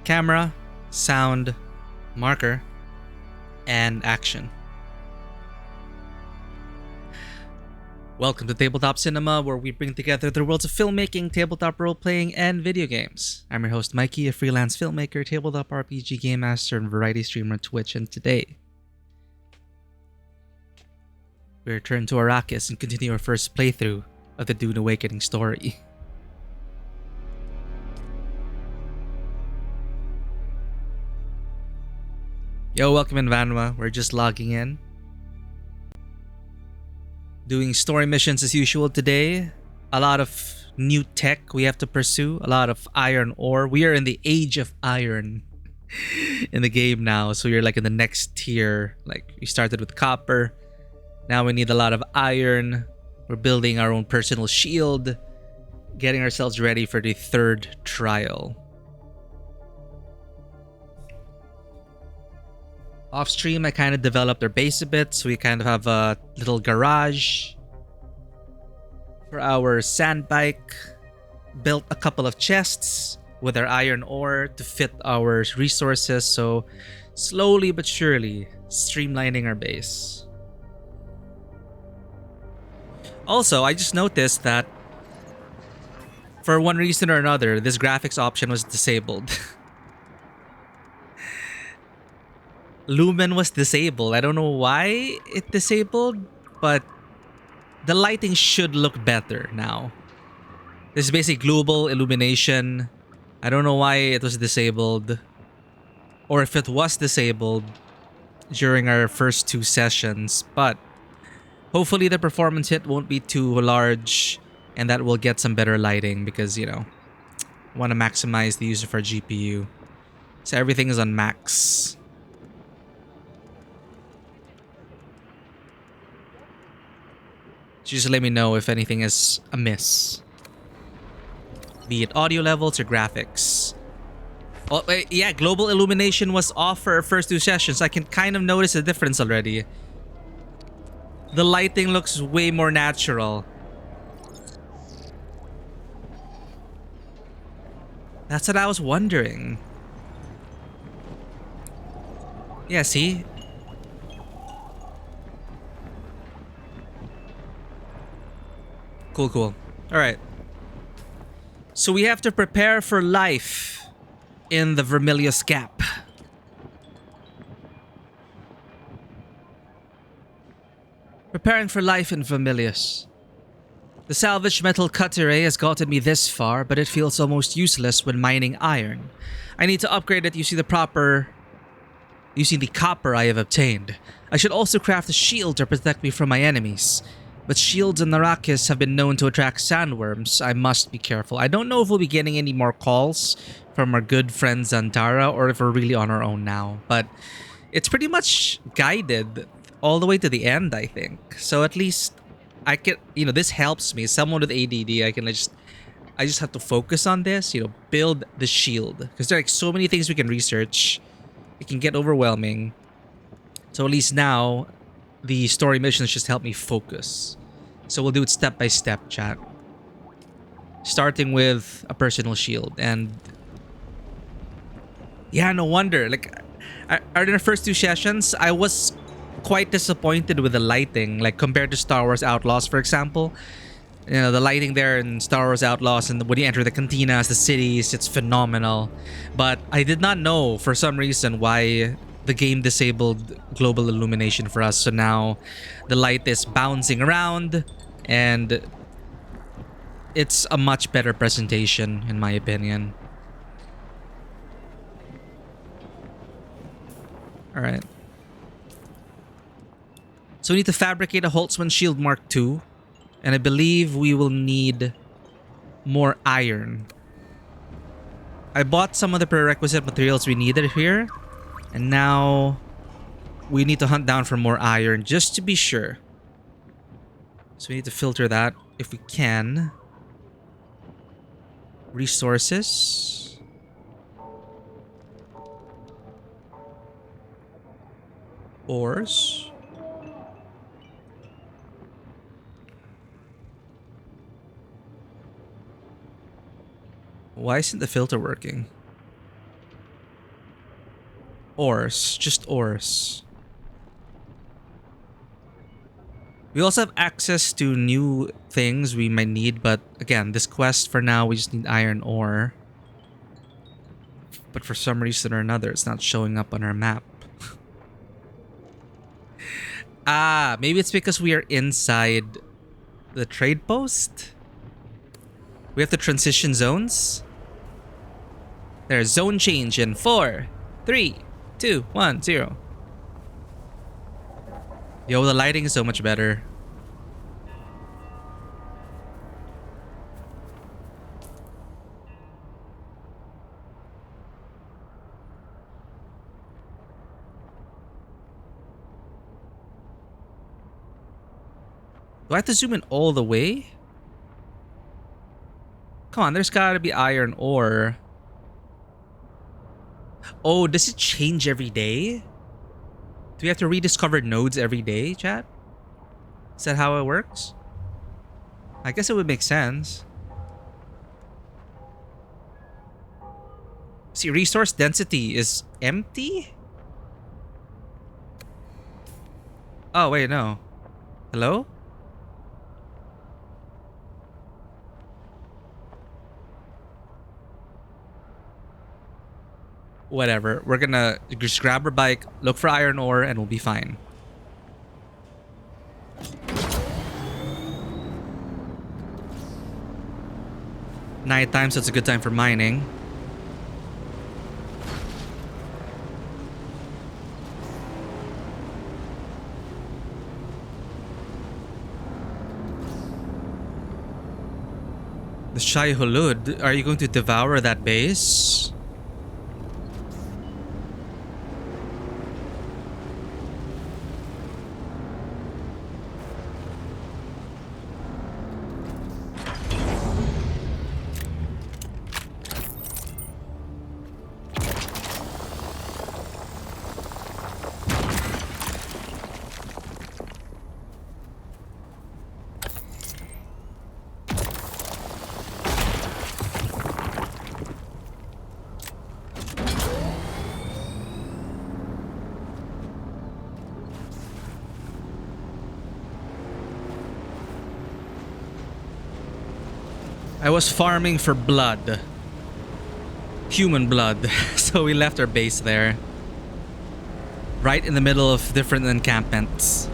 Camera, sound, marker, and action. Welcome to Tabletop Cinema, where we bring together the worlds of filmmaking, tabletop role-playing, and video games. I'm your host Mikey, a freelance filmmaker, tabletop RPG game master, and variety streamer on Twitch, and today we return to Arrakis and continue our first playthrough of the Dune Awakening story. Yo, welcome in Vanwa. We're just logging in. Doing story missions as usual today. A lot of new tech we have to pursue. A lot of iron ore. We are in the age of iron in the game now. So you're like in the next tier. Like we started with copper. Now we need a lot of iron. We're building our own personal shield. Getting ourselves ready for the third trial. Off stream, I kind of developed our base a bit, so we kind of have a little garage for our sand bike. Built a couple of chests with our iron ore to fit our resources, so slowly but surely streamlining our base. Also, I just noticed that for one reason or another, this graphics option was disabled. Lumen was disabled. I don't know why it disabled, but the lighting should look better now. This is basically global illumination. I don't know why it was disabled, or if it was disabled during our first two sessions, but hopefully the performance hit won't be too large and that will get some better lighting because, you know, I want to maximize the use of our GPU. So everything is on max. Just let me know if anything is amiss. Be it audio levels or graphics. Oh, yeah, global illumination was off for our first two sessions. I can kind of notice a difference already. The lighting looks way more natural. That's what I was wondering. Yeah, see? Cool. Alright. So we have to prepare for life in the Vermilius Gap. Preparing for life in Vermilius. The salvaged metal cutteray has gotten me this far, but it feels almost useless when mining iron. I need to upgrade it using the copper I have obtained. I should also craft a shield to protect me from my enemies. But shields in Arrakis have been known to attract sandworms. I must be careful. I don't know if we'll be getting any more calls from our good friend Zantara or if we're really on our own now. But it's pretty much guided all the way to the end, I think. So at least I can, you know, this helps me. Someone with ADD, I just have to focus on this, you know, build the shield. Because there are like so many things we can research. It can get overwhelming. So at least now, the story missions just help me focus. So we'll do it step by step, chat. Starting with a personal shield. And yeah, no wonder. Like, in our first two sessions, I was quite disappointed with the lighting. Like, compared to Star Wars Outlaws, for example. You know, the lighting there in Star Wars Outlaws, and when you enter the cantinas, the cities, it's phenomenal. But I did not know, for some reason, why the game disabled global illumination for us. So now the light is bouncing around and it's a much better presentation in my opinion. All right. So we need to fabricate a Holtzman Shield Mark II. And I believe we will need more iron. I bought some of the prerequisite materials we needed here. And now we need to hunt down for more iron just to be sure. So we need to filter that if we can. Resources. Ores. Why isn't the filter working? ores. Just ores. We also have access to new things we might need, but again, this quest for now, we just need iron ore. But for some reason or another, it's not showing up on our map. Ah, maybe it's because we are inside the trade post? We have the transition zones? There's zone change in 4, 3, 2, 1, 0. Yo, the lighting is so much better. Do I have to zoom in all the way? Come on, there's gotta be iron ore. Oh, does it change every day? Do we have to rediscover nodes every day, chat? Is that how it works? I guess it would make sense. See, resource density is empty? Oh, wait, no. Hello? Whatever. We're gonna just grab our bike, look for iron ore, and we'll be fine. Nighttime, so it's a good time for mining. The Shai Hulud, are you going to devour that base? I was farming for blood. Human blood. So we left our base there. Right in the middle of different encampments.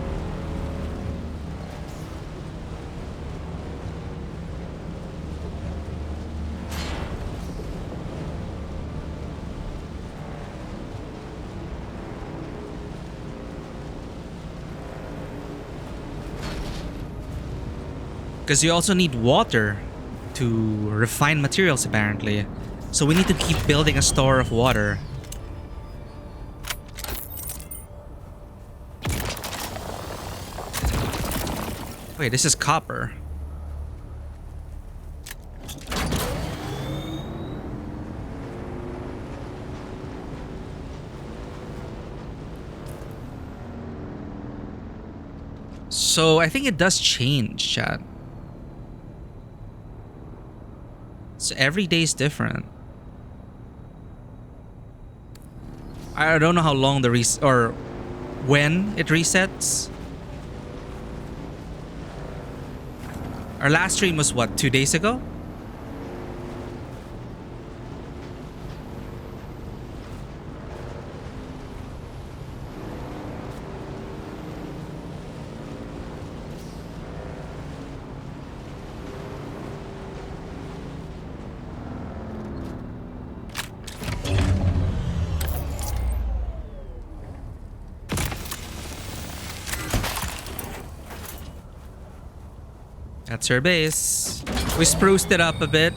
Because you also need water to refine materials, apparently. So we need to keep building a store of water. Wait, this is copper. So I think it does change, chat. So every day is different. I don't know how long the or when it resets. Our last stream was what, 2 days ago? That's her base. We spruced it up a bit.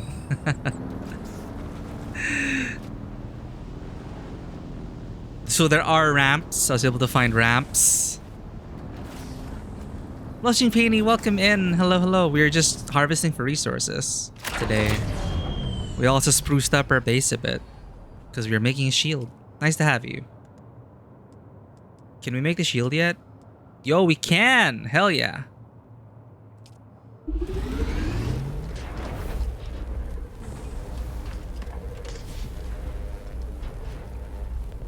So there are ramps. I was able to find ramps. Blushing Penny, welcome in. Hello, hello. We are just harvesting for resources today. We also spruced up our base a bit because we are making a shield. Nice to have you. Can we make the shield yet? Yo, we can. Hell yeah.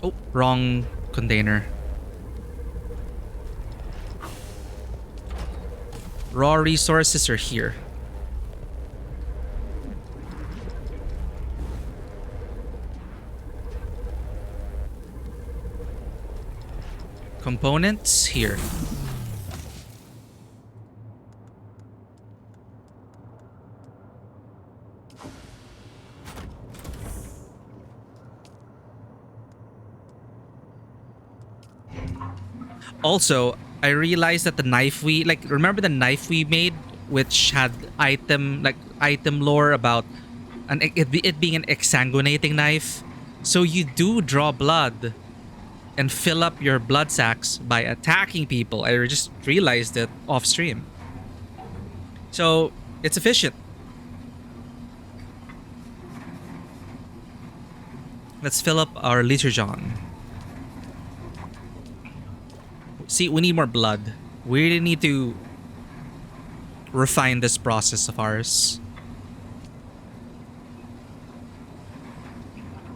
Oh, wrong container. Raw resources are here. Components here. Also, I realized that the knife we remember the knife we made, which had item lore about it being an exsanguinating knife. So you do draw blood and fill up your blood sacks by attacking people. I just realized it off stream. So it's efficient. Let's fill up our Liturgon. See, we need more blood. We really need to refine this process of ours.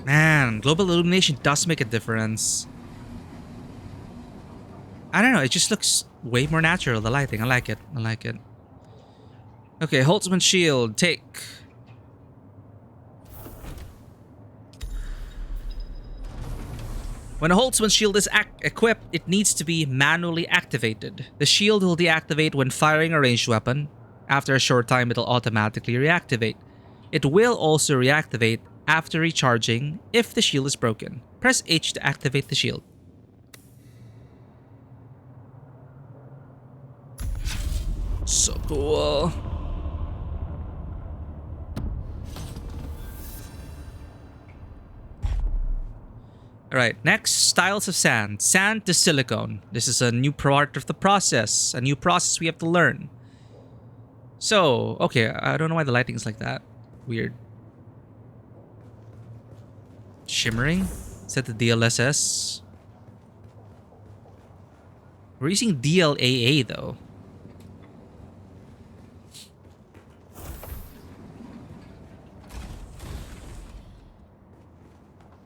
Man, global illumination does make a difference. I don't know, it just looks way more natural, the lighting. I like it. I like it. Okay, Holtzman shield, take. When a Holtzman shield is equipped, it needs to be manually activated. The shield will deactivate when firing a ranged weapon. After a short time, it'll automatically reactivate. It will also reactivate after recharging if the shield is broken. Press H to activate the shield. So cool. Alright, next, styles of sand. Sand to silicone. This is a new part of the process. A new process we have to learn. So, okay, I don't know why the lighting is like that. Weird. Shimmering. Set the DLSS. We're using DLAA though.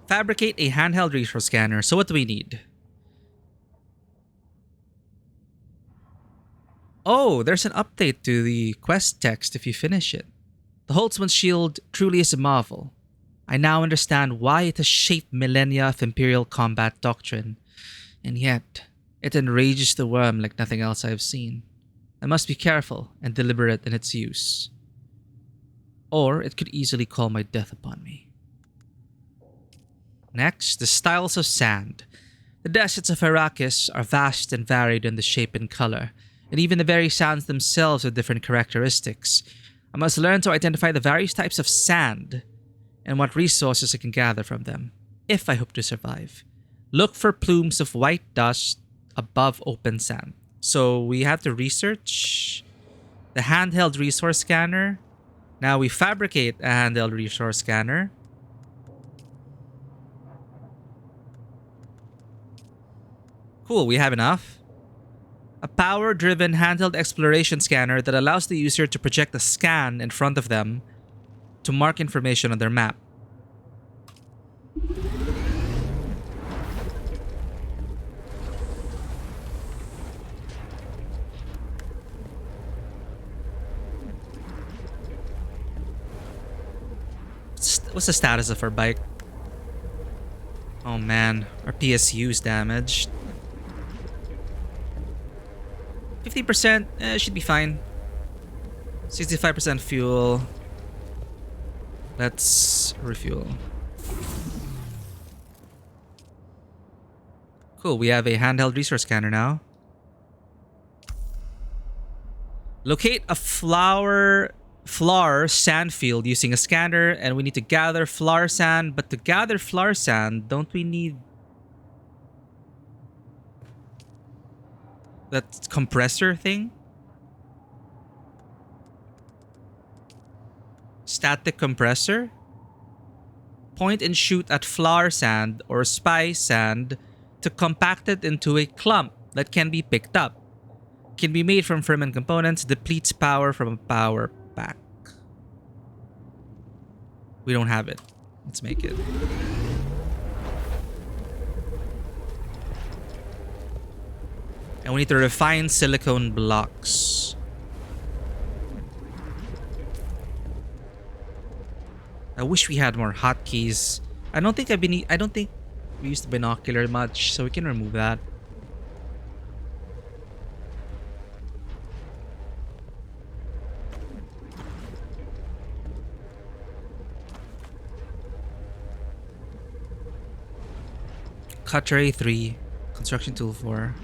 Fabricate a handheld resource scanner. So what do we need? Oh, there's an update to the quest text if you finish it. The Holtzman shield truly is a marvel. I now understand why it has shaped millennia of Imperial combat doctrine. And yet, it enrages the worm like nothing else I have seen. I must be careful and deliberate in its use. Or it could easily call my death upon me. Next, the styles of sand. The deserts of Arrakis are vast and varied in the shape and color, and even the very sands themselves have different characteristics. I must learn to identify the various types of sand and what resources I can gather from them, if I hope to survive. Look for plumes of white dust above open sand. So we have to research the handheld resource scanner. Now we fabricate a handheld resource scanner. Cool, we have enough. A power-driven handheld exploration scanner that allows the user to project a scan in front of them to mark information on their map. What's the status of our bike? Oh man, our PSU's damaged. 50%, should be fine. 65% fuel. Let's refuel. Cool, we have a handheld resource scanner now. Locate a flour sand field using a scanner, and we need to gather flour sand. But to gather flour sand, don't we need that compressor thing? Static compressor? Point and shoot at flour sand or spy sand to compact it into a clump that can be picked up. Can be made from ferment components, depletes power from a power pack. We don't have it. Let's make it. And we need to refine silicone blocks. I wish we had more hotkeys. I don't think we used the binocular much, so we can remove that. Cutlery 3, construction tool 4.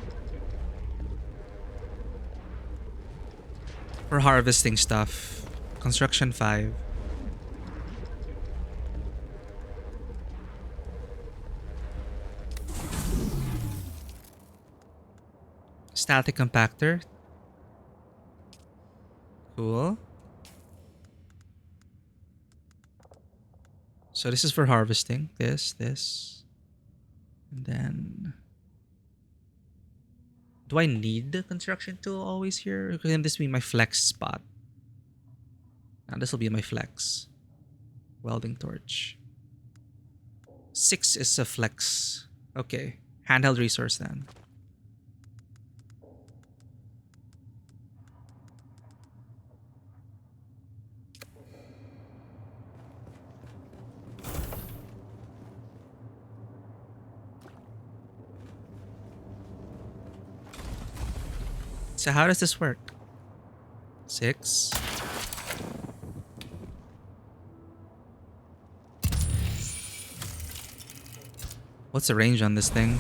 For harvesting stuff, construction 5. Static compactor. Cool. So this is for harvesting. This. And then... Do I need the construction tool always here? Or can this be my flex spot? Now this will be my flex. Welding torch. 6 is a flex. Okay. Handheld resource then. So how does this work? 6. What's the range on this thing?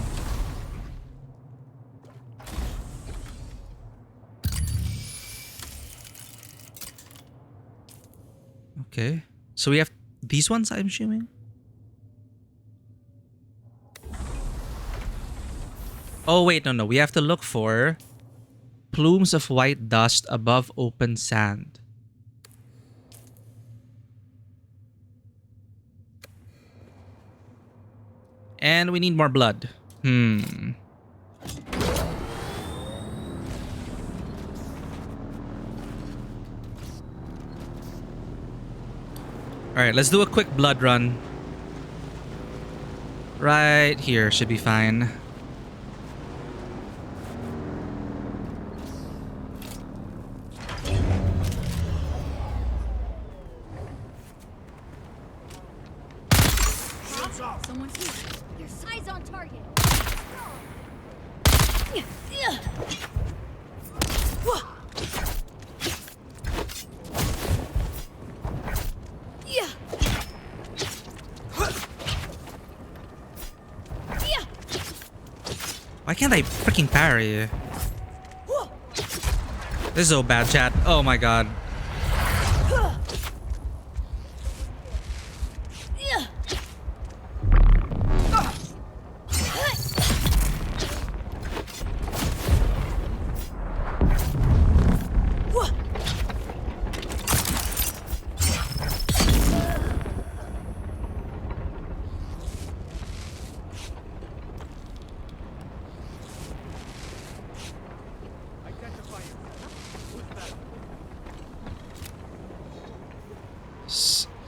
Okay. So we have these ones, I'm assuming? Oh, wait, no. We have to look for plumes of white dust above open sand. And we need more blood. Alright, let's do a quick blood run. Right here should be fine. Someone's here. Your side's on target. Why can't I freaking parry? This is so bad, chat. Oh my god.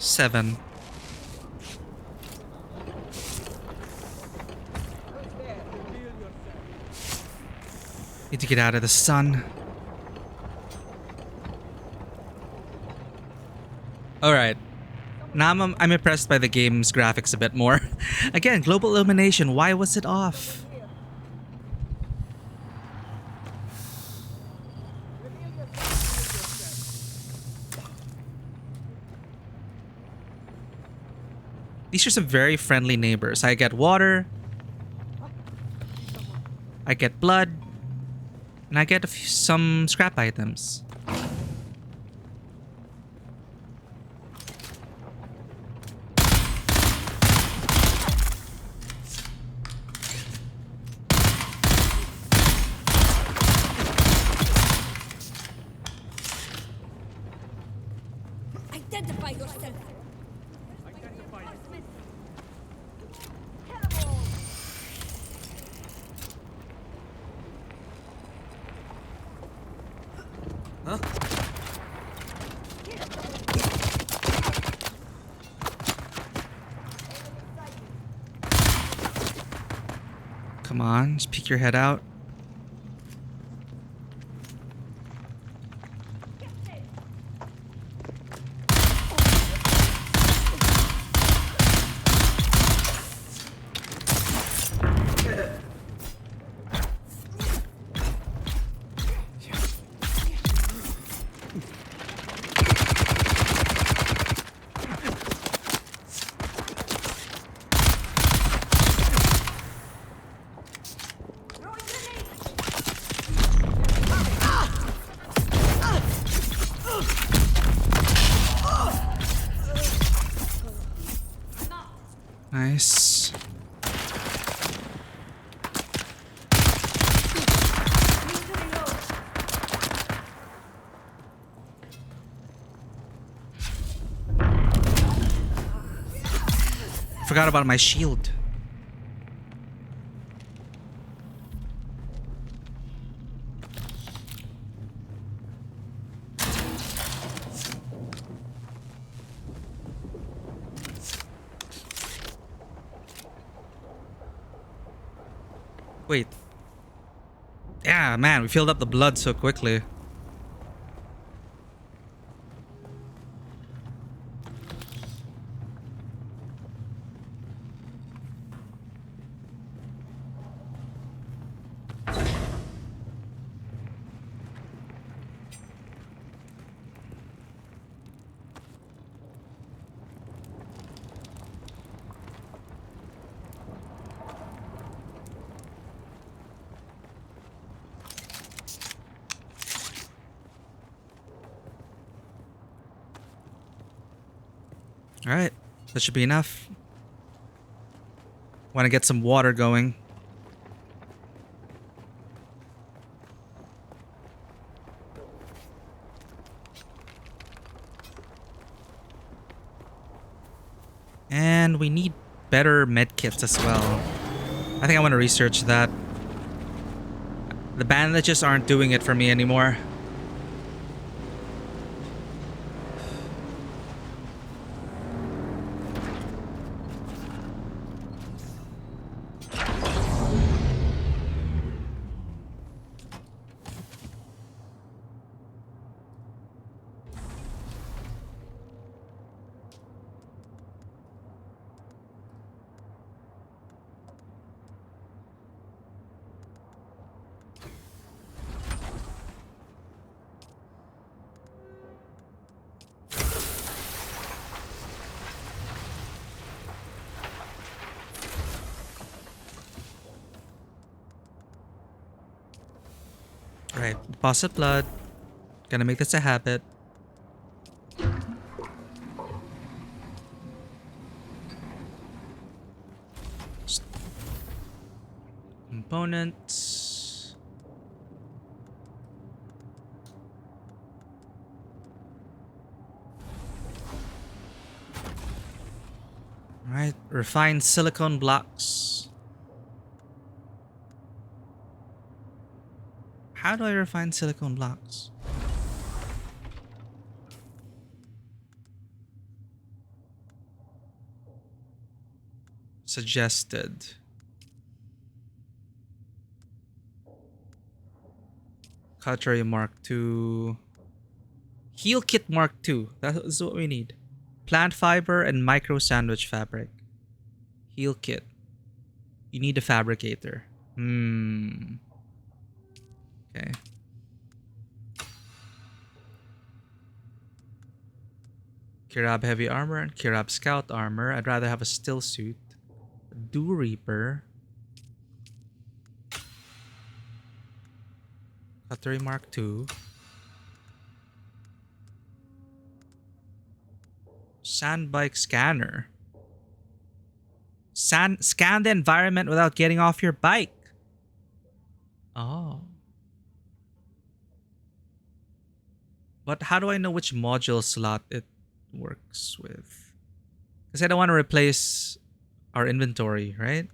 Seven. Need to get out of the sun. Alright. Now I'm impressed by the game's graphics a bit more. Again, global illumination. Why was it off? These are some very friendly neighbors. I get water. I get blood. And I get some scrap items. Identify yourself. Huh? Come on, just peek your head out. Nice. Forgot about my shield. Wait. Yeah, man, we filled up the blood so quickly. Alright, that should be enough. Want to get some water going. And we need better medkits as well. I think I want to research that. The bandages aren't doing it for me anymore. Right, deposit blood. Gonna make this a habit. Components. Right, refined silicone blocks. How do I refine silicone blocks? Suggested. Cutlery Mark II. Heel Kit Mark II. That is what we need. Plant fiber and micro sandwich fabric. Heel kit. You need a fabricator. Okay. Kirab heavy armor and Kirab scout armor. I'd rather have a still suit. Dew Reaper. Cutlery Mark II. Sandbike scanner. Scan the environment without getting off your bike. Oh. But how do I know which module slot it works with? Because I don't want to replace our inventory, right?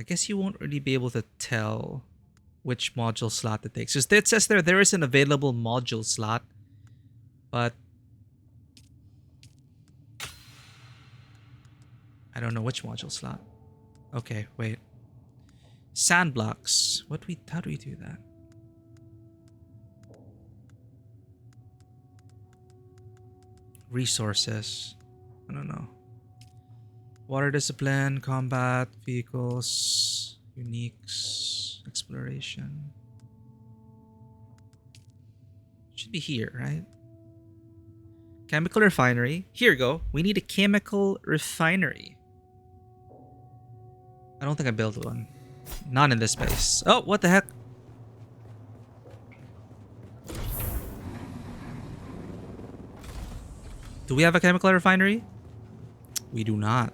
I guess you won't really be able to tell which module slot it takes. Just it says there is an available module slot, but I don't know which module slot. Okay, wait. Sand blocks. How do we do that? Resources. I don't know. Water discipline, combat, vehicles, uniques, exploration. Should be here, right? Chemical refinery. Here we go. We need a chemical refinery. I don't think I built one. Not in this space. Oh, what the heck? Do we have a chemical refinery? We do not.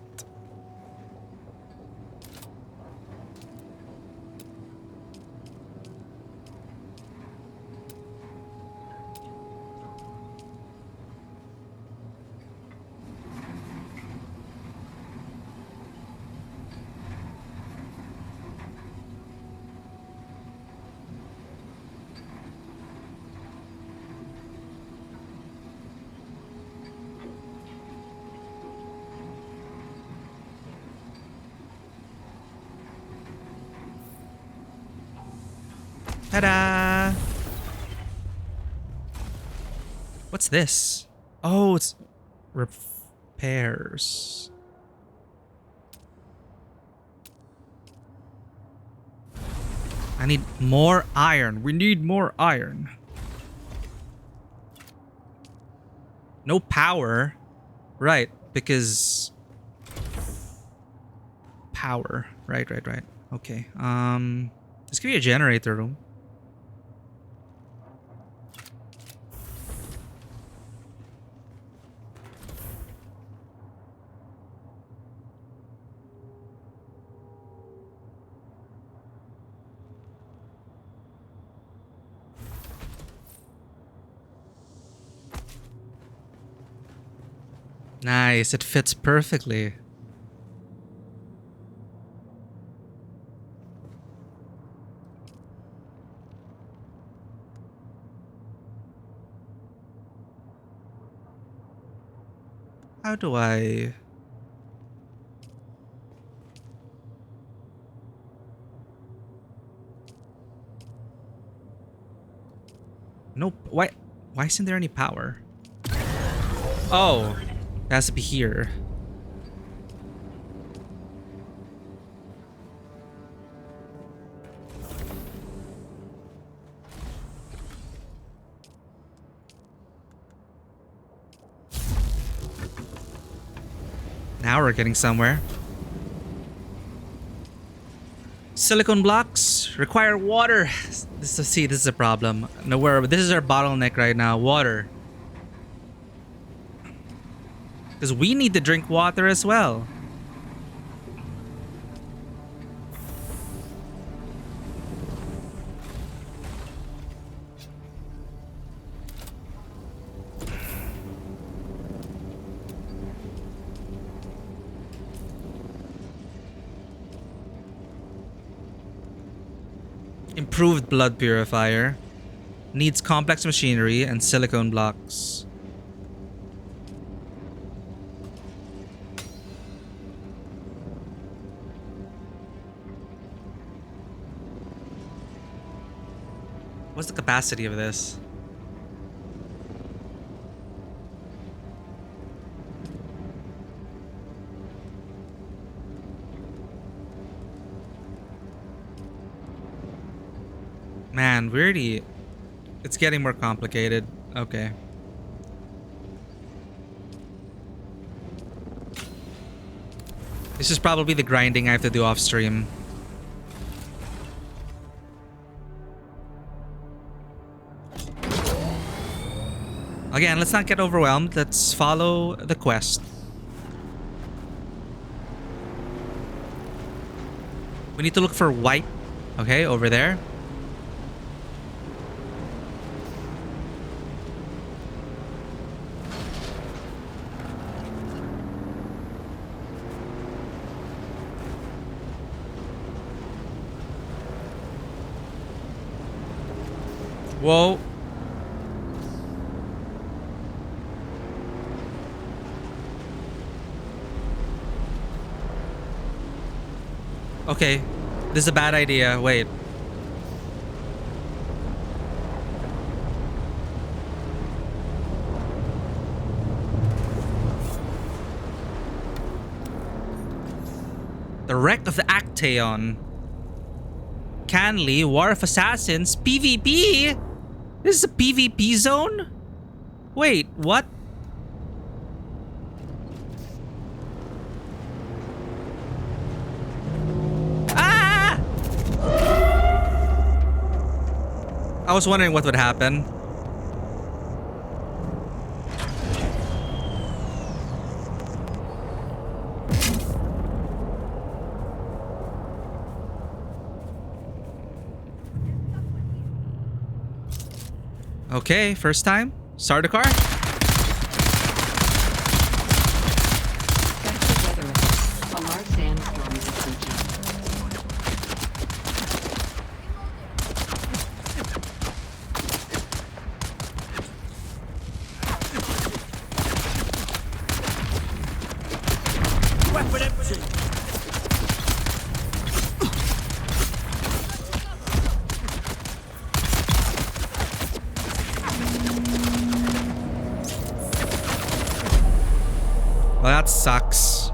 Ta-da! What's this? Oh, it's repairs. I need more iron. We need more iron. No power. Right, because power. Right. Okay. This could be a generator room. Nice, it fits perfectly. How do I... Nope. Why isn't there any power? Oh, it has to be here. Now we're getting somewhere. Silicone blocks require water. This is a problem. This is our bottleneck right now. Water. Because we need to drink water as well. Improved blood purifier. Needs complex machinery and silicone blocks. What's the capacity of this? Man, really, it's getting more complicated. Okay. This is probably the grinding I have to do off stream. Again, let's not get overwhelmed. Let's follow the quest. We need to look for white. Okay, over there. Whoa. Okay, this is a bad idea. Wait. The wreck of the Actaeon. Canley, War of Assassins, PvP? This is a PvP zone? Wait, what? Ah! I was wondering what would happen. Okay, first time. Start a car. A large sandstorm is approaching. Weapon empty. Well, that sucks.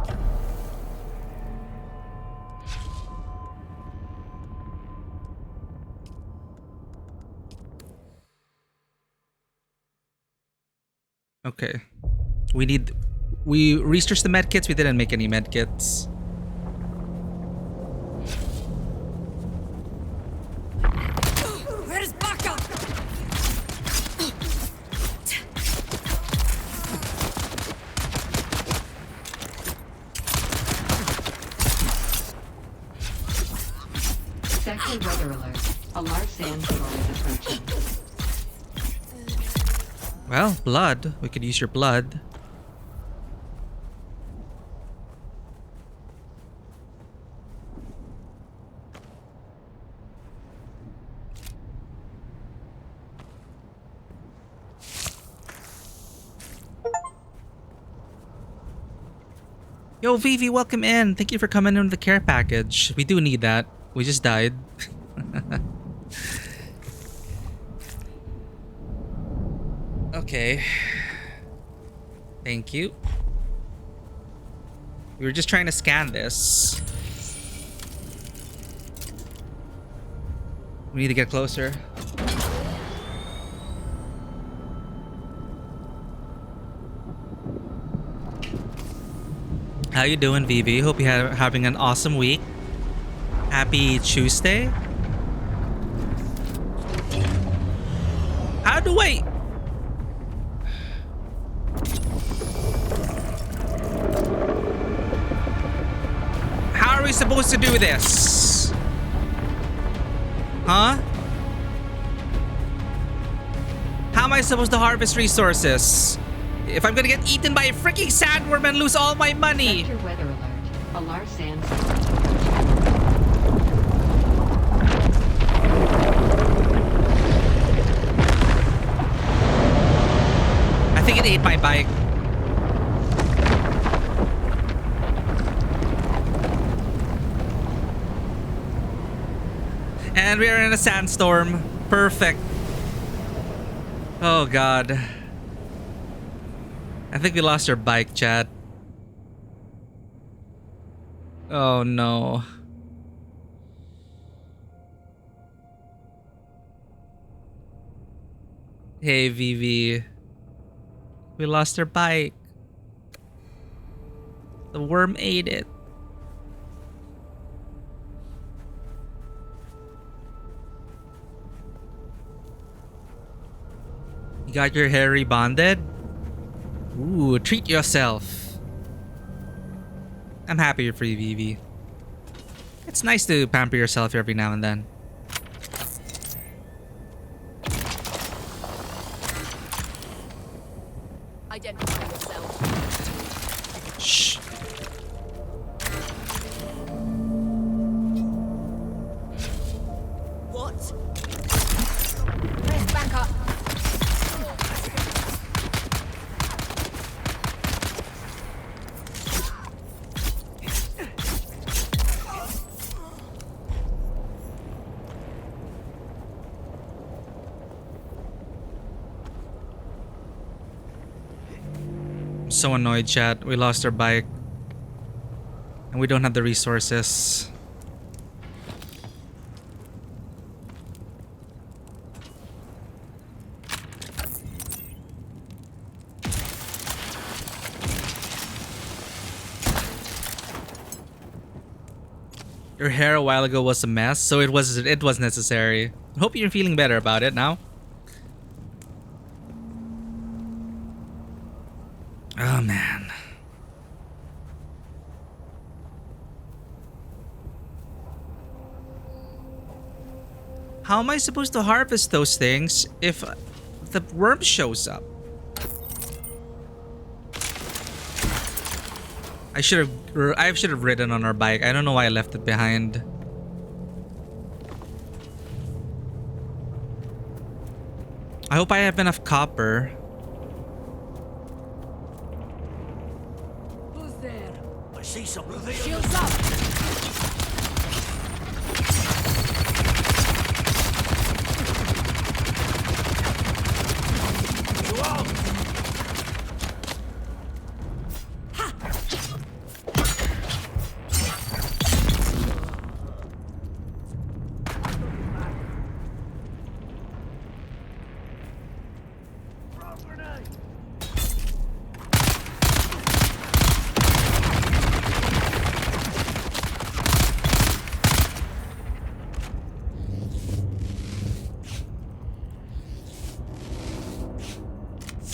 Okay. We researched the medkits. We didn't make any medkits. Where's backup? Sector weather alert. A large sandstorm is approaching. Well, blood. We could use your blood. Yo, Vivi, welcome in. Thank you for coming in with the care package. We do need that. We just died. Okay. Thank you. We were just trying to scan this. We need to get closer. How you doing, Vivi? Hope you're having an awesome week. Happy Tuesday. How do I... How are we supposed to do this? Huh? How am I supposed to harvest resources? If I'm gonna get eaten by a freaking sandworm and lose all my money. Sector weather alert. A large sandstorm. I think it ate my bike. And we are in a sandstorm. Perfect. Oh god. I think we lost our bike, chat. Oh no. Hey Vivi. We lost our bike. The worm ate it. You got your hair rebonded? Ooh, treat yourself. I'm happy for you, Vivi. It's nice to pamper yourself every now and then. Identify yourself. Shh. What? Where's backup? I'm so annoyed, chat. We lost our bike. And we don't have the resources. Your hair a while ago was a mess, so it was necessary. I hope you're feeling better about it now. Oh man. How am I supposed to harvest those things if the worm shows up. I should have ridden on our bike. I don't know why I left it behind. I hope I have enough copper. Who's there? I see something. Shields up! You out!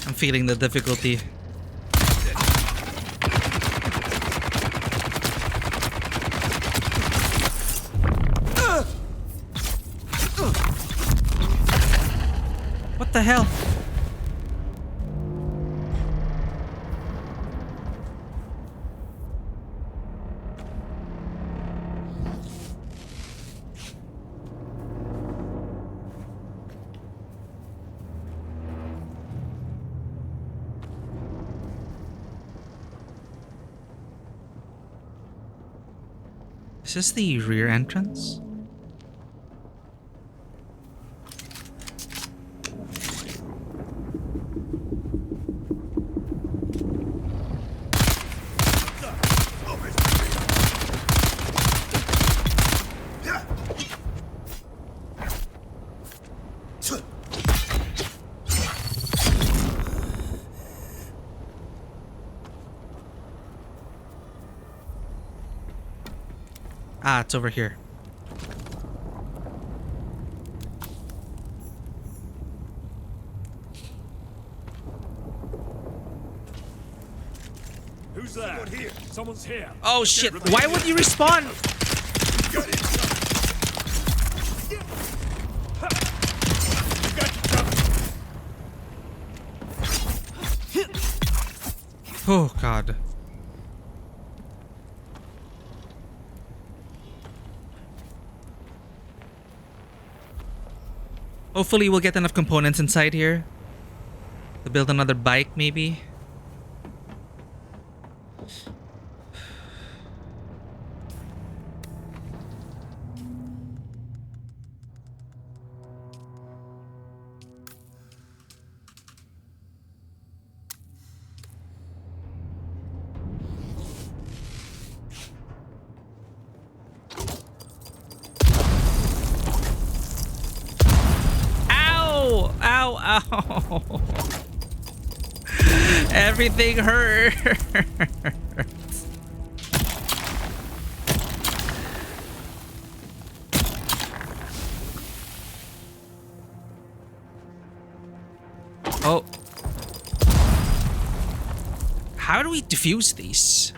I'm feeling the difficulty. What the hell? Is this the rear entrance? Ah, it's over here. Who's there? Here. Someone's here. Oh shit, why would you respawn? Oh god. Hopefully we'll get enough components inside here to build another bike, maybe. Ow! Everything hurts. Oh. How do we defuse these?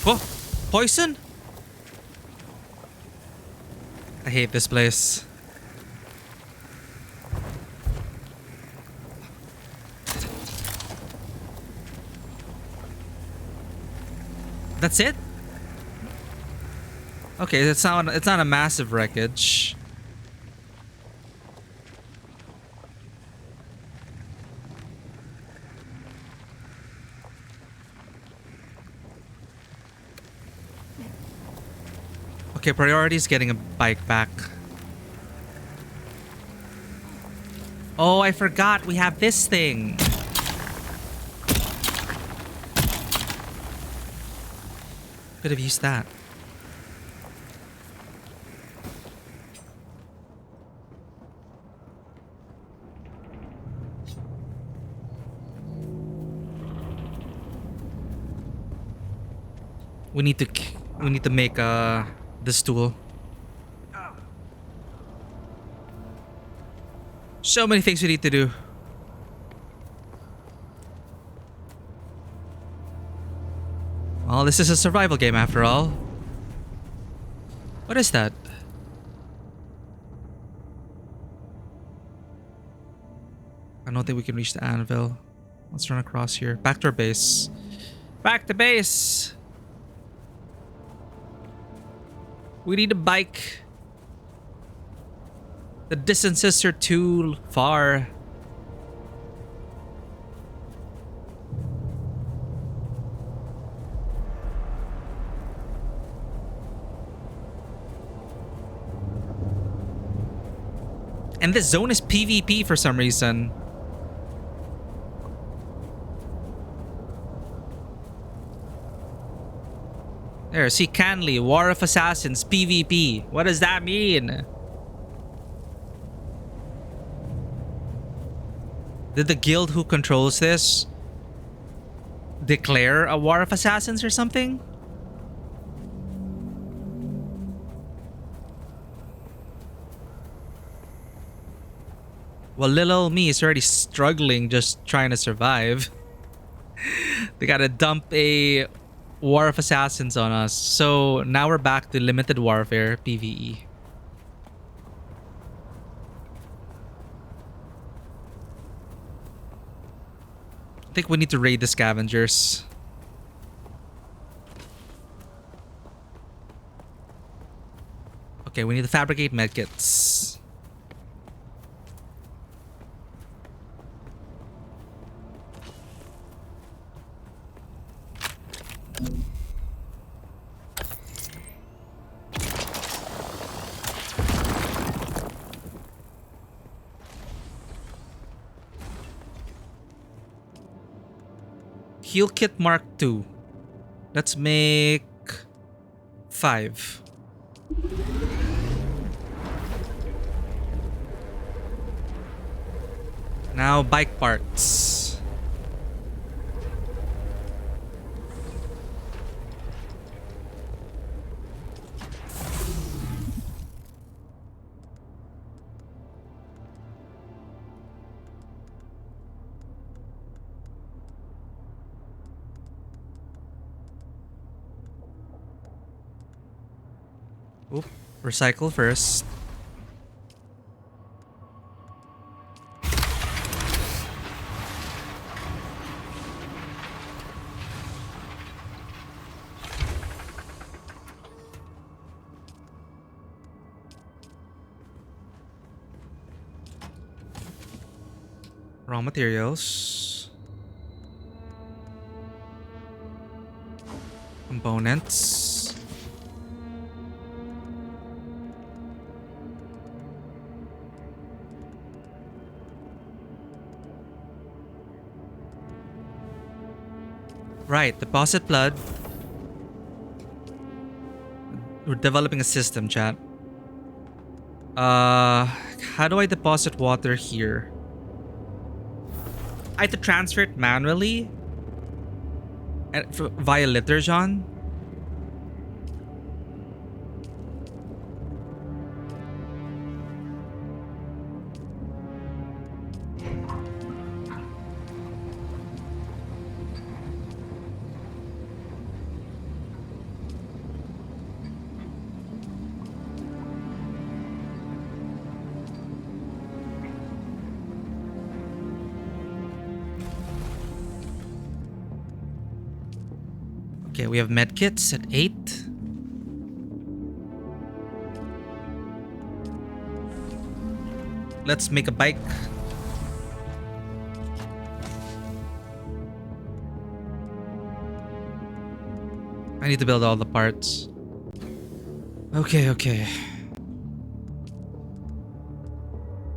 Oh, poison? I hate this place. That's it? Okay, it's not a massive wreckage. Okay, priority is getting a bike back. Oh, I forgot we have this thing. Could have used that. We need to make this tool. So many things we need to do. Well, this is a survival game after all. What is that? I don't think we can reach the anvil. Let's run across here. Back to our base. Back to base! We need a bike. The distances are too far. And this zone is PvP for some reason. There, see Canley, War of Assassins, PvP. What does that mean? Did the guild who controls this declare a War of Assassins or something? Well, little old me is already struggling just trying to survive. They gotta dump a War of Assassins on us. So now we're back to limited warfare, PvE. I think we need to raid the scavengers. Okay, we need to fabricate medkits. Heal kit Mark II. Let's make 5. Now bike parts. Oop, recycle first. Raw materials. Components. Right, deposit blood. We're developing a system, chat. How do I deposit water here? I have to transfer it manually via Liturgon. Okay, we have medkits at 8. Let's make a bike. I need to build all the parts. Okay, okay.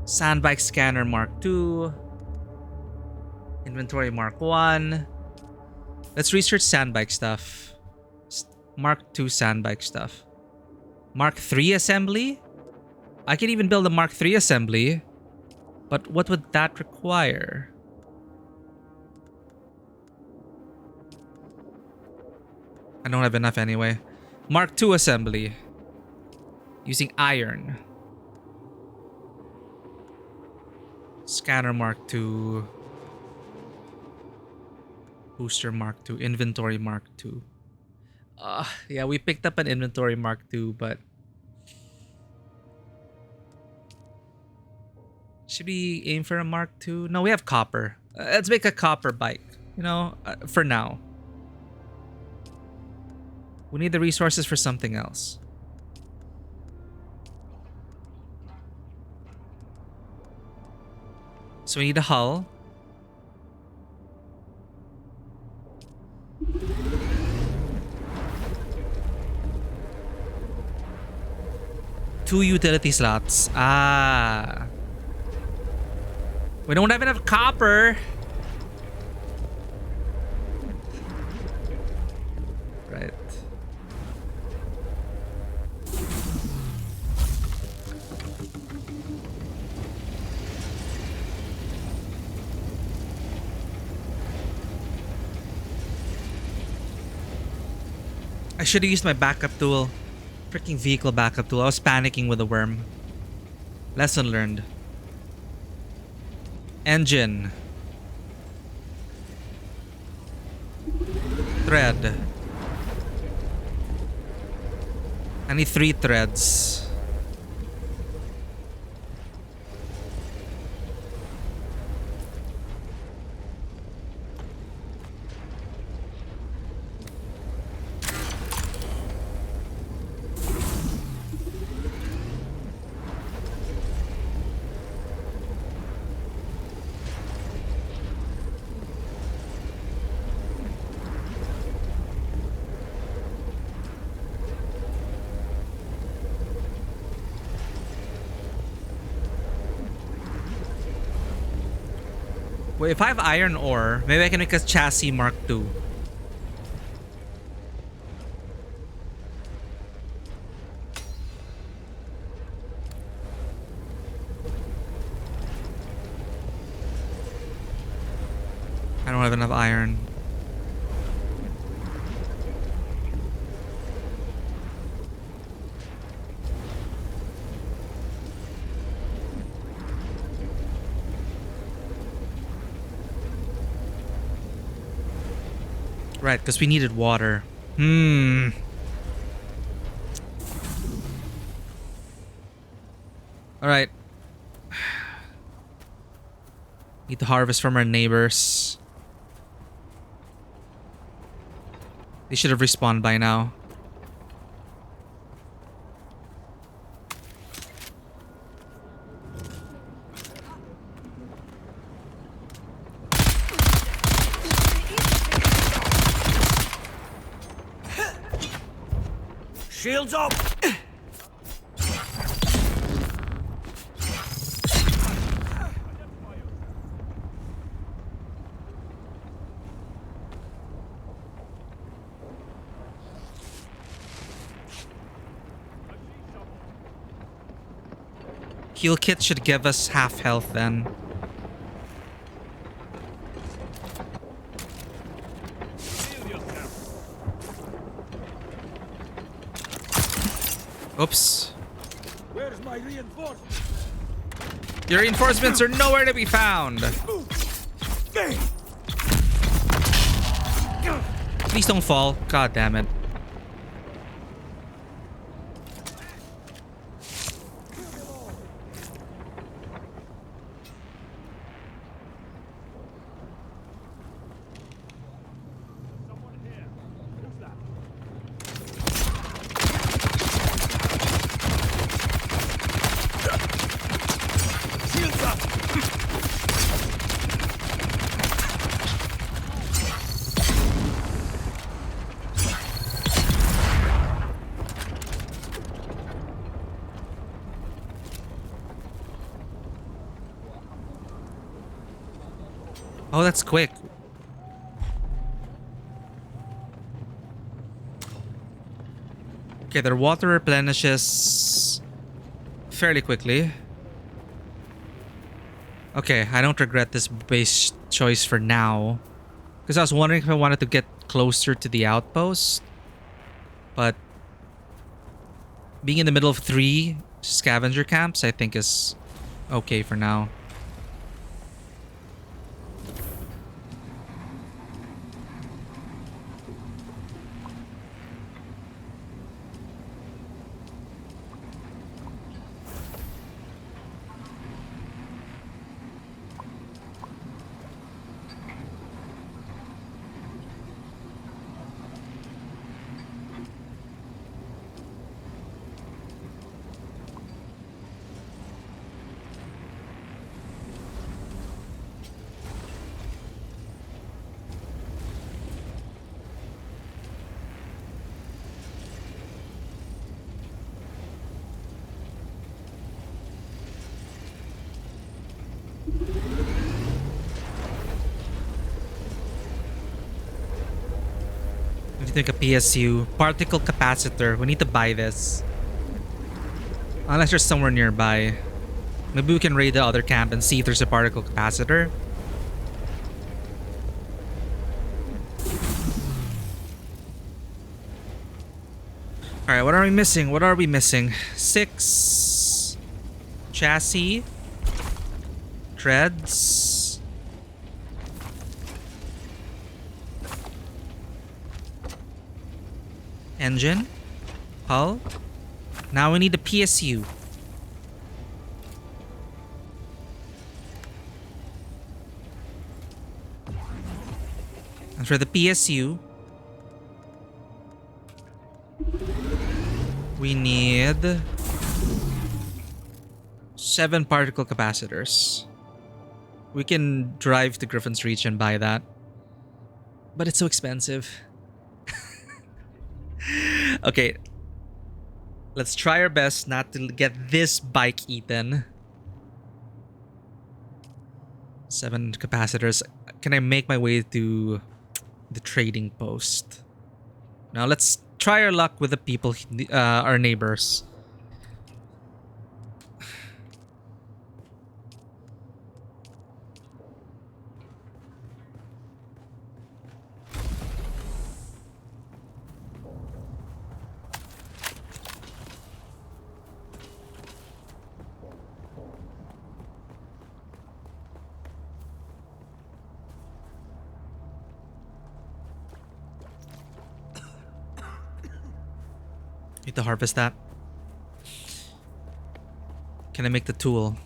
Sandbike scanner Mark II. Inventory Mark 1. Let's research sandbike stuff. Mark II sandbike stuff. Mark III assembly? I can even build a Mark III assembly. But what would that require? I don't have enough anyway. Mark II assembly. Using iron. Scanner Mark II. Booster Mark II. Inventory Mark II. Yeah, we picked up an inventory Mark II, but... Should we aim for a Mark II? No, we have copper. Let's make a copper bike. You know, for now. We need the resources for something else. So we need a hull. Two utility slots. Ah. We don't have enough copper. Right. I should have used my backup tool. Freaking vehicle backup tool. I was panicking with the worm. Lesson learned. Engine. Thread. I need 3 threads. Wait, if I have iron ore, maybe I can make a chassis Mark II. I don't have enough iron. Right, because we needed water. Alright. Need to harvest from our neighbors. They should have respawned by now. Shields up! Heal kit should give us half health then. Oops. Where's my reinforcement? Your reinforcements are nowhere to be found. Please don't fall. God damn it. Oh, that's quick. Okay, their water replenishes fairly quickly. Okay, I don't regret this base choice for now. Because I was wondering if I wanted to get closer to the outpost. But being in the middle of 3 scavenger camps, I think is okay for now. We need to make a PSU. Particle capacitor. We need to buy this. Unless there's somewhere nearby. Maybe we can raid the other camp and see if there's a particle capacitor. Alright, what are we missing? What are we missing? 6 chassis. Treads. Engine. Hull. Now we need the PSU. And for the PSU, we need 7 particle capacitors. We can drive to Griffin's Reach and buy that. But it's so expensive. Okay. Let's try our best not to get this bike eaten. 7 capacitors. Can I make my way to the trading post? Now let's try our luck with the people, our neighbors. Need to harvest that. Can I make the tool?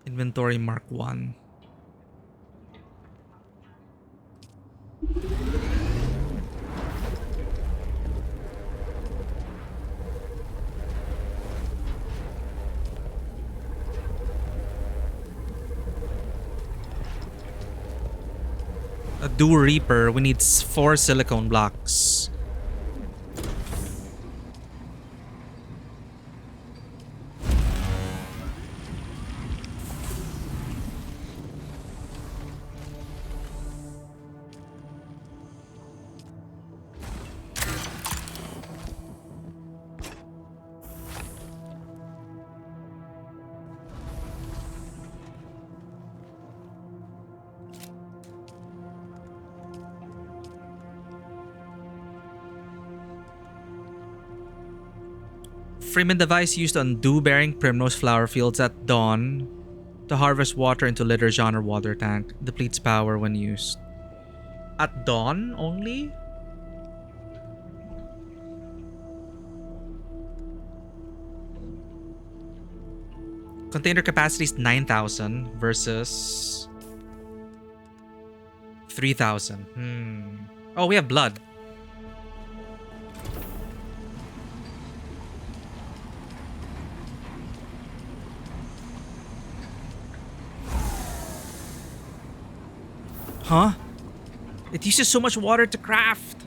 Inventory Mark 1. A Dew Reaper, we need 4 silicone blocks. Freeman device used on dew-bearing primrose flower fields at dawn to harvest water into litter genre water tank. Depletes power when used. At dawn only? Container capacity is 9,000 versus 3,000. Oh, we have blood. Huh? It uses so much water to craft.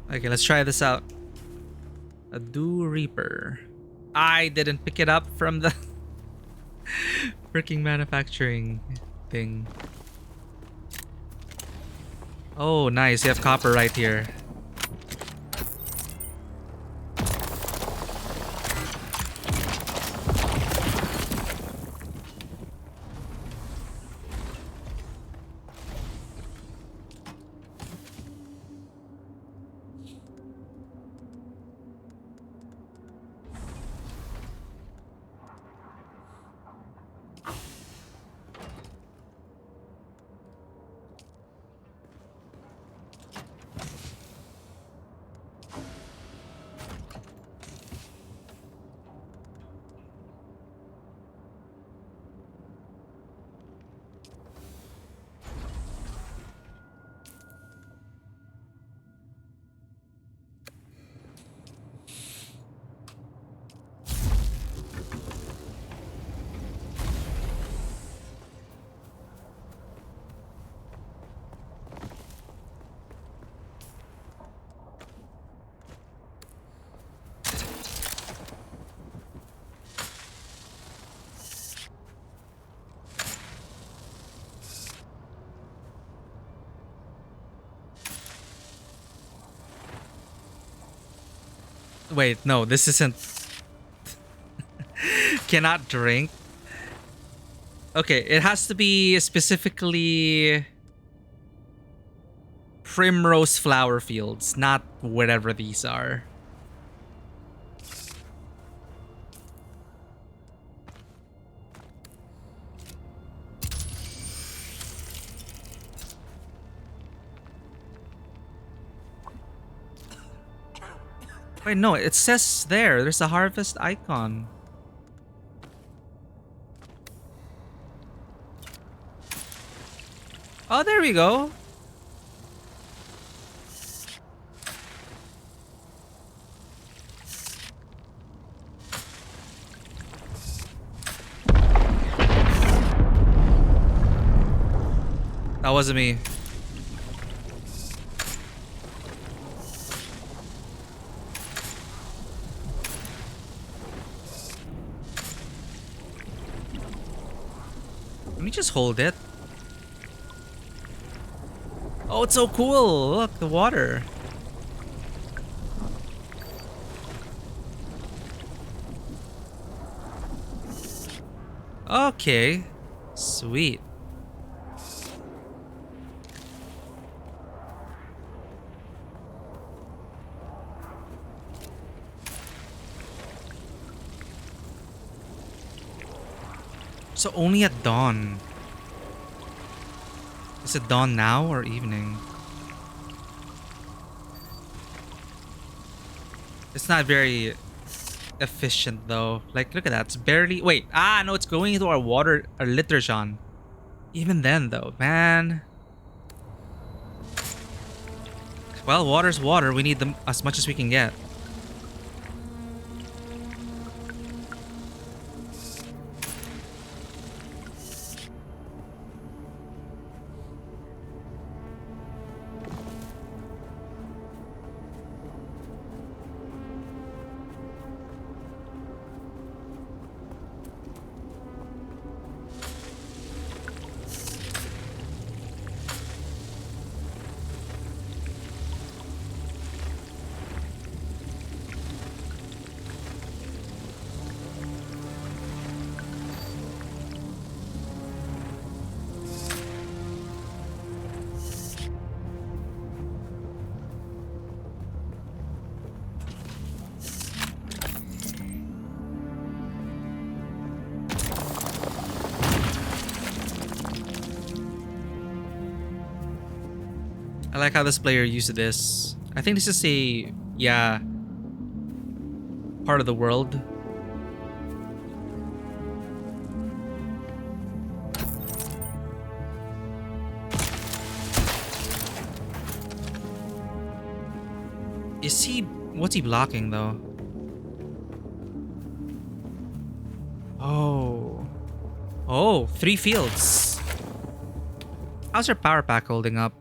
Okay, let's try this out. A Dew Reaper. I didn't pick it up from the freaking manufacturing thing. Oh, nice. You have copper right here. Wait, no, this isn't. Cannot drink. Okay, it has to be specifically primrose flower fields, not whatever these are. Wait, no, it says there. There's a harvest icon. Oh, there we go. That wasn't me. Let me just hold it. Oh, it's so cool. Look, the water. Okay. Sweet. So only at dawn. Is it dawn now or evening? It's not very efficient though. Like, look at that. It's barely. Wait. Ah, no, it's going into our water, our liturgion. Even then, though, man. Well, water's water. We need them as much as we can get. I like how this player used this. I think this is a, yeah, part of the world. Is he, what's he blocking though? Oh. Oh, 3 fields. How's your power pack holding up?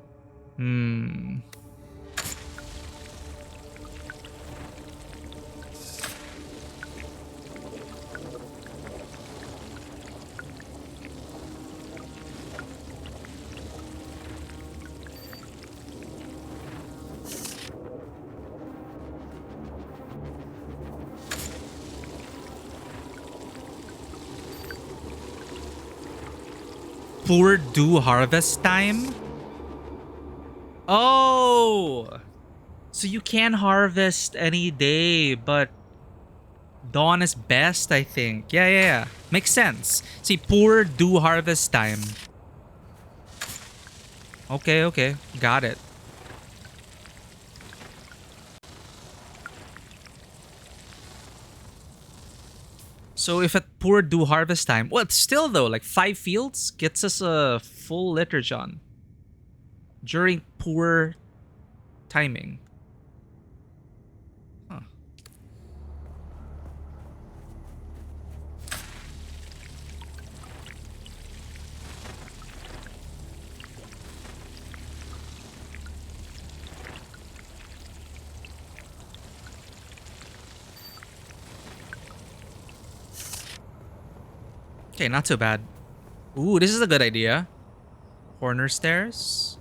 poor dew harvest time? Oh! So you can harvest any day, but dawn is best, I think. Yeah. Makes sense. See, poor dew harvest time. Okay. Got it. So if at poor dew harvest time, well, still though, like 5 fields gets us a full liturgon during poor timing. Huh. Okay, not too bad. Ooh, this is a good idea. Corner stairs.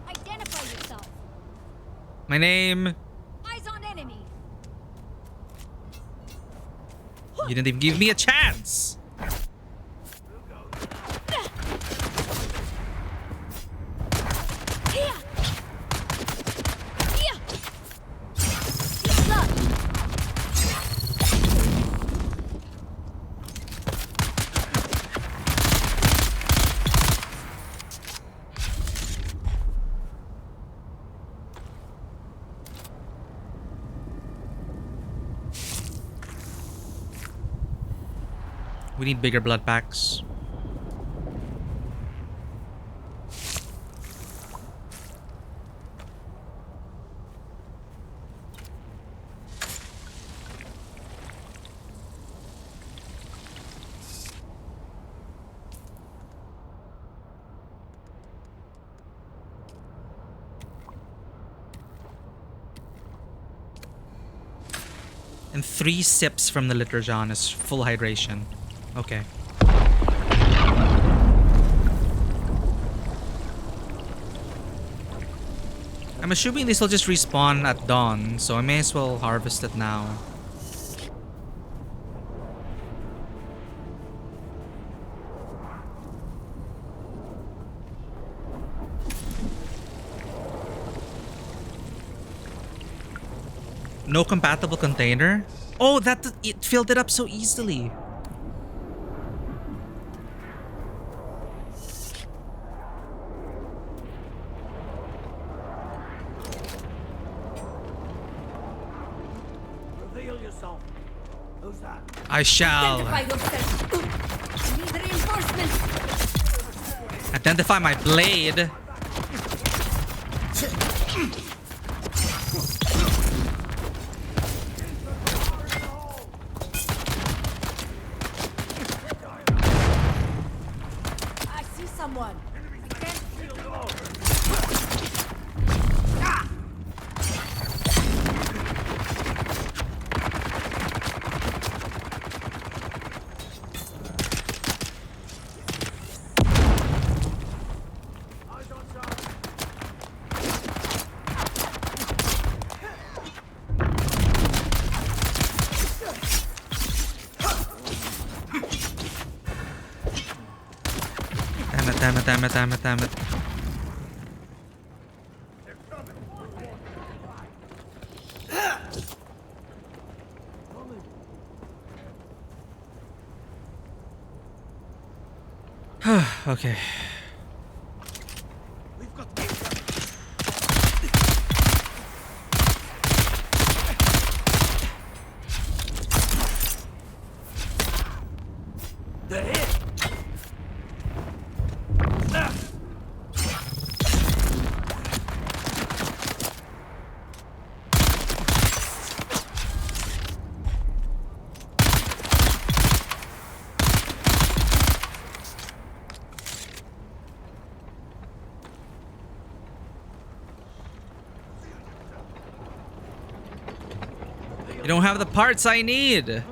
Identify yourself. My name. Eyes on enemy. You didn't even give me a chance. Here. Here. Look. We need bigger blood packs. And 3 sips from the liturgon is full hydration. Okay. I'm assuming this will just respawn at dawn, so I may as well harvest it now. No compatible container? Oh, it filled it up so easily. Reveal yourself. Who's that? I shall Identify yourself. Need reinforcements. identify my blade. I see someone. Damn it. Okay. We've got the hit. You don't have the parts I need.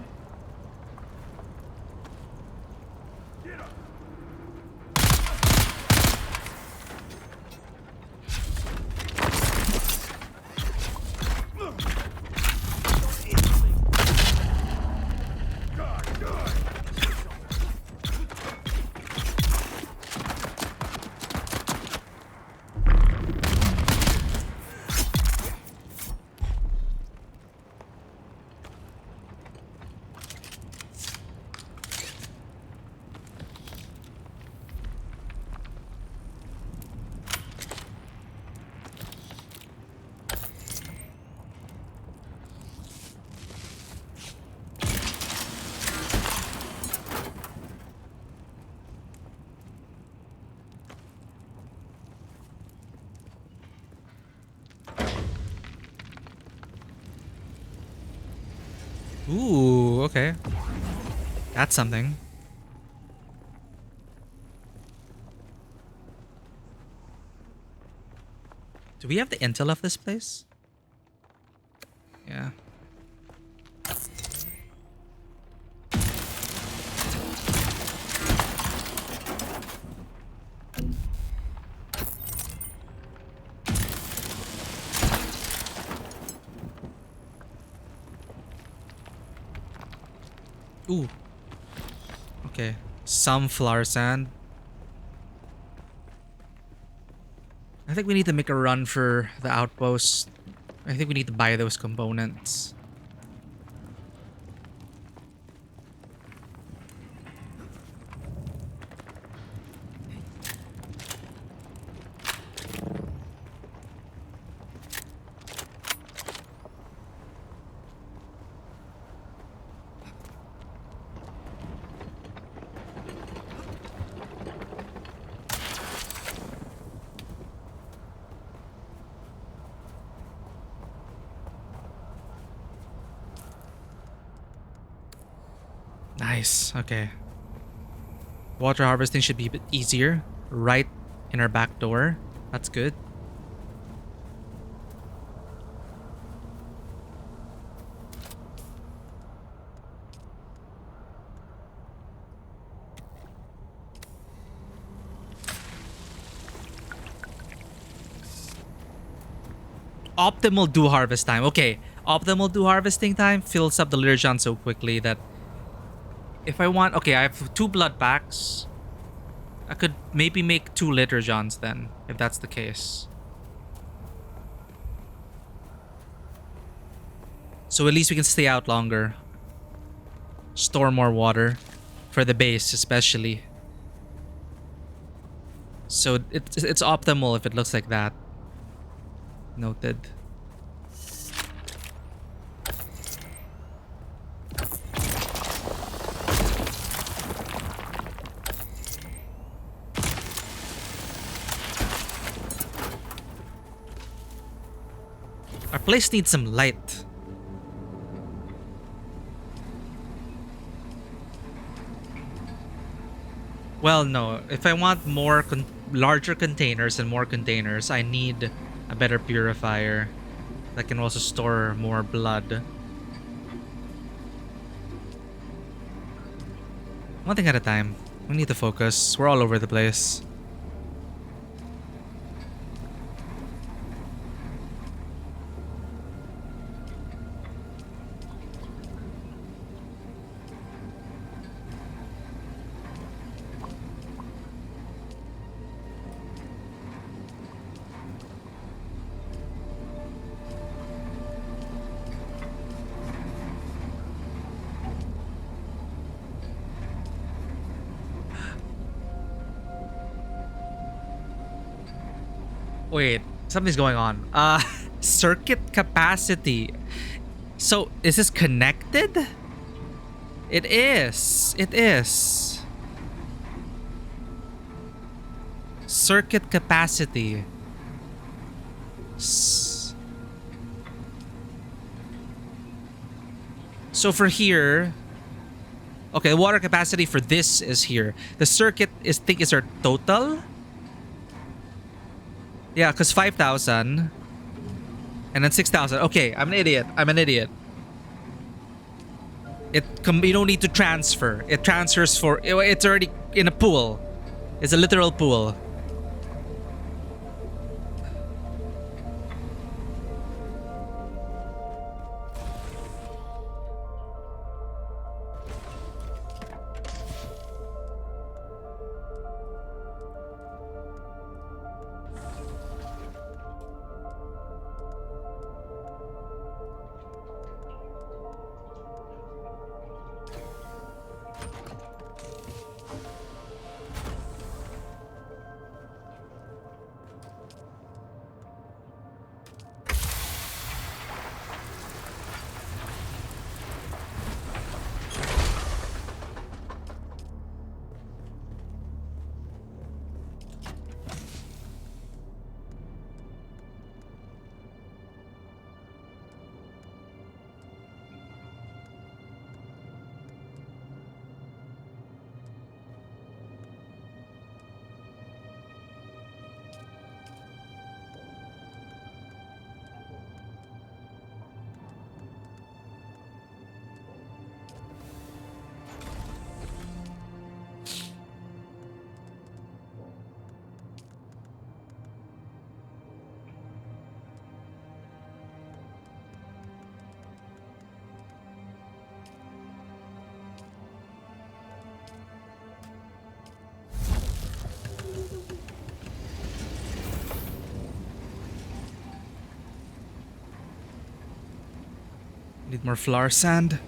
Ooh, okay. That's something. Do we have the intel of this place? Yeah. Ooh. Okay. Some flower sand. I think we need to make a run for the outpost. I think we need to buy those components. Nice. Okay. Water harvesting should be a bit easier. Right in our back door. That's good. Optimal dew harvest time. Okay. Optimal dew harvesting time fills up the Lirjan so quickly that if I want... Okay, I have 2 blood packs. I could maybe make 2 litter johns then, if that's the case. So at least we can stay out longer. Store more water. For the base, especially. So it's optimal if it looks like that. Noted. Our place needs some light. Well, no. If I want more larger containers and more containers, I need a better purifier that can also store more blood. One thing at a time. We need to focus. We're all over the place. Wait, something's going on. Circuit capacity. So, is this connected? It is. It is. Circuit capacity. So for here, okay, the water capacity for this is here. The circuit is our total. Yeah, because 5,000 and then 6,000. Okay, I'm an idiot. I'm an idiot. You don't need to transfer. It transfers for... It's already in a pool. It's a literal pool. Need more flour sand.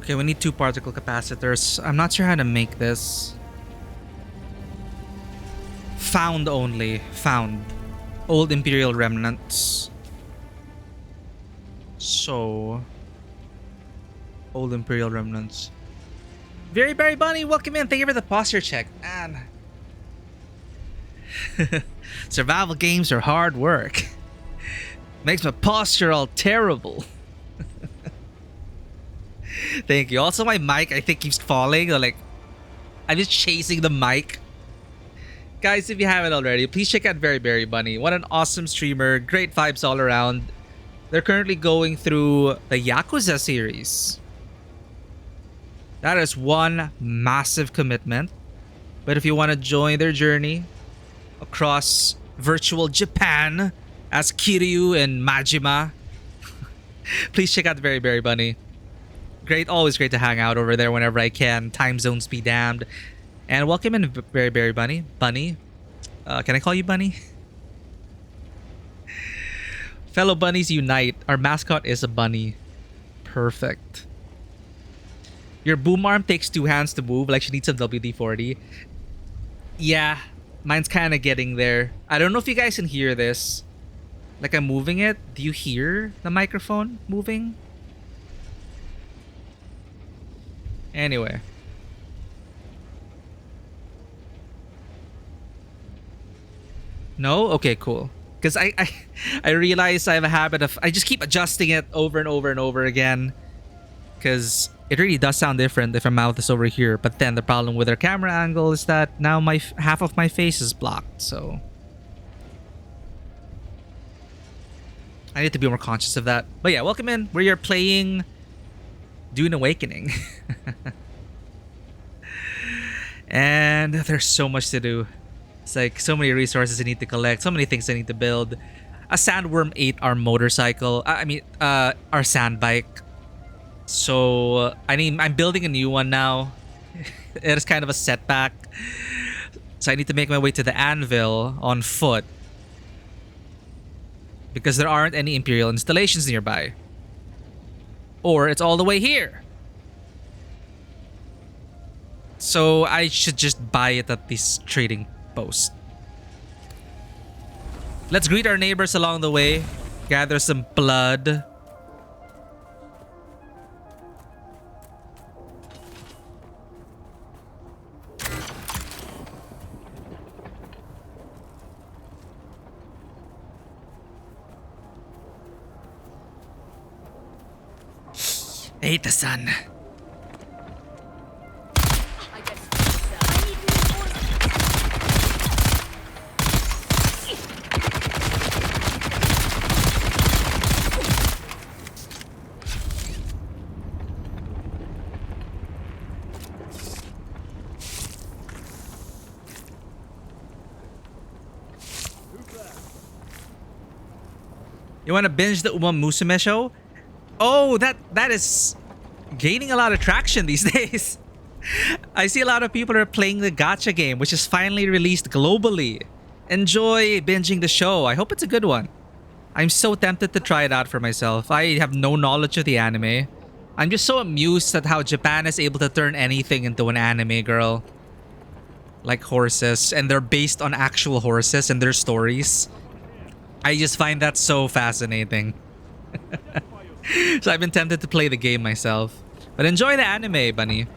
Okay, we need 2 particle capacitors. I'm not sure how to make this. Found only. Found. Old Imperial remnants. So... Old Imperial remnants. Very Berry Bunny, welcome in. Thank you for the posture check. Man. Survival games are hard work. Makes my posture all terrible. Thank you. Also, my mic, I think, keeps falling. Like, I'm just chasing the mic. Guys, if you haven't already, please check out Very Berry Bunny. What an awesome streamer. Great vibes all around. They're currently going through the Yakuza series. That is one massive commitment. But if you want to join their journey across virtual Japan as Kiryu and Majima, please check out Very Berry Bunny. Great, always great to hang out over there whenever I can. Time zones be damned. And welcome in, Very Berry Bunny. Bunny. Can I call you Bunny? Fellow bunnies unite. Our mascot is a bunny. Perfect. Your boom arm takes 2 hands to move. Like she needs some WD-40. Yeah, mine's kind of getting there. I don't know if you guys can hear this. Like I'm moving it. Do you hear the microphone moving? Anyway. No? Okay, cool. Because I realize I have a habit of... I just keep adjusting it over and over and over again. Because it really does sound different if my mouth is over here. But then the problem with our camera angle is that now my half of my face is blocked. So... I need to be more conscious of that. But yeah, welcome in. We are playing... Dune Awakening. And there's so much to do. It's like so many resources I need to collect, so many things I need to build. A sandworm ate our motorcycle. Our sand bike. So I'm building a new one now. It is kind of a setback. So I need to make my way to the anvil on foot. Because there aren't any Imperial installations nearby. Or it's all the way here. So I should just buy it at this trading post. Let's greet our neighbors along the way. Gather some blood. I hate the sun. You want to binge the Uma Musume show? Oh, that is gaining a lot of traction these days. I see a lot of people are playing the gacha game, which is finally released globally. Enjoy binging the show. I hope it's a good one. I'm so tempted to try it out for myself. I have no knowledge of the anime. I'm just so amused at how Japan is able to turn anything into an anime, girl. Like horses, and they're based on actual horses and their stories. I just find that so fascinating. So I've been tempted to play the game myself. But enjoy the anime, Bunny.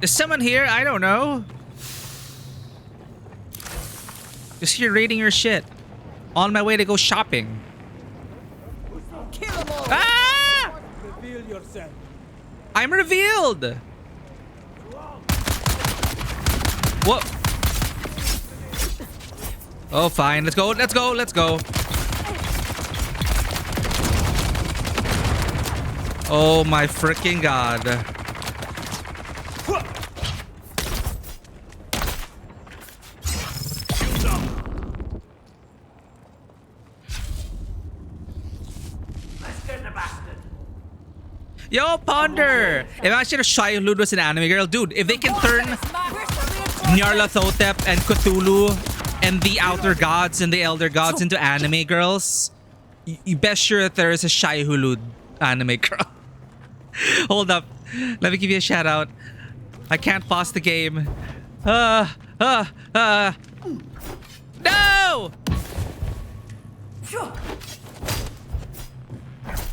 Is someone here? I don't know. Just here raiding your shit. On my way to go shopping. Kill them all. Ah! Reveal yourself. I'm revealed. Whoa. Oh, fine. Let's go. Let's go. Let's go. Oh my freaking god. Yo, Ponder! Imagine if Shai-Hulud was an anime girl. Dude, if they can turn Nyarlathotep and Cthulhu and the Outer Gods and the Elder Gods into anime girls, you best sure that there is a Shai-Hulud anime girl. Hold up. Let me give you a shout out. I can't pause the game. No!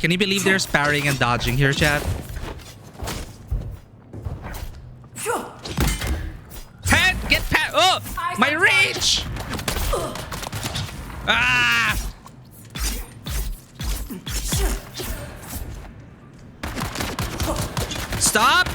Can you believe there's parrying and dodging here, chat? Head, get past. Oh, my reach! Ah! Stop!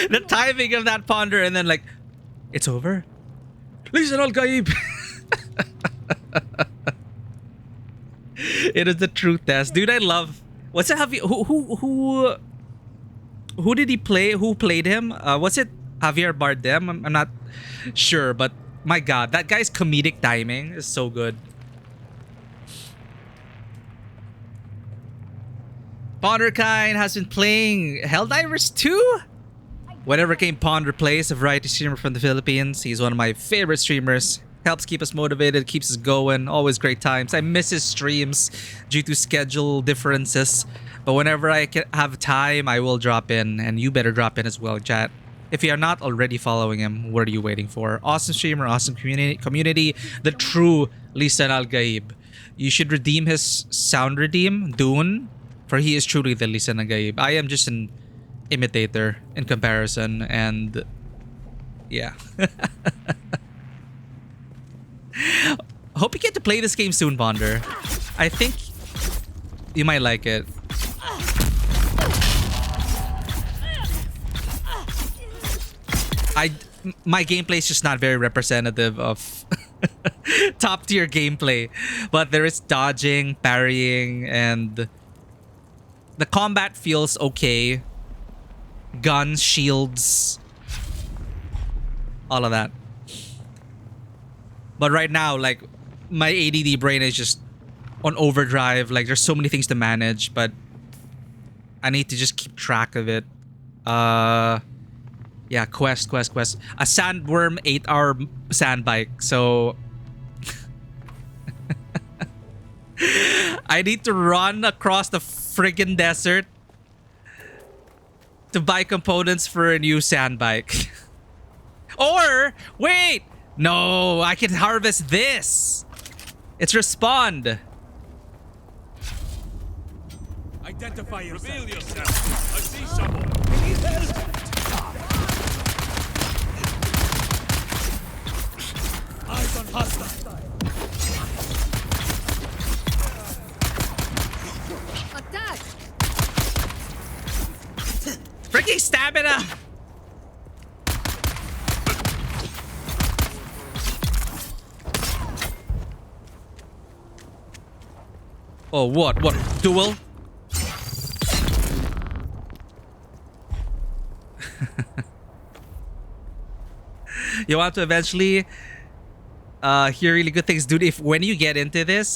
The timing of that Ponder and then like, it's over? Listen, Al-Gaib! It is the truth test. Dude, I love... What's it? Who did he play? Who played him? Was it Javier Bardem? I'm not sure, but my god, that guy's comedic timing is so good. Ponderkind has been playing Helldivers 2? Whenever Game Ponder plays, a variety streamer from the Philippines. He's one of my favorite streamers. Helps keep us motivated, keeps us going. Always great times. I miss his streams due to schedule differences. But whenever I can have time, I will drop in. And you better drop in as well, chat. If you are not already following him, what are you waiting for? Awesome streamer, awesome community. The true Lisan Al-Gaib. You should redeem his sound redeem, Dune. For he is truly the Lisan Al-Gaib. I am just an imitator in comparison, and yeah. Hope you get to play this game soon, Ponder. I think you might like it. My gameplay is just not very representative of top tier gameplay, but there is dodging, parrying, and the combat feels okay. Guns, shields, all of that. But right now, like, my ADD brain is just on overdrive. Like, there's so many things to manage, but I need to just keep track of it. Yeah, quest. A sandworm 8-hour sand bike. So I need to run across the friggin' desert to buy components for a new sand bike. Or wait, no, I can harvest this. It's respond. Identify yourself. Reveal yourself. I see someone. Need help. Eyes on hostile. Attack! Freaking stamina. Oh, what? Duel? You want to eventually hear really good things, dude. If and when you get into this,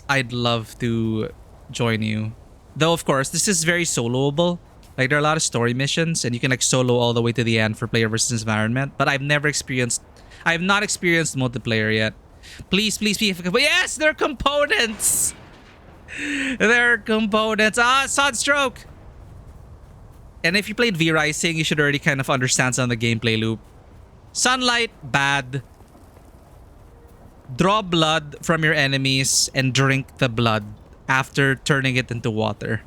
I'd love to join you. Though, of course, this is very soloable. Like, there are a lot of story missions, and you can like solo all the way to the end for player versus environment. But I have not experienced multiplayer yet. Please be. Yes, there are components. There are components. Sunstroke. And if you played V-Rising, you should already kind of understand some of the gameplay loop. Sunlight, bad. Draw blood from your enemies and drink the blood after turning it into water.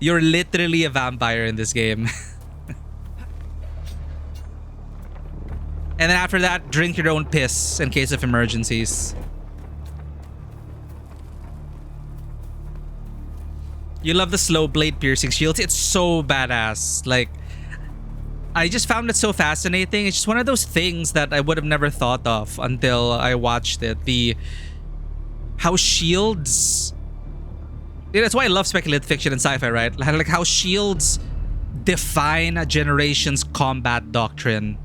You're literally a vampire in this game. And then after that, drink your own piss in case of emergencies. You love the slow blade piercing shields. It's so badass. Like, I just found it so fascinating. It's just one of those things that I would have never thought of until I watched it. How shields... Yeah, that's why I love speculative fiction and sci-fi, right? Like how shields define a generation's combat doctrine.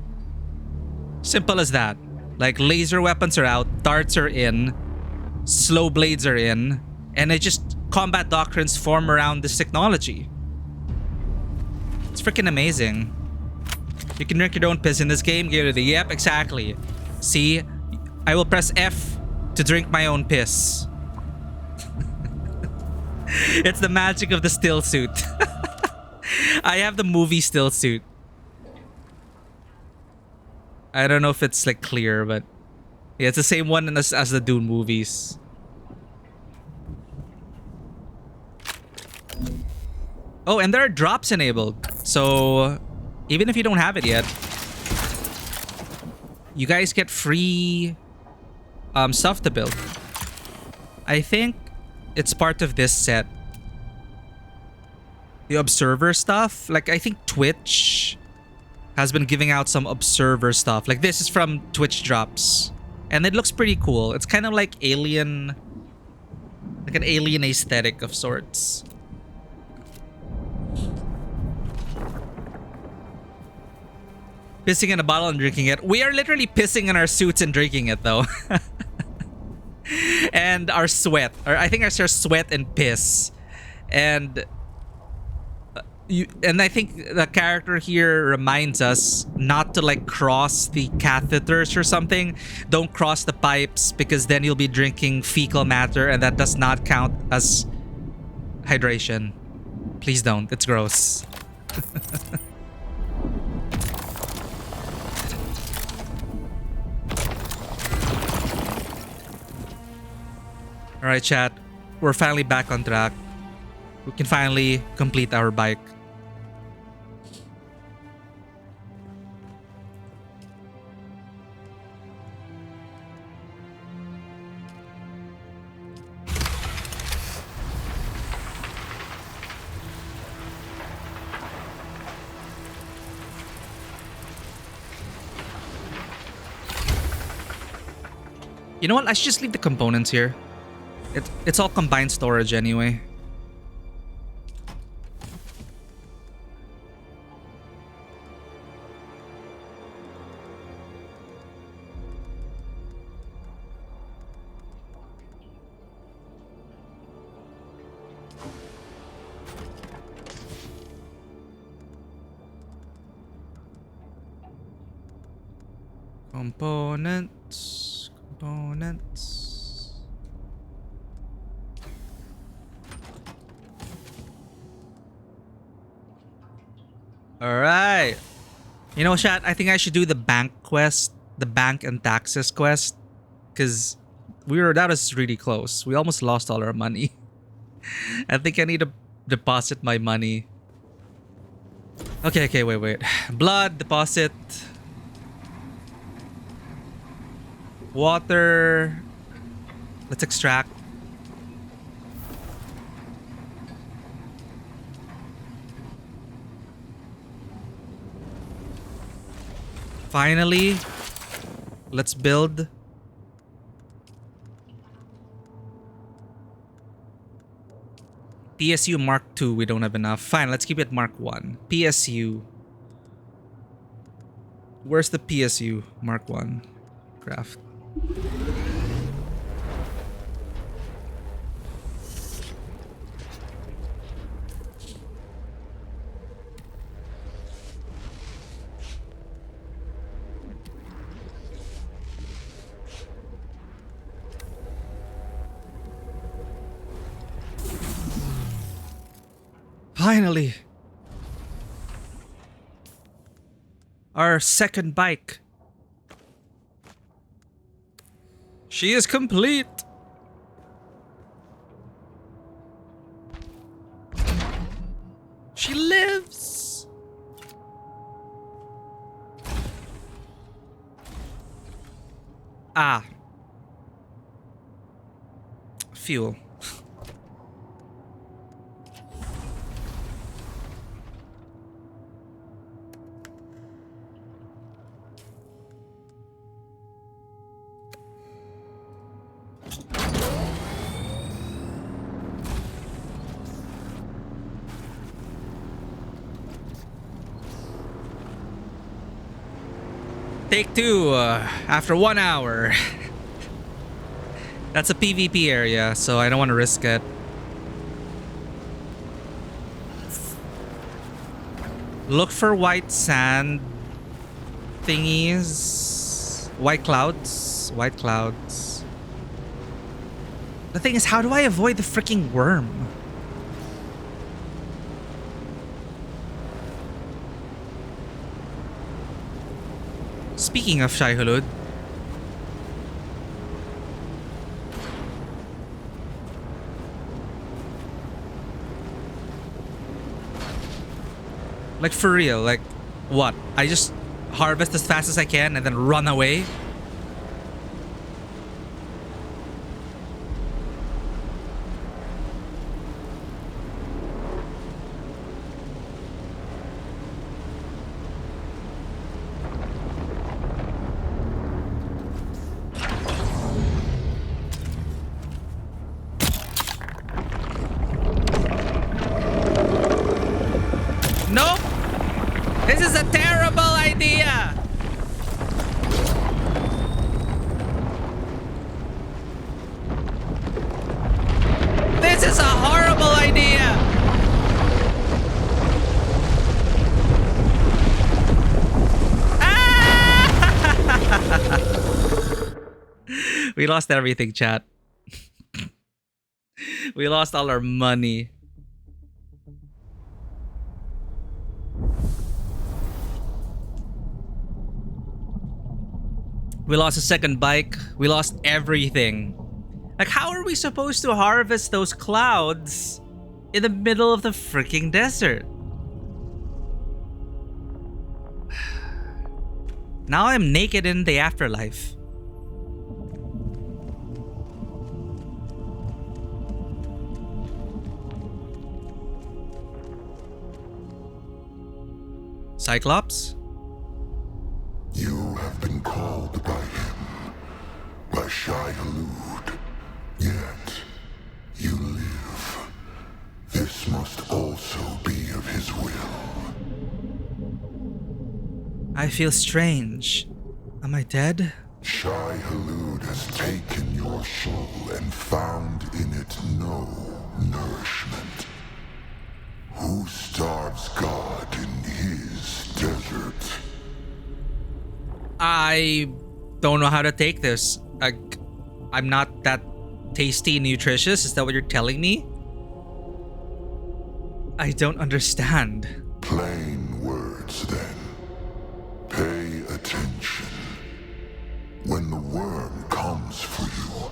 Simple as that. Like laser weapons are out, darts are in, slow blades are in, and it just combat doctrines form around this technology. It's freaking amazing. You can drink your own piss in this game. Yep, exactly. See, I will press F to drink my own piss. It's the magic of the still suit. I have the movie still suit. I don't know if it's like clear, but yeah, it's the same one as the Dune movies. Oh, and there are drops enabled. So even if you don't have it yet, you guys get free stuff to build. I think it's part of this set. The observer stuff. Like, I think Twitch has been giving out some observer stuff. Like, this is from Twitch drops. And it looks pretty cool. It's kind of like alien... like an alien aesthetic of sorts. Pissing in a bottle and drinking it. We are literally pissing in our suits and drinking it, though. And our sweat, or I think our sweat and piss, and I think the character here reminds us not to like cross the catheters or something. Don't cross the pipes because then you'll be drinking fecal matter, and that does not count as hydration. Please don't. It's gross. Alright, chat. We're finally back on track. We can finally complete our bike. You know what? I should just leave the components here. It's all combined storage anyway. Components. Alright. You know, chat, I think I should do the bank quest. The bank and taxes quest. Because that was really close. We almost lost all our money. I think I need to deposit my money. Okay, wait. Blood, deposit. Water. Let's extract. Finally, let's build. PSU Mark II, we don't have enough. Fine, let's keep it Mark 1. PSU. Where's the PSU Mark 1 craft? Finally! Our second bike. She is complete! She lives! Ah. Fuel. Take two after 1 hour. That's a PvP area, so I don't want to risk it. Look for white sand thingies. White clouds. White clouds. The thing is, how do I avoid the freaking worm? Speaking of Shai Hulud, like for real, like what? I just harvest as fast as I can and then run away? Nope! This is a terrible idea! This is a horrible idea! Ah! We lost everything, chat. We lost all our money. We lost a second bike. We lost everything. Like, how are we supposed to harvest those clouds in the middle of the freaking desert? Now I'm naked in the afterlife. Cyclops? You have been called by him, by Shai Hulud, yet you live. This must also be of his will. I feel strange. Am I dead? Shai Hulud has taken your soul and found in it no nourishment. Who starves God in his desert? I don't know how to take this. I'm not that tasty and nutritious. Is that what you're telling me? I don't understand. Plain words, then. Pay attention. When the worm comes for you,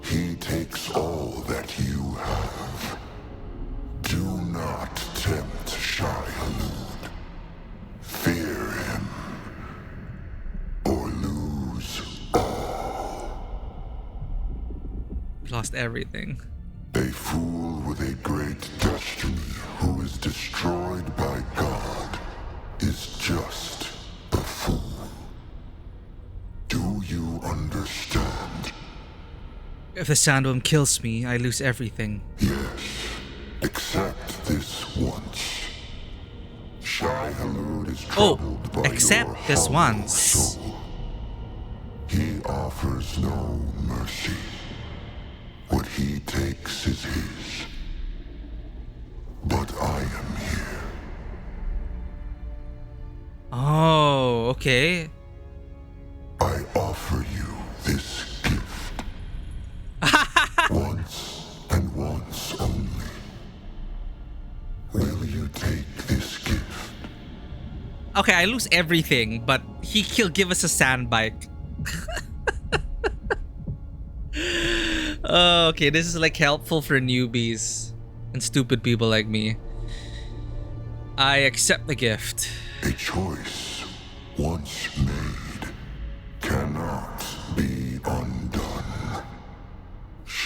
he takes all that you have. Do not tempt Shai Hulud. Fear him, or lose all. We lost everything. A fool with a great destiny who is destroyed by God is just a fool. Do you understand? If the sandworm kills me, I lose everything. Yes, except this once. Shai Hulud is troubled by except your this hollow once. soul. He offers no mercy. What he takes is his. But I am here. Oh, okay. I offer you this gift. Once and once only. Will you take this gift? Okay, I lose everything, but he'll give us a sand bike. Oh, okay, this is like helpful for newbies and stupid people like me. I accept the gift. A choice once made cannot be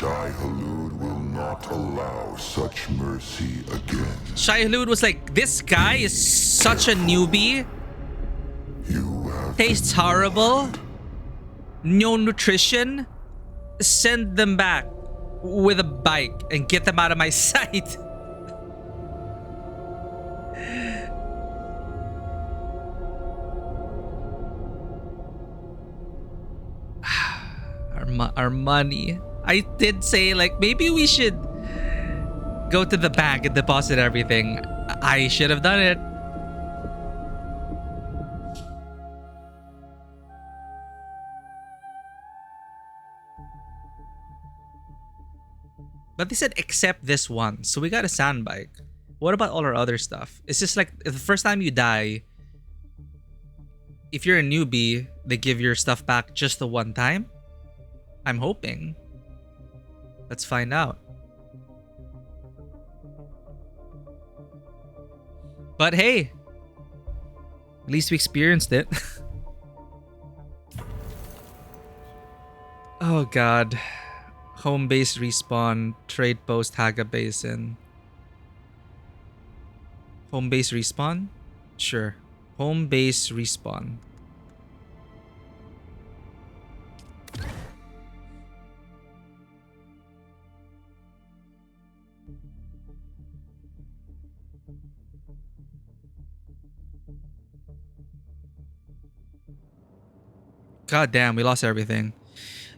Shai Hulud will not allow such mercy again. Shai Hulud was like, this guy is such a newbie. You have Tastes horrible. No nutrition. Send them back with a bike and get them out of my sight. Our money. I did say, like, maybe we should go to the bank and deposit everything. I should have done it. But they said except this one. So we got a sand bike. What about all our other stuff? It's just like the first time you die, if you're a newbie, they give your stuff back just the one time? I'm hoping. Let's find out. But hey, at least we experienced it. Oh god. Home base respawn, trade post Haga Basin. Home base respawn? Sure. Home base respawn. God damn, we lost everything.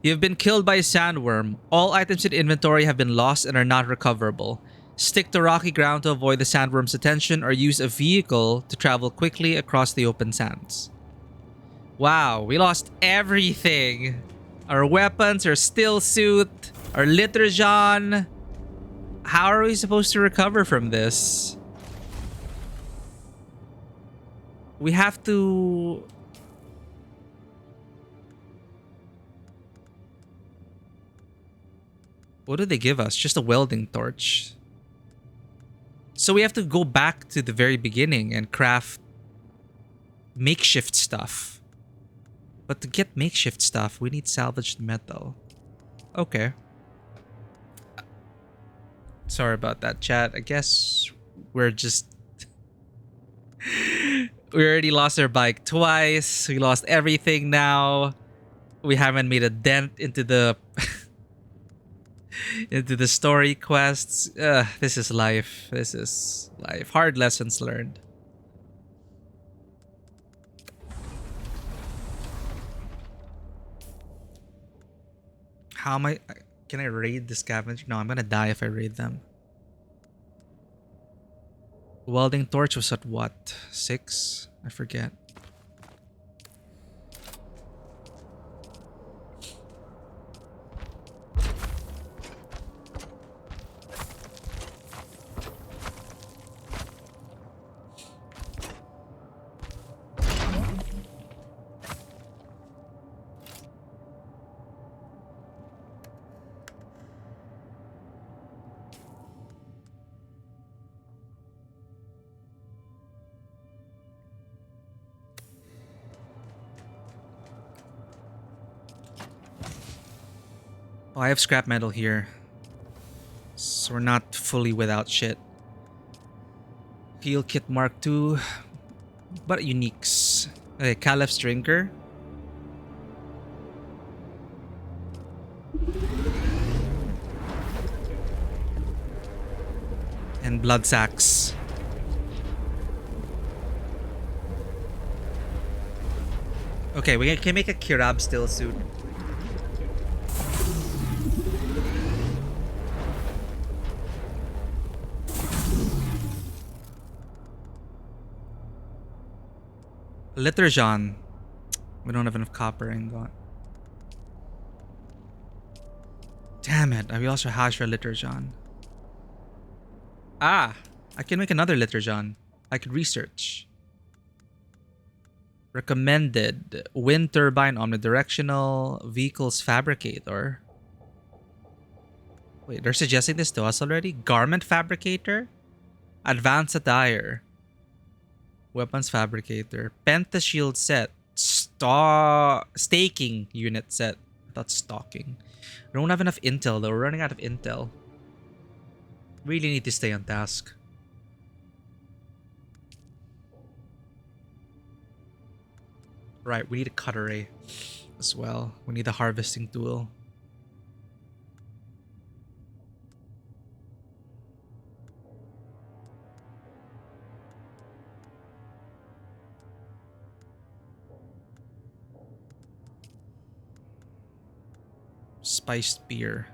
You've been killed by a sandworm. All items in inventory have been lost and are not recoverable. Stick to rocky ground to avoid the sandworm's attention or use a vehicle to travel quickly across the open sands. Wow, we lost everything. Our weapons, our still suit, our liturgion. How are we supposed to recover from this? We have to... What did they give us? Just a welding torch. So we have to go back to the very beginning and craft makeshift stuff. But to get makeshift stuff, we need salvaged metal. Okay. Sorry about that, chat. I guess we're just... We already lost our bike twice. We lost everything now. We haven't made a dent into the... into the story quests. This is life. This is life. Hard lessons learned. How am I... Can I raid the scavenger? No, I'm gonna die if I raid them. Welding torch was at what? 6? I forget. Oh, I have scrap metal here. So we're not fully without shit. Heal kit Mark II. But uniques. Okay, Caliph's Drinker. And Blood Sacks. Okay, we can make a Kirab still suit. Liturgion. We don't have enough copper ingot. Damn it. We also hash for Liturgion. Ah! I can make another Liturgion. I could research. Recommended. Wind turbine omnidirectional vehicles fabricator. Wait, they're suggesting this to us already? Garment fabricator? Advanced attire. Weapons fabricator. Pentashield set. Staking unit set. That's stalking. We don't have enough intel though. We're running out of intel. Really need to stay on task. Right, we need a cutlery as well. We need a harvesting tool. Spiced beer.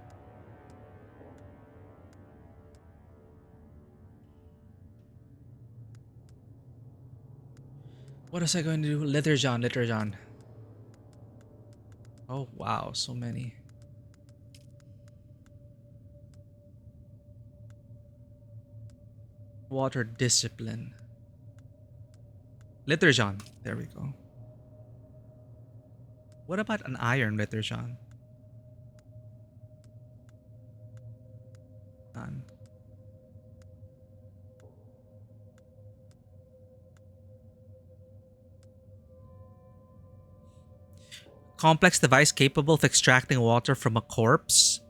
What is I going to do? Liturgon, Liturgon. Oh wow, so many. Water discipline. Liturgon. There we go. What about an iron Liturgon? None. Complex device capable of extracting water from a corpse?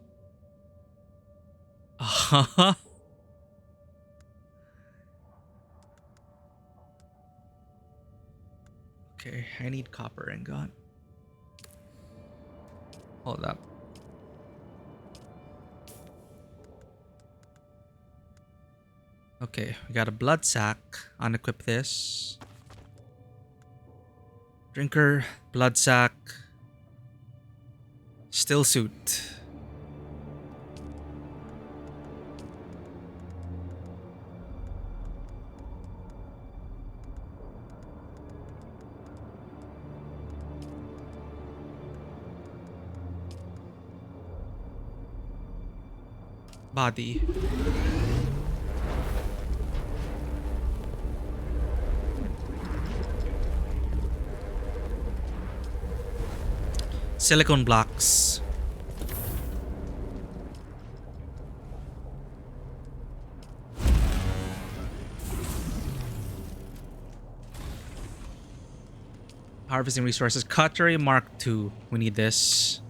Okay, I need copper ingot. Hold up. Okay, we got a blood sack. Unequip this. Drinker, blood sack. Still suit. Body. Silicone blocks. Harvesting resources. Cutlery Mark II. We need this.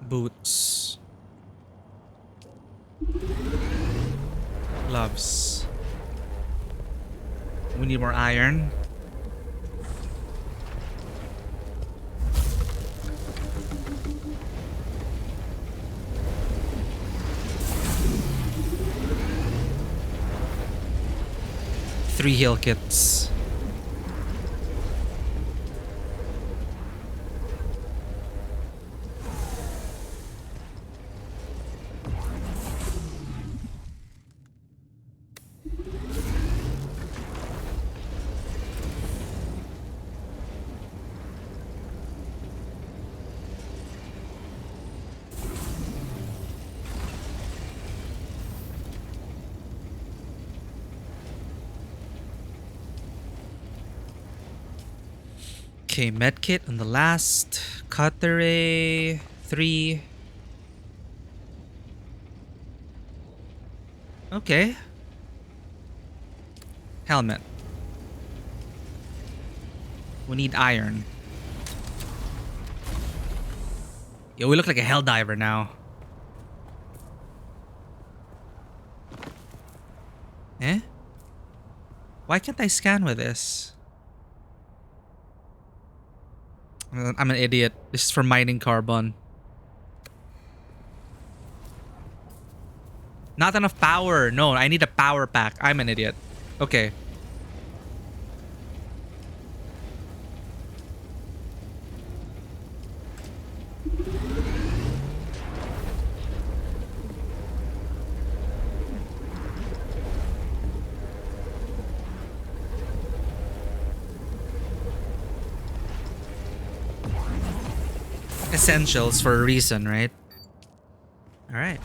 Boots. Gloves. We need more iron. Three heal kits. Okay, medkit on the last. Cutlery 3. Okay. Helmet. We need iron. Yo, we look like a hell diver now. Eh? Why can't I scan with this? I'm an idiot. This is for mining carbon. Not enough power. No, I need a power pack. I'm an idiot. Okay. Essentials for a reason, right? All right.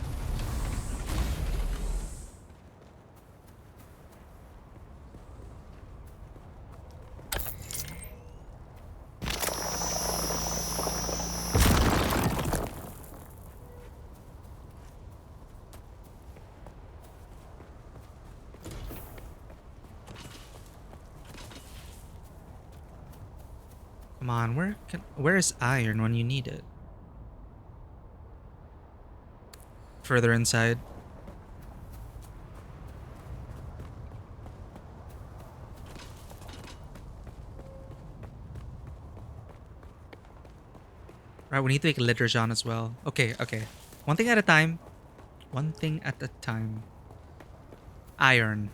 Come on, where is iron when you need it? Further inside. Right, we need to make litter John as well. Okay, okay. One thing at a time. One thing at a time. Iron.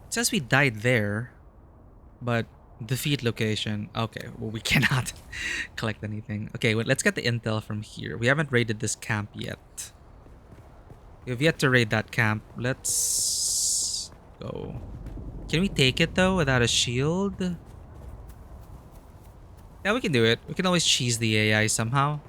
It says we died there, but defeat location. Okay, well we cannot collect anything. Okay, well, let's get the intel from here. We haven't raided this camp yet. We've yet to raid that camp. Let's go. Can we take it though without a shield? Yeah, we can do it. We can always cheese the AI somehow.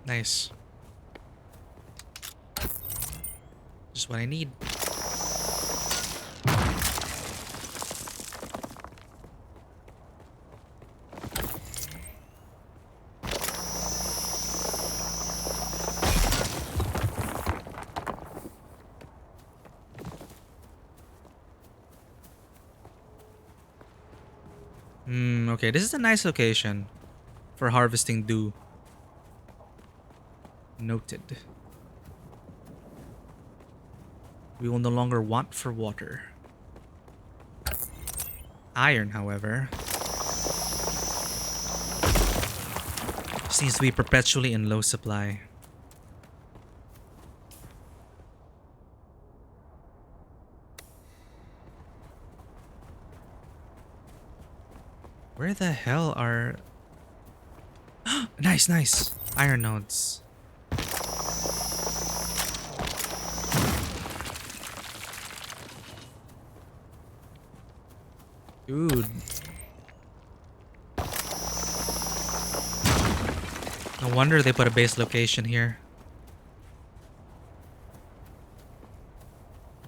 Nice. Just what I need. Okay, this is a nice location for harvesting dew. Noted. We will no longer want for water. Iron, however, seems to be perpetually in low supply. Where the hell are... Nice, nice. Iron nodes. Dude. No wonder they put a base location here.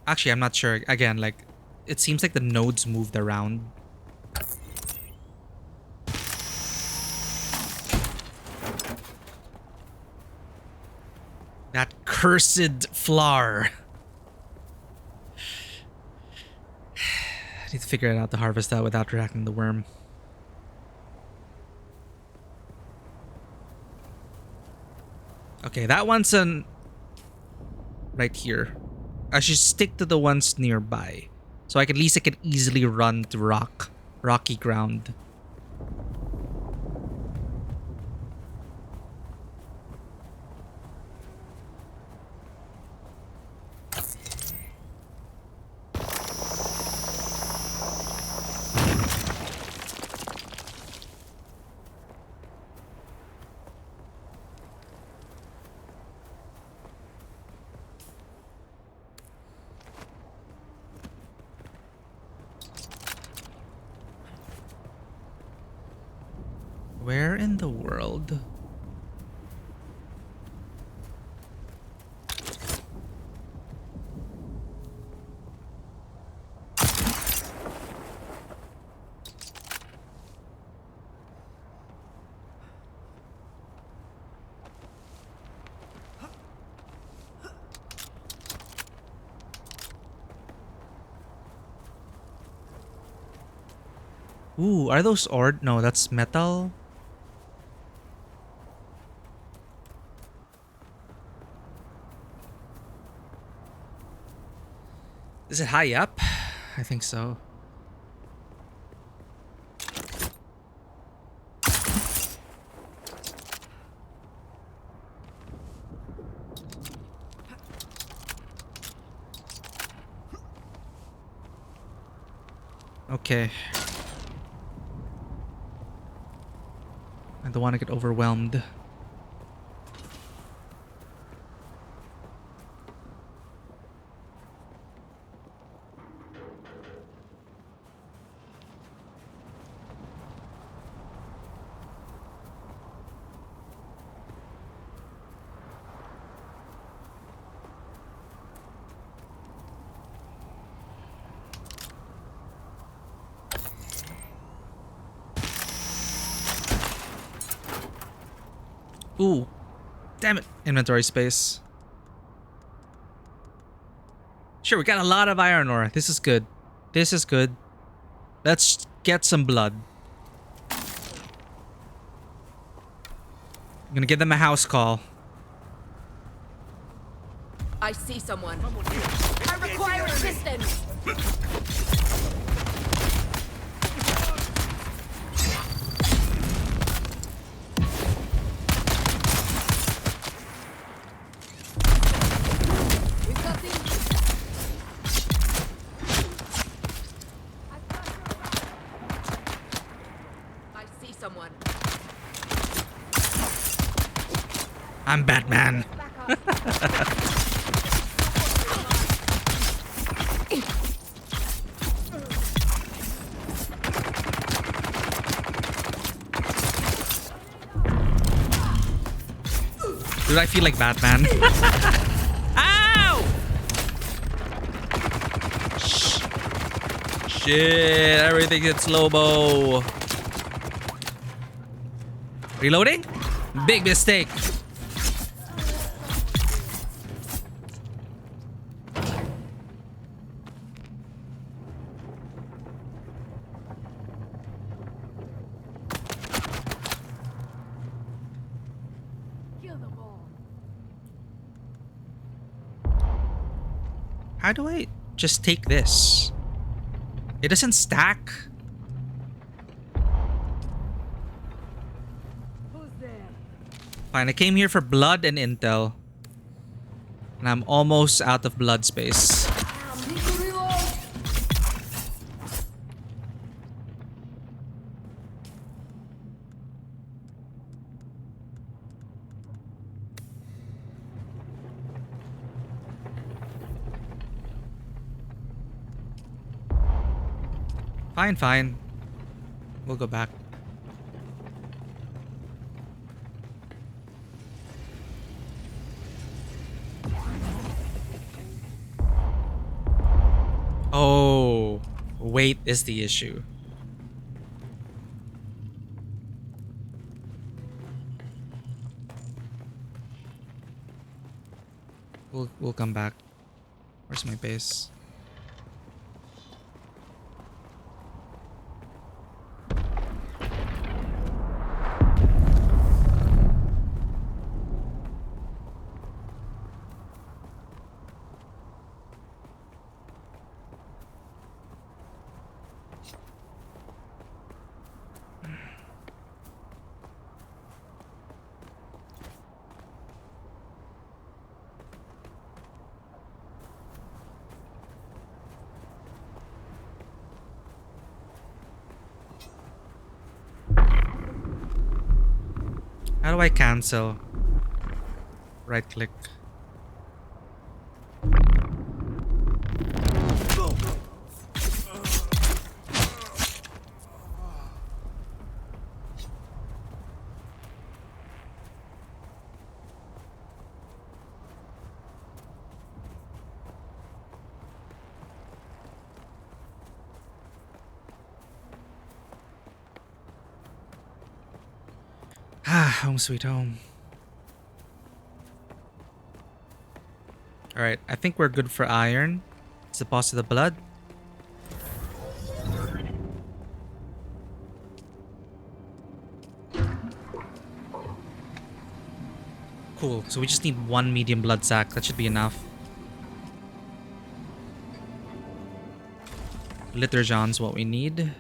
Actually, I'm not sure. Again, like, it seems like the nodes moved around. That cursed flower. I need to figure it out to harvest that without attracting the worm. Okay, that one's right here. I should stick to the ones nearby. So at least I can easily run to rocky ground. Where in the world? Ooh, are those ore? No, that's metal. Is it high up? I think so. Okay. I don't want to get overwhelmed. Ooh. Damn it. Inventory space. Sure, we got a lot of iron ore. This is good. This is good. Let's get some blood. I'm gonna give them a house call. I see someone. I require assistance. We've got these. I see someone. I'm Batman. Dude, I feel like Batman. Ow! Shit, everything hits slow-mo. Reloading? Big mistake. Kill them all. How do I just take this? It doesn't stack. Who's there? Fine, I came here for blood and intel. And I'm almost out of blood space. Need to reload. Fine, fine. We'll go back. Oh, weight is the issue. We'll come back. Where's my base? How do I cancel? Right click. Ah, home sweet home. Alright, I think we're good for iron. It's the boss of the blood. Cool. So we just need one medium blood sac. That should be enough. Liturgon's what we need.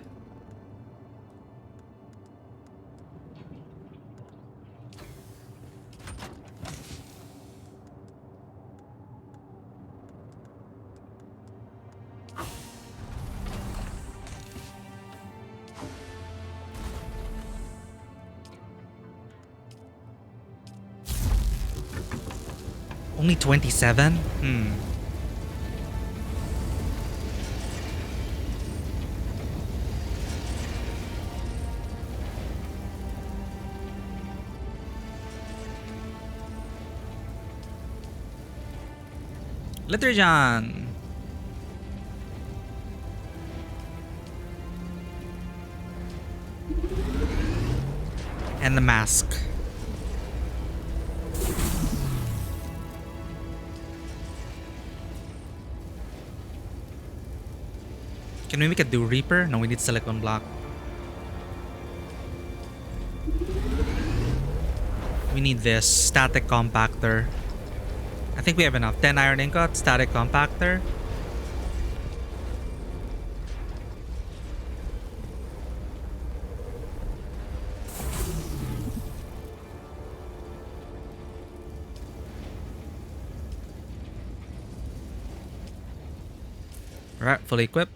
Only 27? Liturgon. And the mask. Can we make a Dew Reaper? No, we need silicone block. We need this static compactor. I think we have enough. 10 iron ingot, static compactor. Alright, fully equipped.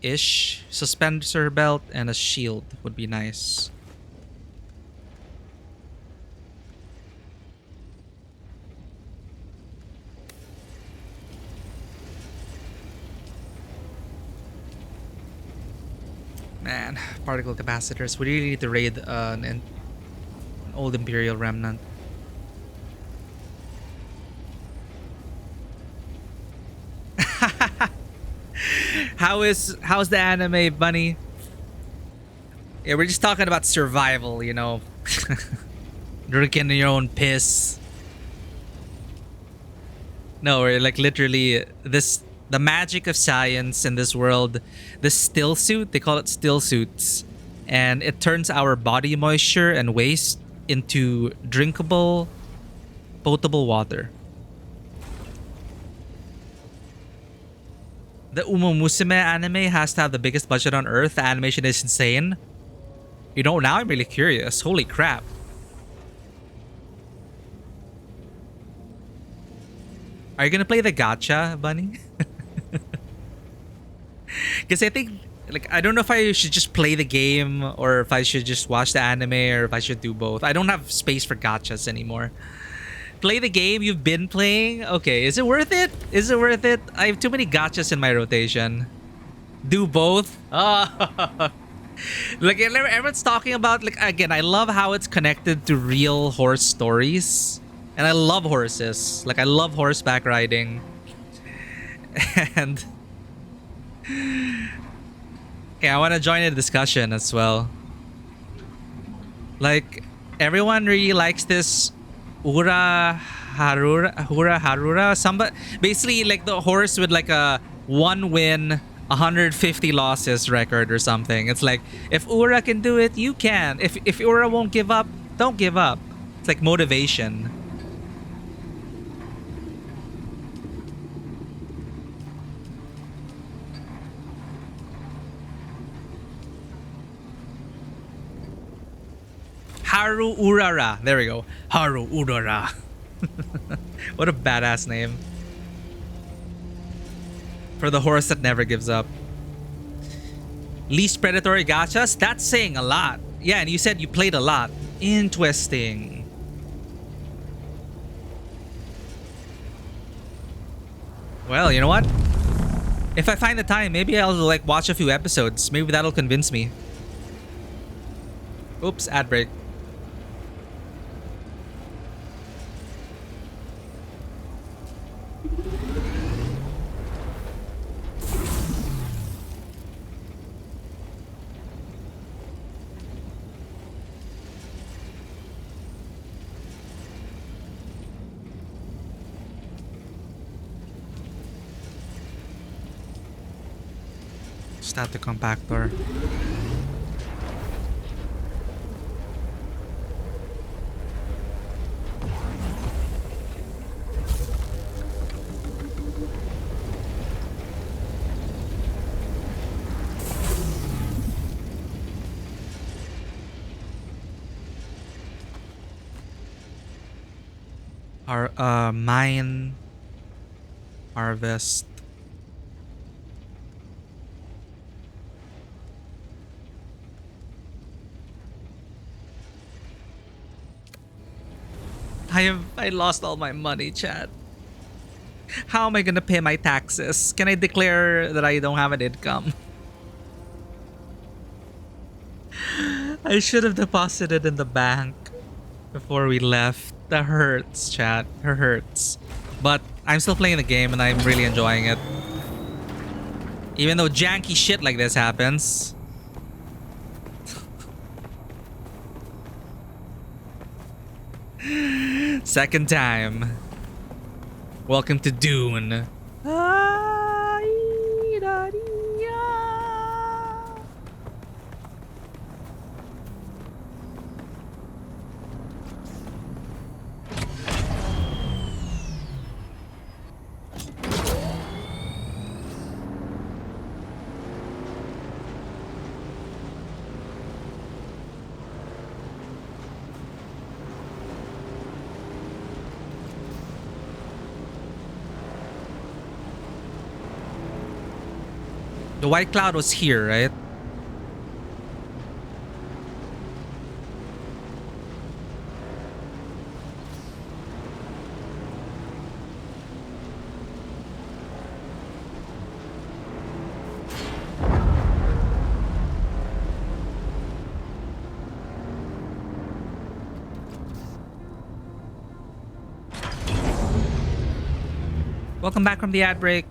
Ish. Suspensor belt and a shield would be nice. Man, particle capacitors. We really need to raid an old Imperial remnant. How's the anime, Bunny? Yeah, we're just talking about survival, you know. Drinking your own piss. No, we're like literally the magic of science in this world. This still suit, they call it still suits, and it turns our body moisture and waste into drinkable, potable water. The Umo Musume anime has to have the biggest budget on Earth. The animation is insane. You know, now I'm really curious. Holy crap. Are you gonna play the gacha, Bunny? Because I think, like, I don't know if I should just play the game or if I should just watch the anime or if I should do both. I don't have space for gachas anymore. Play the game you've been playing? Okay, is it worth it? Is it worth it? I have too many gachas in my rotation. Do both? Oh. Like, everyone's talking about, like, again, I love how it's connected to real horse stories. And I love horses. Like, I love horseback riding. And yeah, I want to join a discussion as well. Like, everyone really likes this Ura Harura. Somebody, basically, like the horse with like a 1 win, 150 losses record or something. It's like, if Ura can do it, you can. If Ura won't give up, don't give up. It's like motivation. Haru Urara. There we go. Haru Urara. What a badass name. For the horse that never gives up. Least predatory gachas? That's saying a lot. Yeah, and you said you played a lot. Interesting. Well, you know what? If I find the time, maybe I'll like watch a few episodes. Maybe that'll convince me. Oops, ad break. Start the compactor. Mine. Harvest. I lost all my money, chat. How am I gonna pay my taxes? Can I declare that I don't have an income? I should have deposited in the bank before we left. That hurts, chat. It hurts. But I'm still playing the game and I'm really enjoying it. Even though janky shit like this happens. Second time. Welcome to Dune. The white cloud was here, right? Welcome back from the ad break.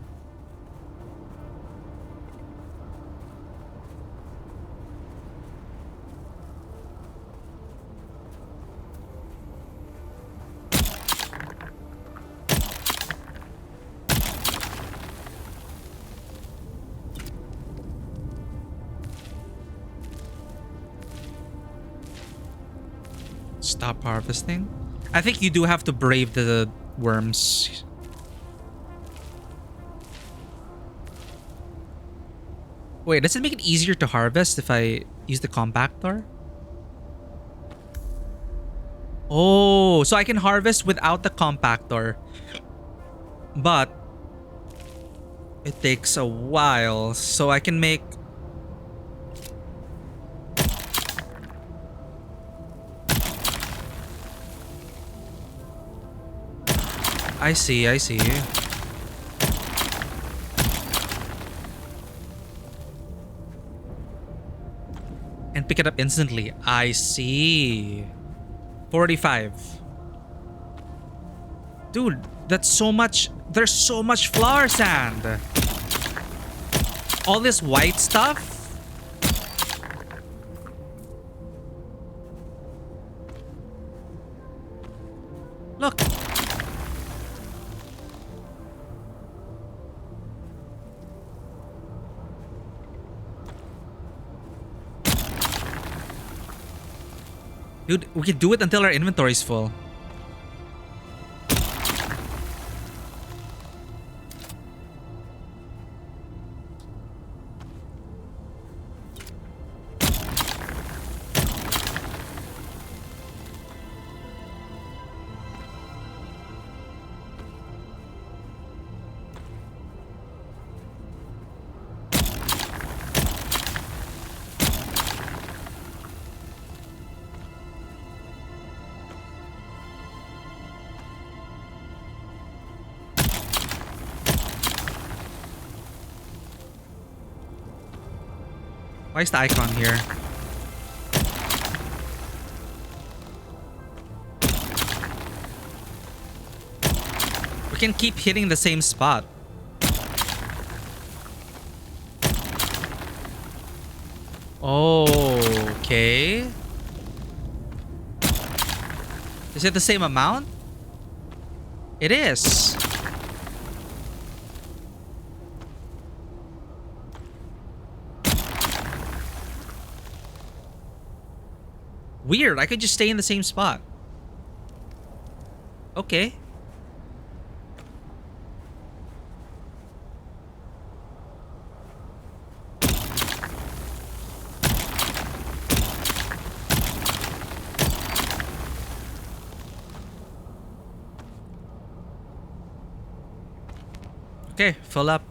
Stop harvesting. I think you do have to brave the worms. Wait, does it make it easier to harvest if I use the compactor? Oh, so I can harvest without the compactor. But it takes a while, so I can make... I see, I see. And pick it up instantly. I see. 45. Dude, that's so much. There's so much flower sand. All this white stuff. Look. Dude, we can do it until our inventory is full. Why is the icon here? We can keep hitting the same spot. Okay. Is it the same amount? It is. Weird, I could just stay in the same spot. Okay. Okay, full up.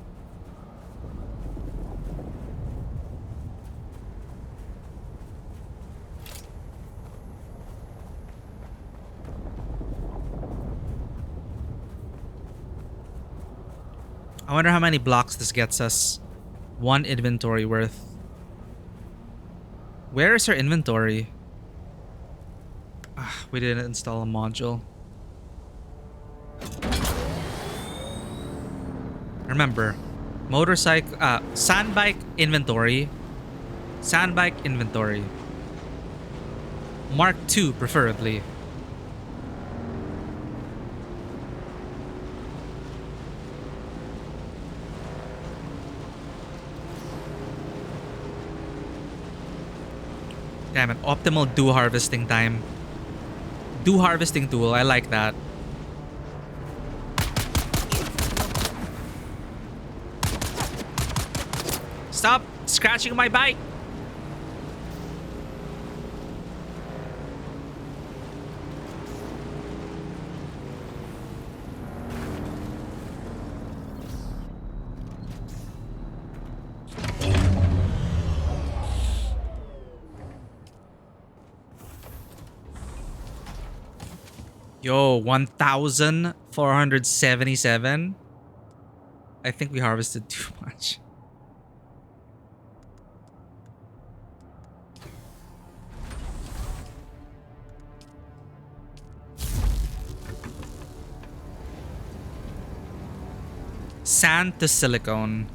I wonder how many blocks this gets us. 1 inventory worth. Where is our inventory? Ah, we didn't install a module. Remember, motorcycle, sandbike inventory. Sandbike inventory. Mark II preferably. Damn it, optimal dew harvesting time. Dew harvesting tool, I like that. Stop scratching my bike! Yo, 1,477. I think we harvested too much. Sand to silicone.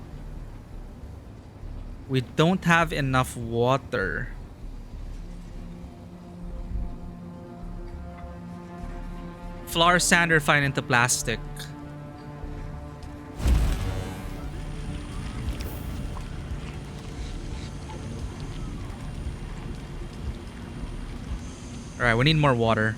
We don't have enough water. Flour sand refined into plastic. Alright, we need more water.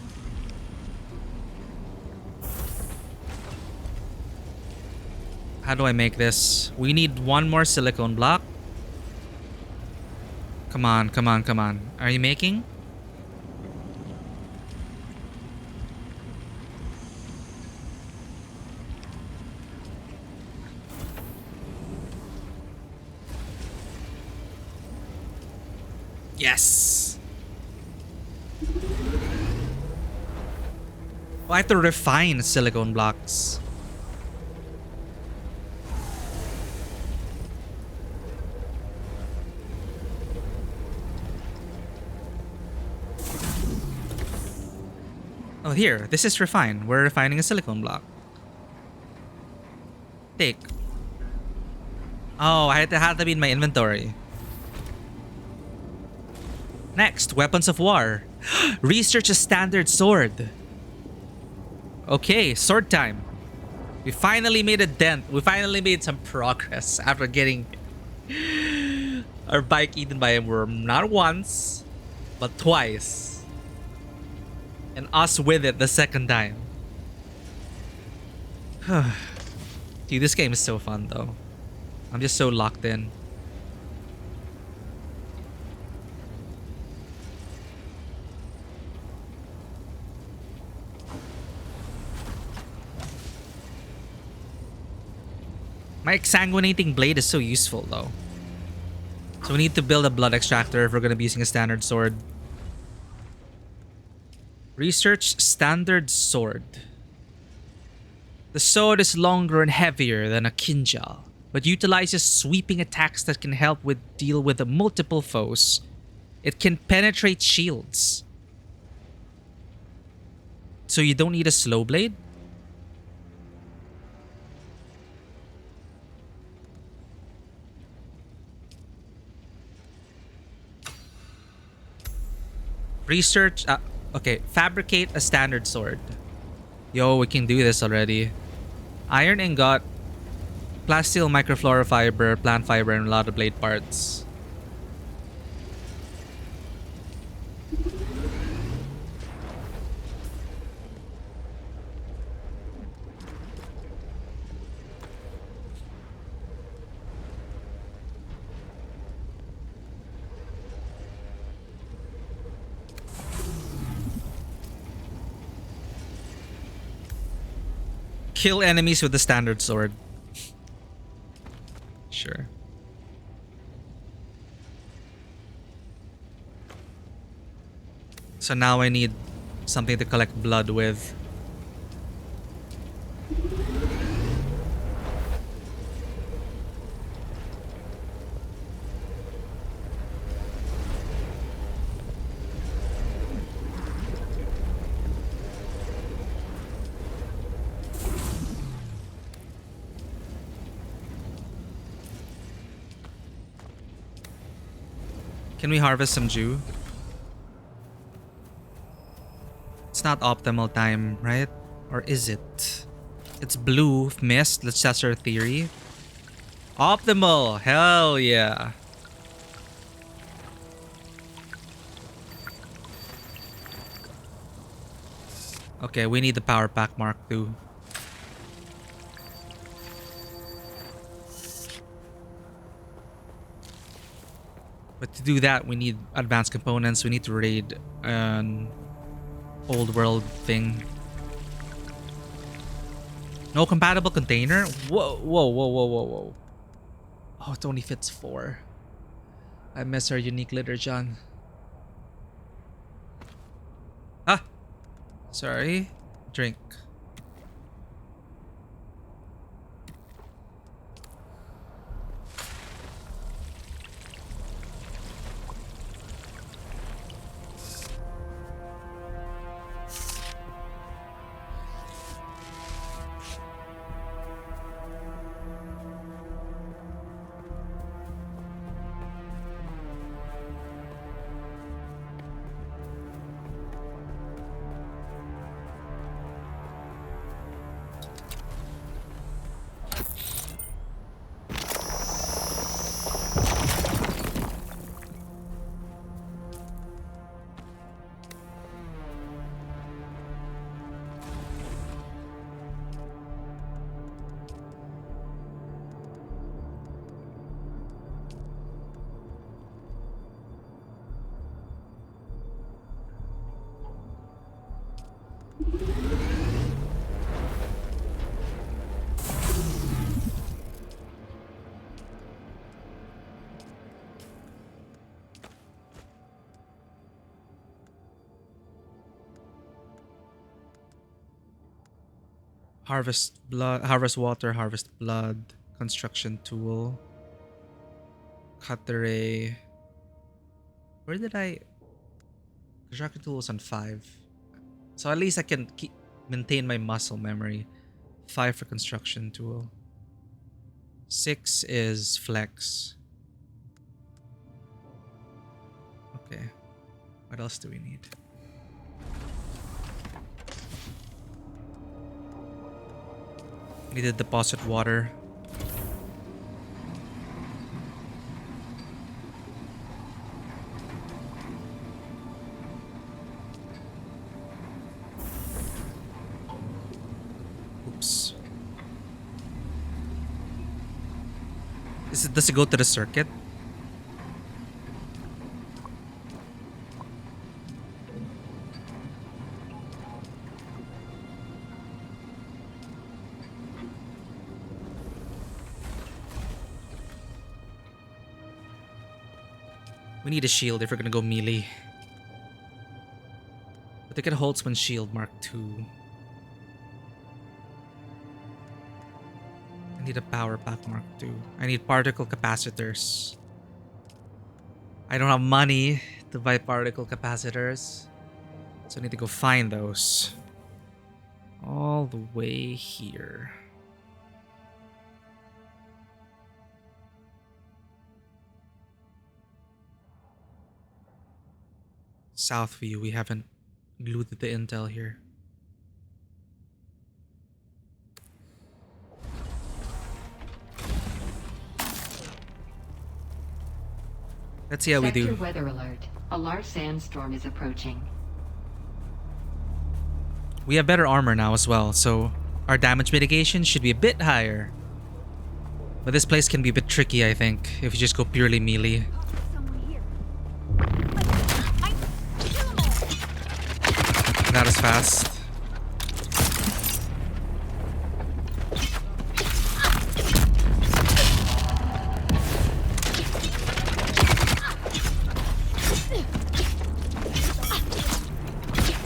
How do I make this? We need 1 more silicone block. Come on, come on, come on. Are you making? Yes. I have to refine silicone blocks. Oh, here. This is refined. We're refining a silicone block. Take. Oh, I had to be in my inventory. Next, weapons of war. Research a standard sword. Okay, sword time. We finally made a dent. We finally made some progress after getting our bike eaten by a worm. Not once, but twice. And us with it the second time. Dude, this game is so fun though. I'm just so locked in. My exsanguinating blade is so useful though. So we need to build a blood extractor if we're going to be using a standard sword. Research standard sword. The sword is longer and heavier than a kinjal, but utilizes sweeping attacks that can help deal with multiple foes. It can penetrate shields. So you don't need a slow blade? Research, okay, fabricate a standard sword. Yo, we can do this already. Iron ingot, plasteel microflora fiber, plant fiber, and a lot of blade parts. Kill enemies with the standard sword. Sure. So now I need something to collect blood with. Can we harvest some Jew? It's not optimal time, right? Or is it? It's blue, mist. Let's test our theory. Optimal! Hell yeah. Okay, we need the power pack Mark II. But to do that, we need advanced components. We need to raid an old world thing. No compatible container? Whoa, whoa, whoa, whoa, whoa, whoa. Oh, it only fits 4. I miss our unique litter, John. Ah! Sorry. Drink. Harvest blood, harvest water, harvest blood, construction tool, cutlery. Where did I? Construction tool was on 5. So at least I can maintain my muscle memory. 5 for construction tool. 6 is flex. Okay. What else do we need? Need to deposit water. Oops. Does it go to the circuit? We need a shield if we're gonna go melee. But they can Holtzman shield Mark II. I need a power pack Mark II. I need particle capacitors. I don't have money to buy particle capacitors. So I need to go find those. All the way here. Southview, we haven't glued the intel here. Let's see how we do. Sector weather alert. A large sandstorm is approaching. We have better armor now as well, so our damage mitigation should be a bit higher. But this place can be a bit tricky, I think, if you just go purely melee. Not as fast.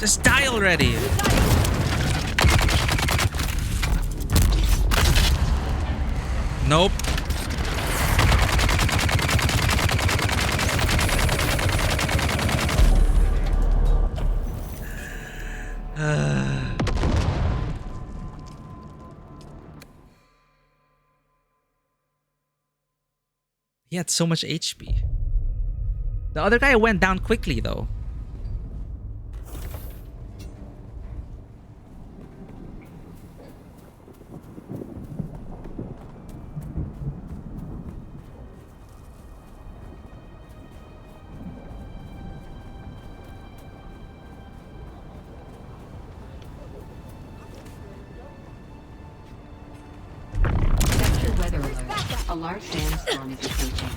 Just die already. Nope. He had so much HP. The other guy went down quickly though. Sector weather alert. A large sandstorm is approaching.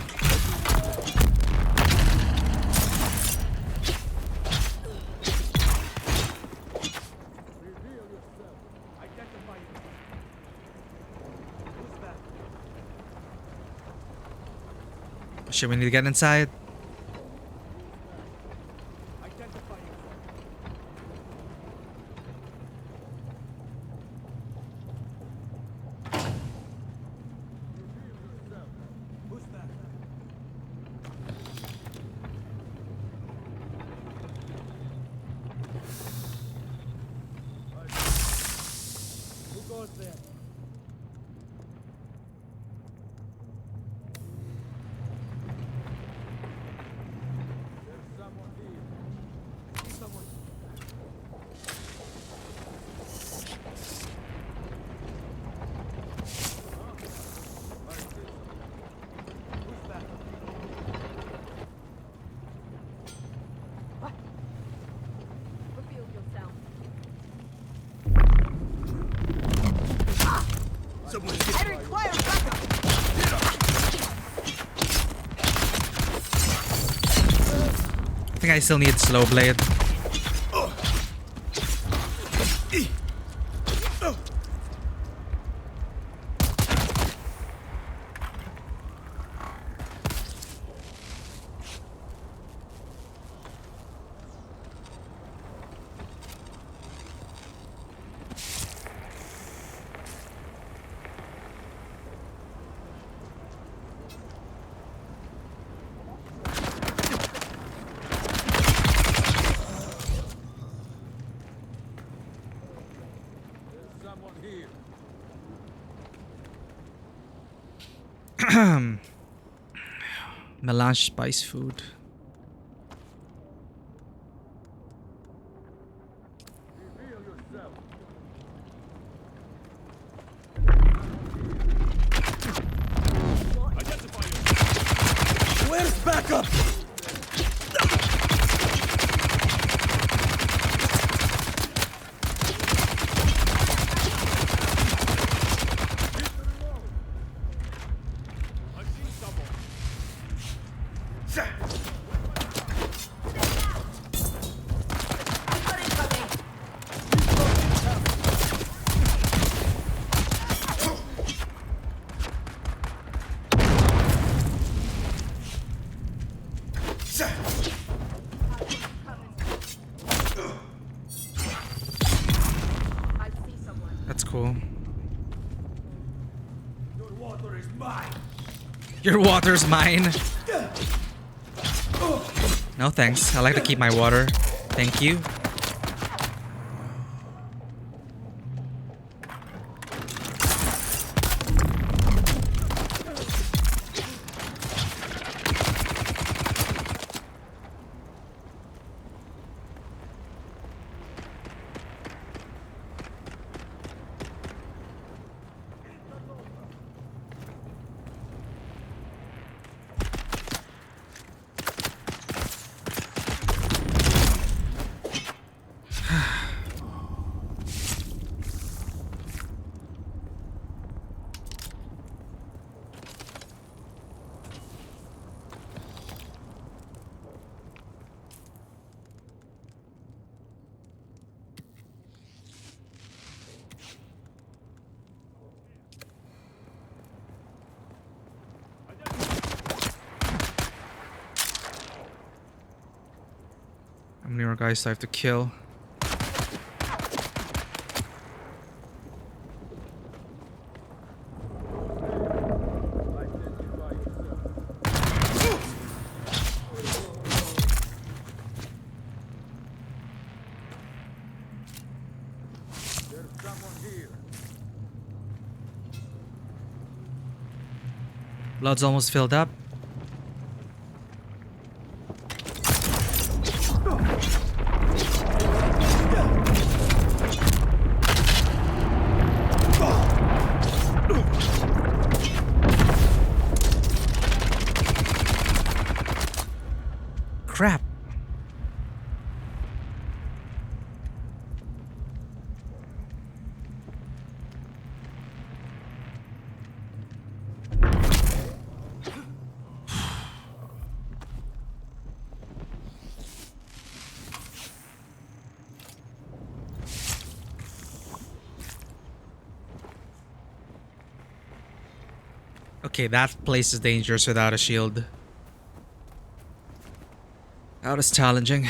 Should we need to get inside? Reveal yourself. I require backup. I think I still need slow blade. Melange spice food. Where's backup? I see someone. That's cool. Your water is mine. Your water's mine. No thanks. I like to keep my water. Thank you. How many more guys do I have to kill? Blood's almost filled up. Crap. Okay, that place is dangerous without a shield. That is challenging.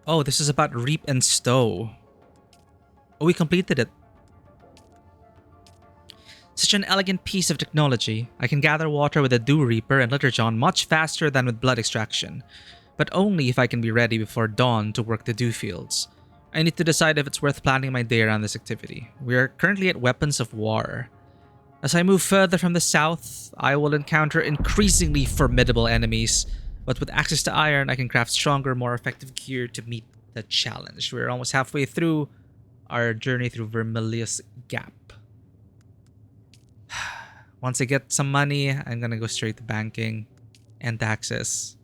Oh, this is about reap and stow. Oh, we completed it. Such an elegant piece of technology. I can gather water with a dew reaper and liturgon much faster than with blood extraction, but only if I can be ready before dawn to work the dew fields. I need to decide if it's worth planning my day around this activity. We are currently at weapons of war. As I move further from the south, I will encounter increasingly formidable enemies, but with access to iron, I can craft stronger, more effective gear to meet the challenge. We're almost halfway through our journey through Vermilius Gap. Once I get some money, I'm gonna go straight to banking and taxes.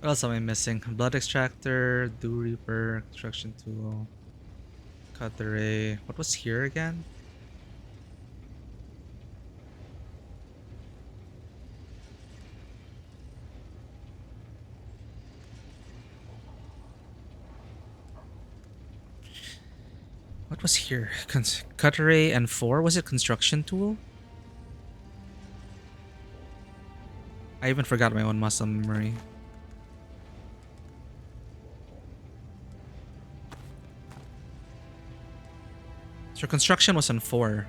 What else am I missing? Blood extractor, dew reaper, construction tool, cutlery. What was here again? What was here? Cutlery and 4? Was it construction tool? I even forgot my own muscle memory. So construction was on 4.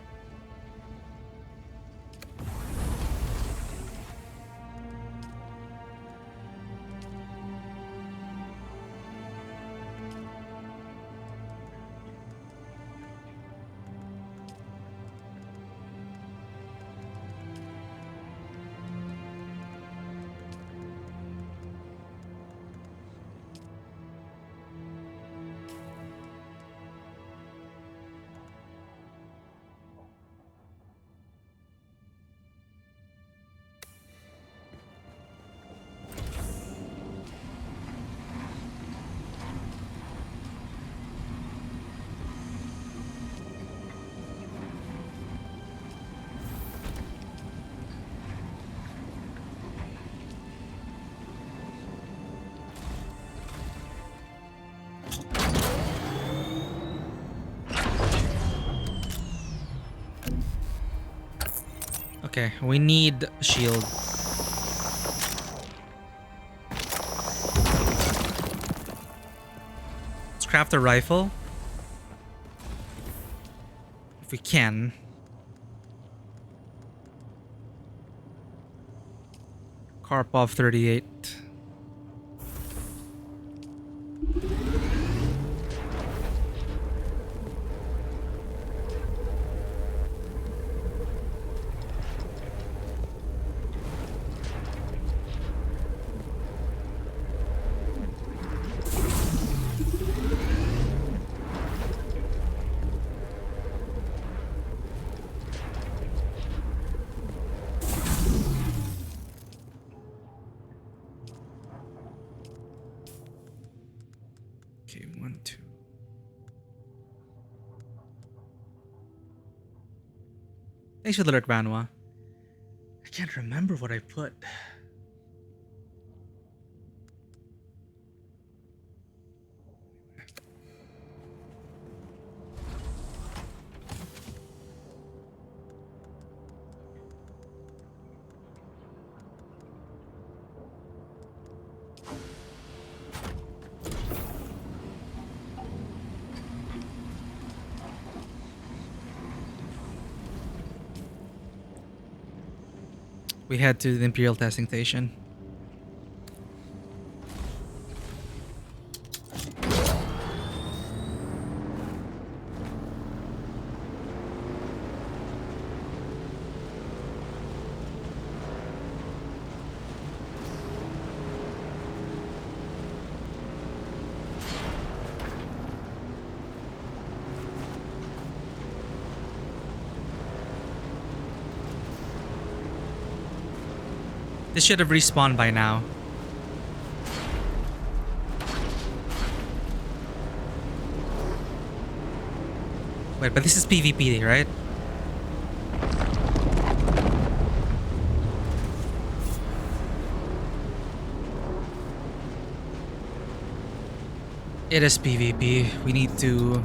Okay, we need a shield. Let's craft a rifle. If we can. Karpov 38. Okay, 1, 2. Thanks for the alert, Vanwa. I can't remember what I put. We head to the Imperial testing station. This should have respawned by now. Wait, but this is PvP, right? It is PvP. We need to...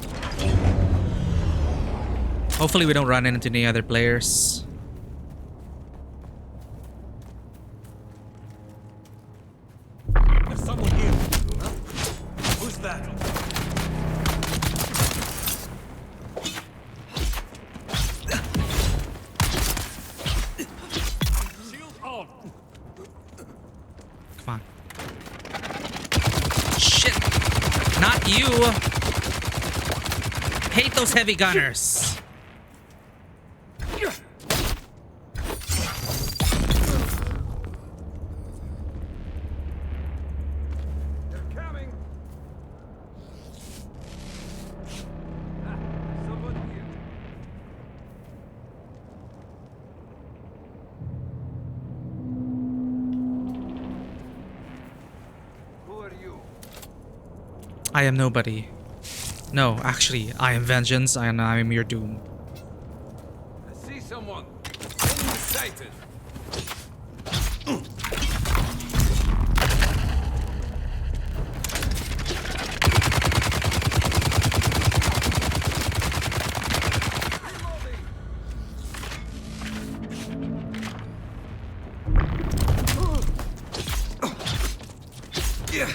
Hopefully we don't run into any other players. There's someone here. Huh? Who's that? Shield on. Come on. Shit! Not you! Hate those heavy gunners! They're coming. Ah, someone here. Who are you? I am nobody. No, actually, I am vengeance and I am your doom. I see someone. Enemy sighted. Reloading. Yeah.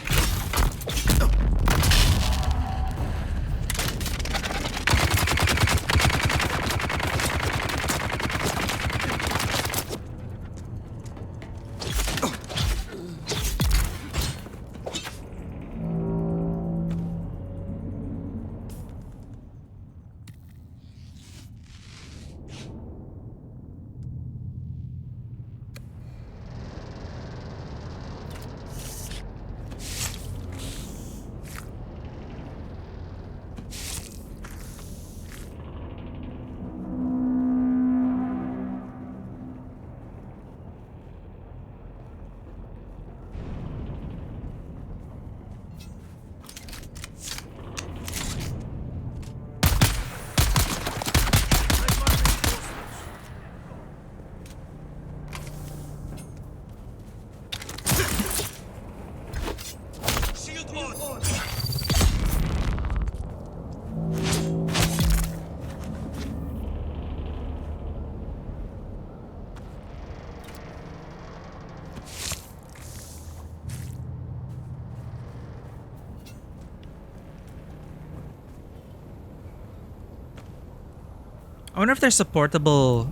I wonder if there's a portable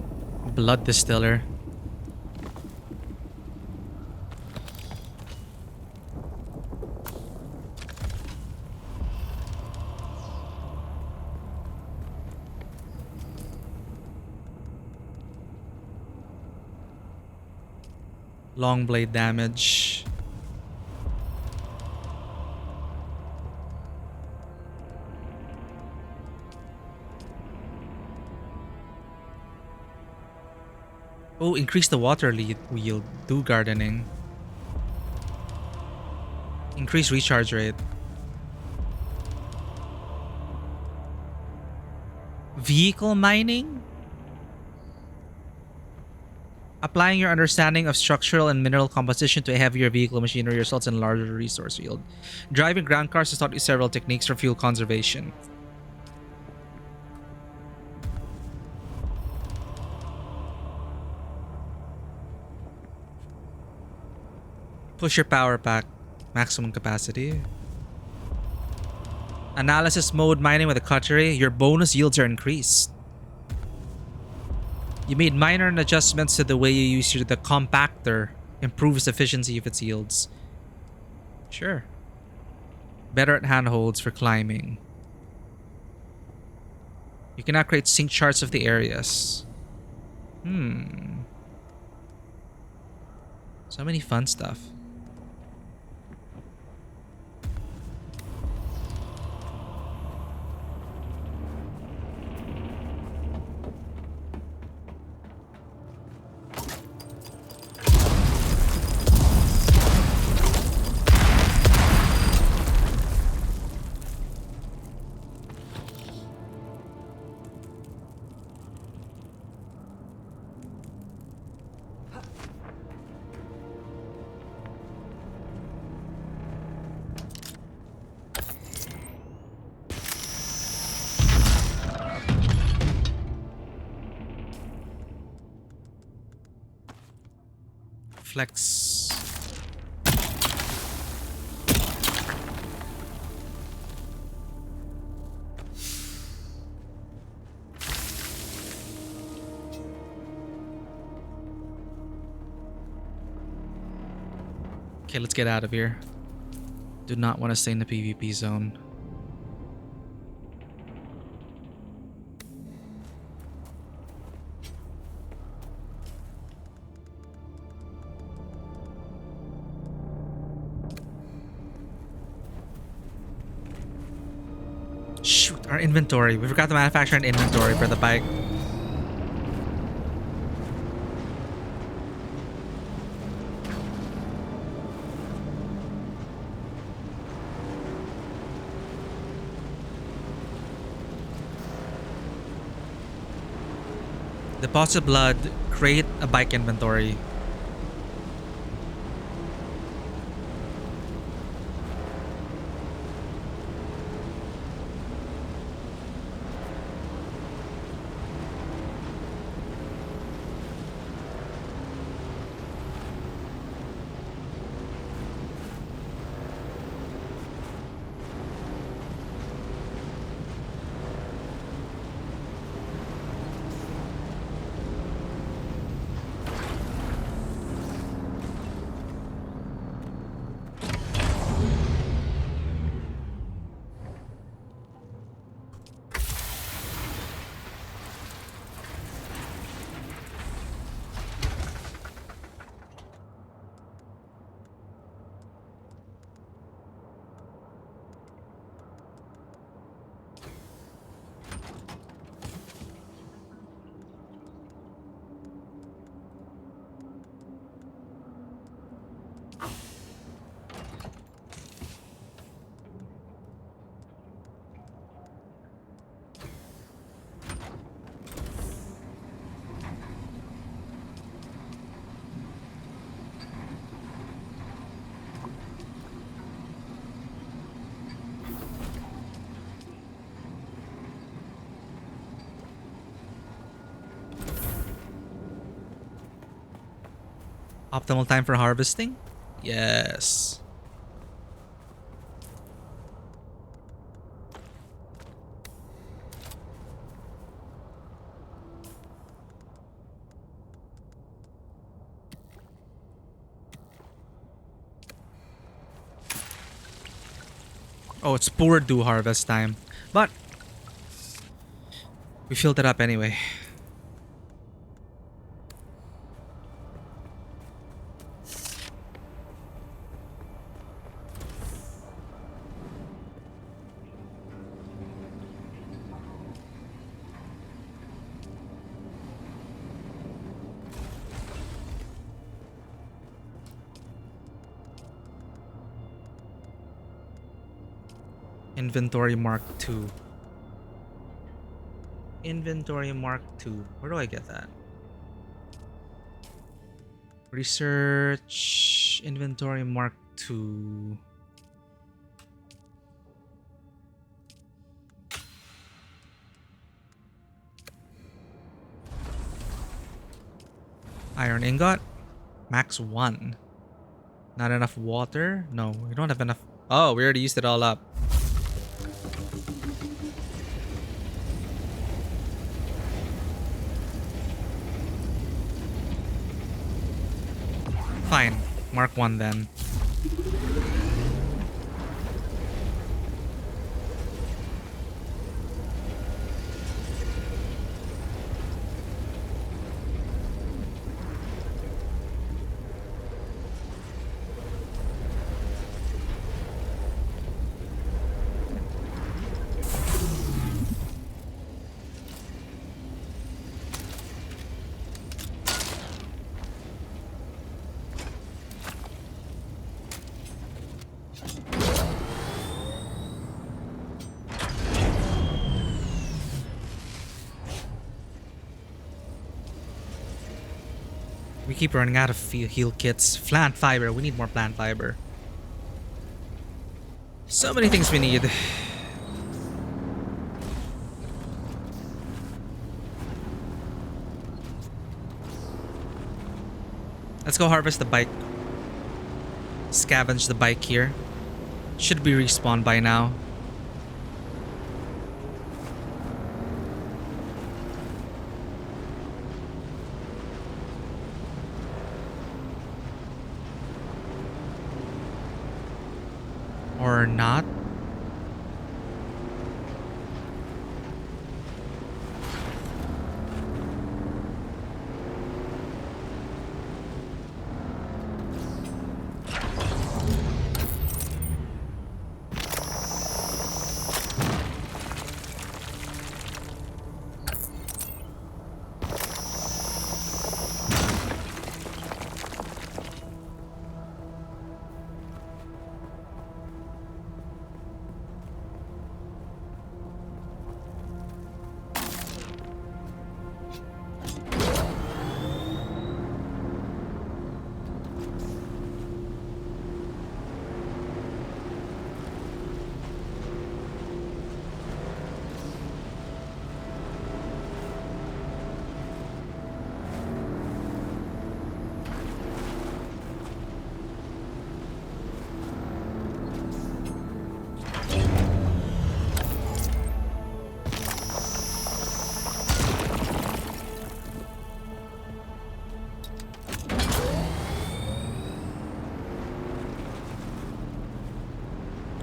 blood distiller. Long blade damage. Oh, increase the water yield. Do gardening. Increase recharge rate. Vehicle mining? Applying your understanding of structural and mineral composition to a heavier vehicle machinery results in larger resource yield. Driving ground cars has taught you several techniques for fuel conservation. Push your power pack. Maximum capacity. Analysis mode mining with a cutlery. Your bonus yields are increased. You made minor adjustments to the way you use the compactor. Improves efficiency of its yields. Sure. Better at handholds for climbing. You can now create sync charts of the areas. So many fun stuff. Flex. Okay, let's get out of here. Do not want to stay in the PvP zone. Shoot, our inventory. We forgot to manufacture an inventory for the bike. Deposit blood, create a bike inventory. Optimal time for harvesting? Yes. Oh, it's poor dew harvest time. But we filled it up anyway. Inventory Mark II. Inventory Mark II. Where do I get that? Research Inventory Mark II. Iron ingot. Max 1. Not enough water? No, we don't have enough. Oh, we already used it all up. Fine. Mark 1 then. We keep running out of heal kits. Plant fiber. We need more plant fiber. So many things we need. Let's go harvest the bike. Scavenge the bike here. Should be respawned by now. Or not.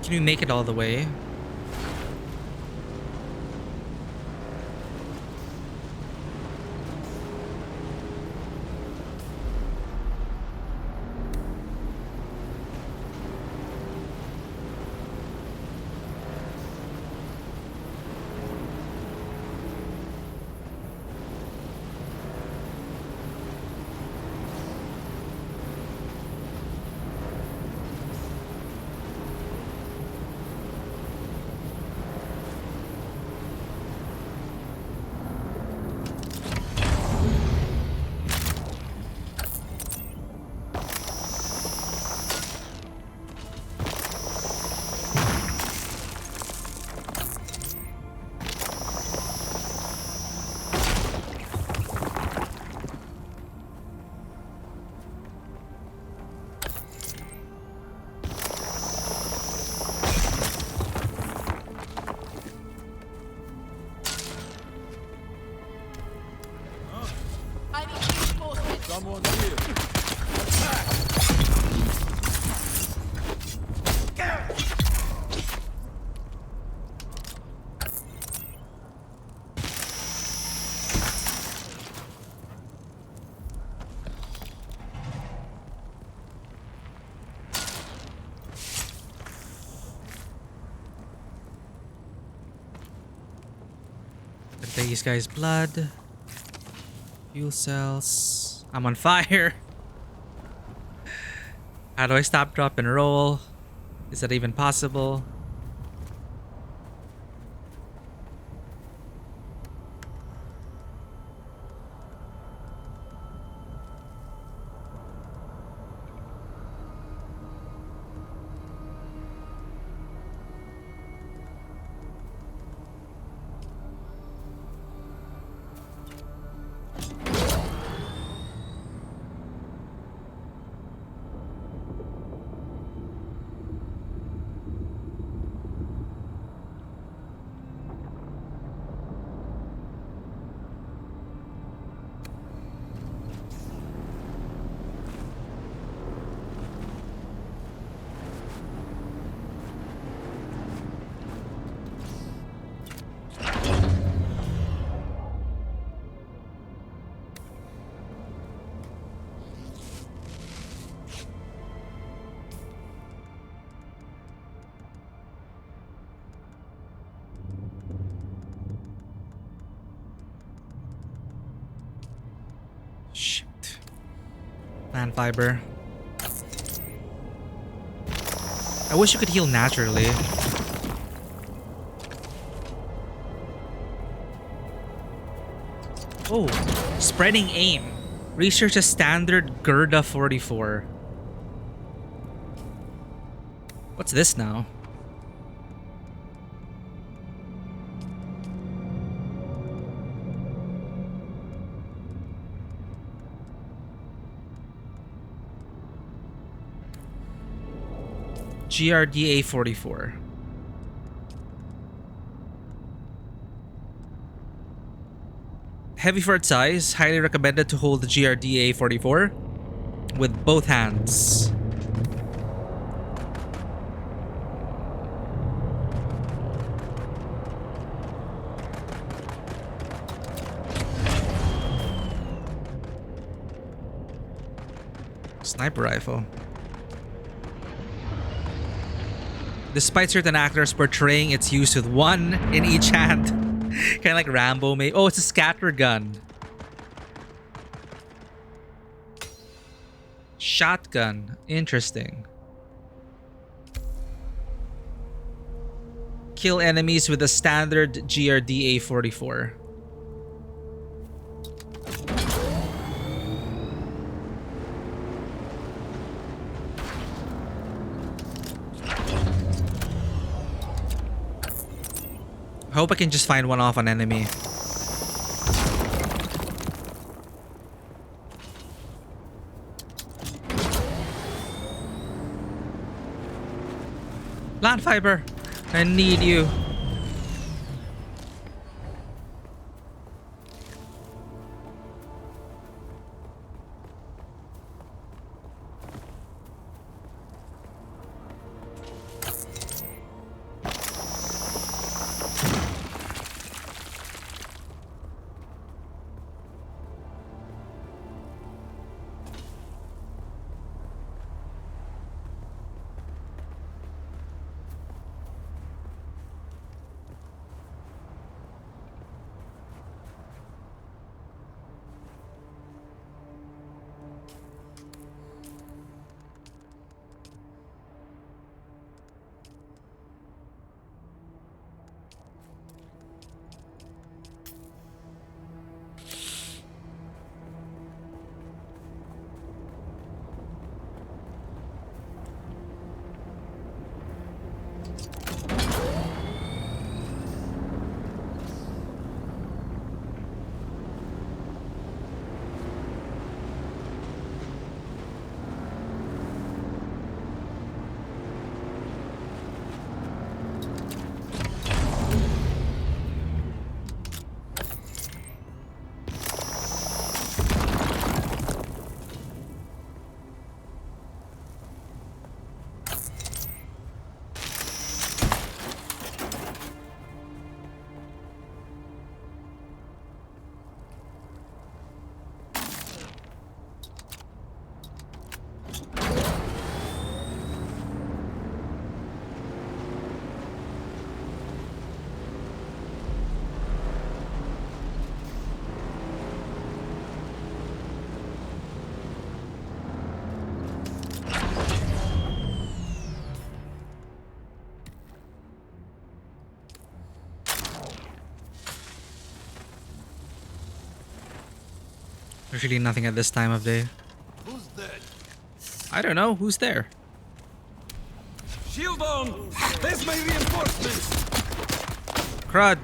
Can you make it all the way? I need reinforcements. Someone here. These guys' blood. Fuel cells. I'm on fire. How do I stop, drop, and roll? Is that even possible? Shit. Plant fiber. I wish you could heal naturally. Oh, spreading aim. Research a standard Gerda 44. What's this now? GRDA 44. Heavy for its size, highly recommended to hold the GRDA 44 with both hands. Sniper rifle. Despite certain actors portraying its use with one in each hand. Kind of like Rambo, maybe. Oh, it's a scatter gun. Shotgun. Interesting. Kill enemies with a standard GRDA 44. I hope I can just find one off an enemy. Plant fiber, I need you. There's really nothing at this time of day. Who's dead? I don't know. Who's there? Shield on! There's my reinforcements! Crud.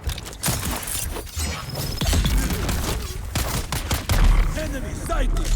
Enemy sighted!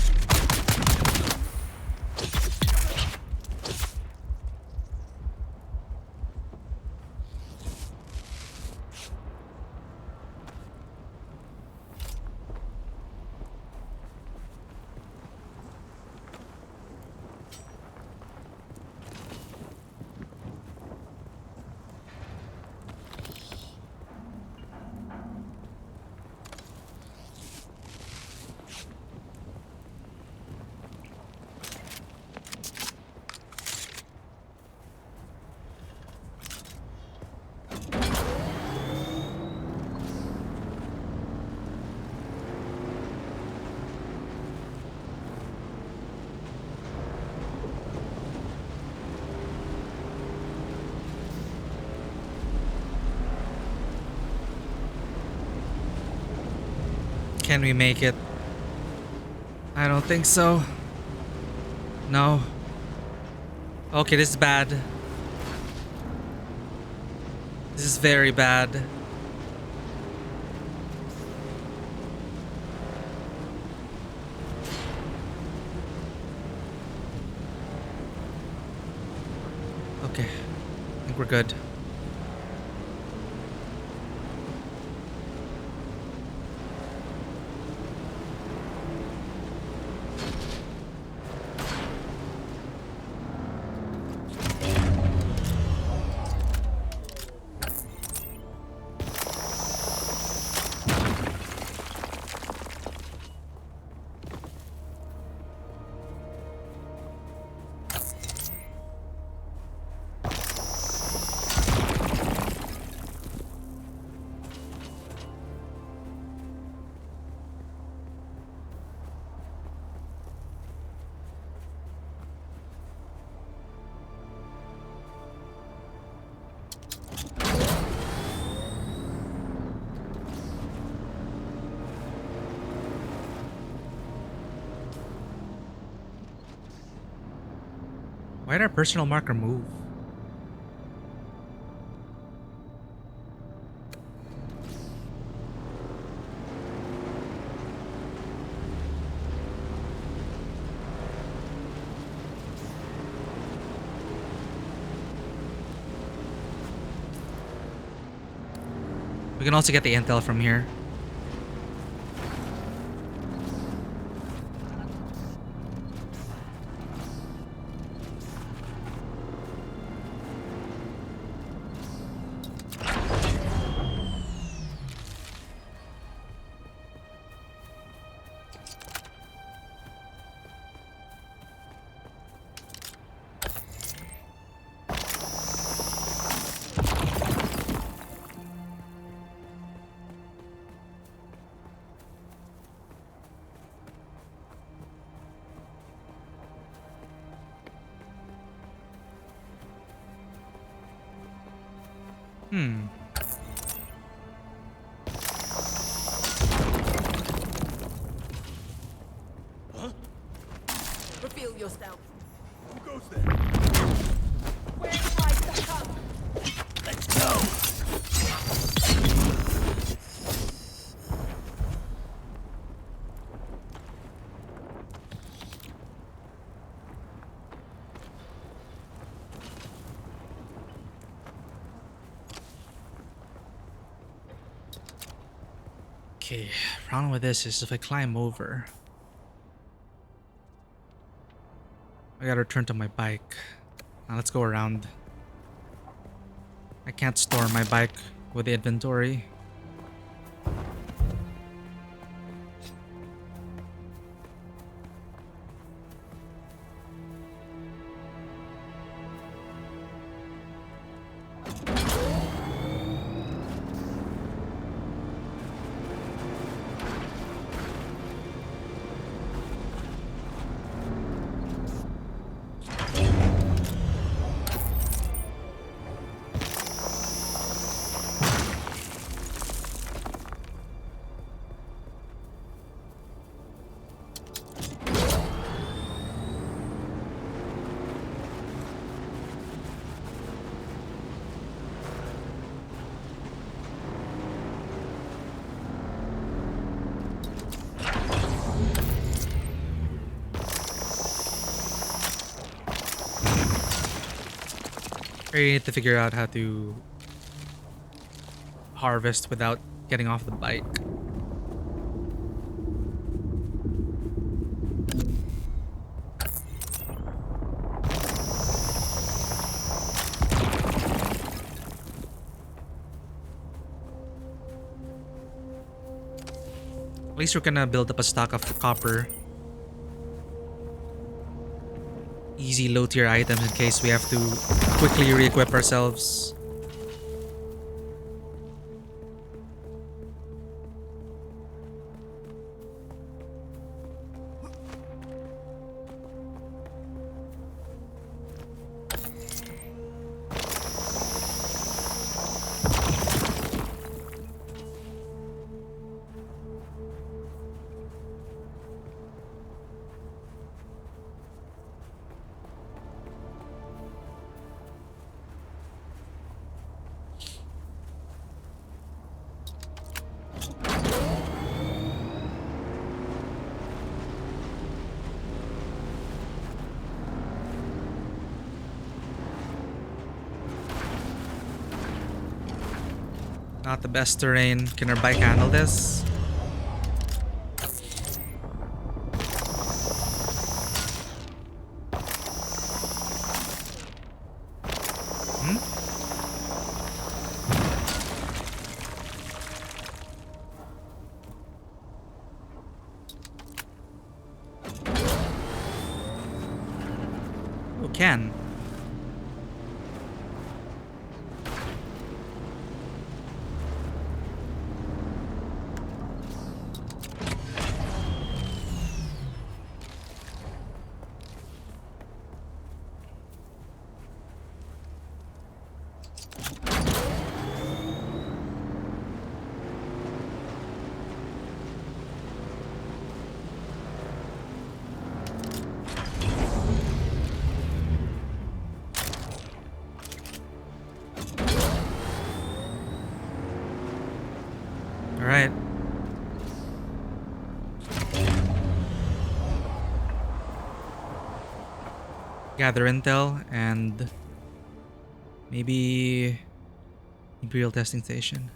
Can we make it? I don't think so. No. Okay, this is bad. This is very bad. Okay. I think we're good. Why did our personal marker move? We can also get the intel from here. Reveal yourself. Who goes there? Where do I stack up? Let's go! Okay, problem with this is if I climb over, I gotta return to my bike. Now let's go around. I can't store my bike with the inventory. We need to figure out how to harvest without getting off the bike. At least we're gonna build up a stock of copper. Easy low tier items in case we have to quickly re-equip ourselves. Not the best terrain. Can our bike handle this? Hmm? Oh, can. All right. Gather intel and maybe Imperial testing station.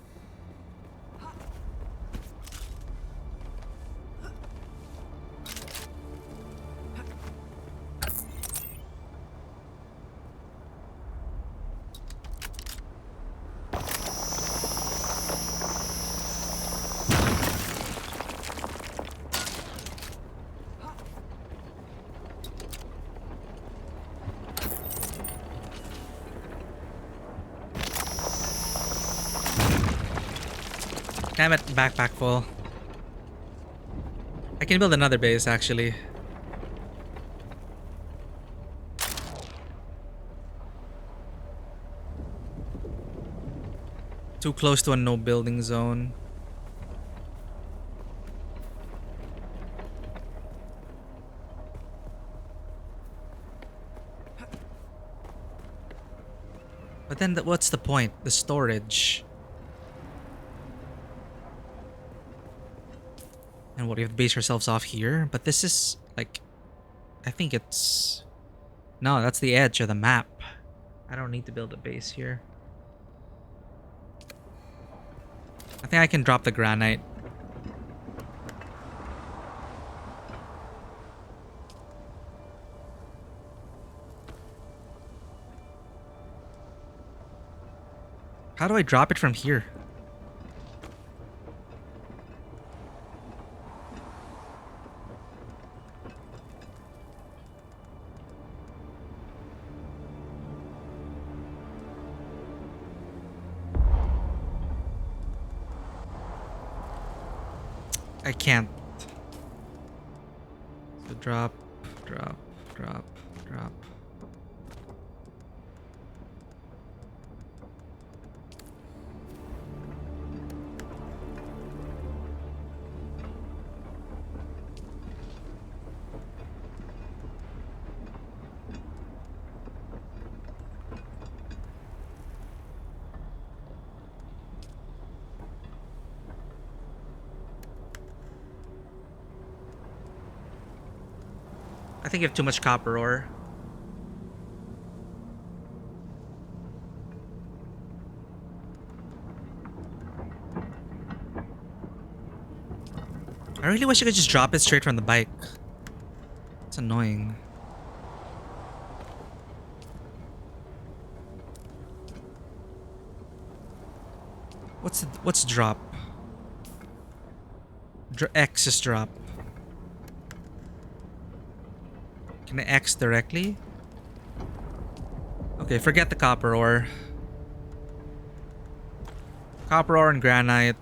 Damn it, backpack full. I can build another base actually. Too close to a no building zone. But then what's the point? The storage. And what, we have to base ourselves off here? But this is like, I think it's, no, that's the edge of the map. I don't need to build a base here. I think I can drop the granite. How do I drop it from here? I can't. So drop, drop, drop, drop. I think you have too much copper ore. I really wish I could just drop it straight from the bike. It's annoying. What's drop? X is drop. Can I X directly? Okay, forget the copper ore. Copper ore and granite.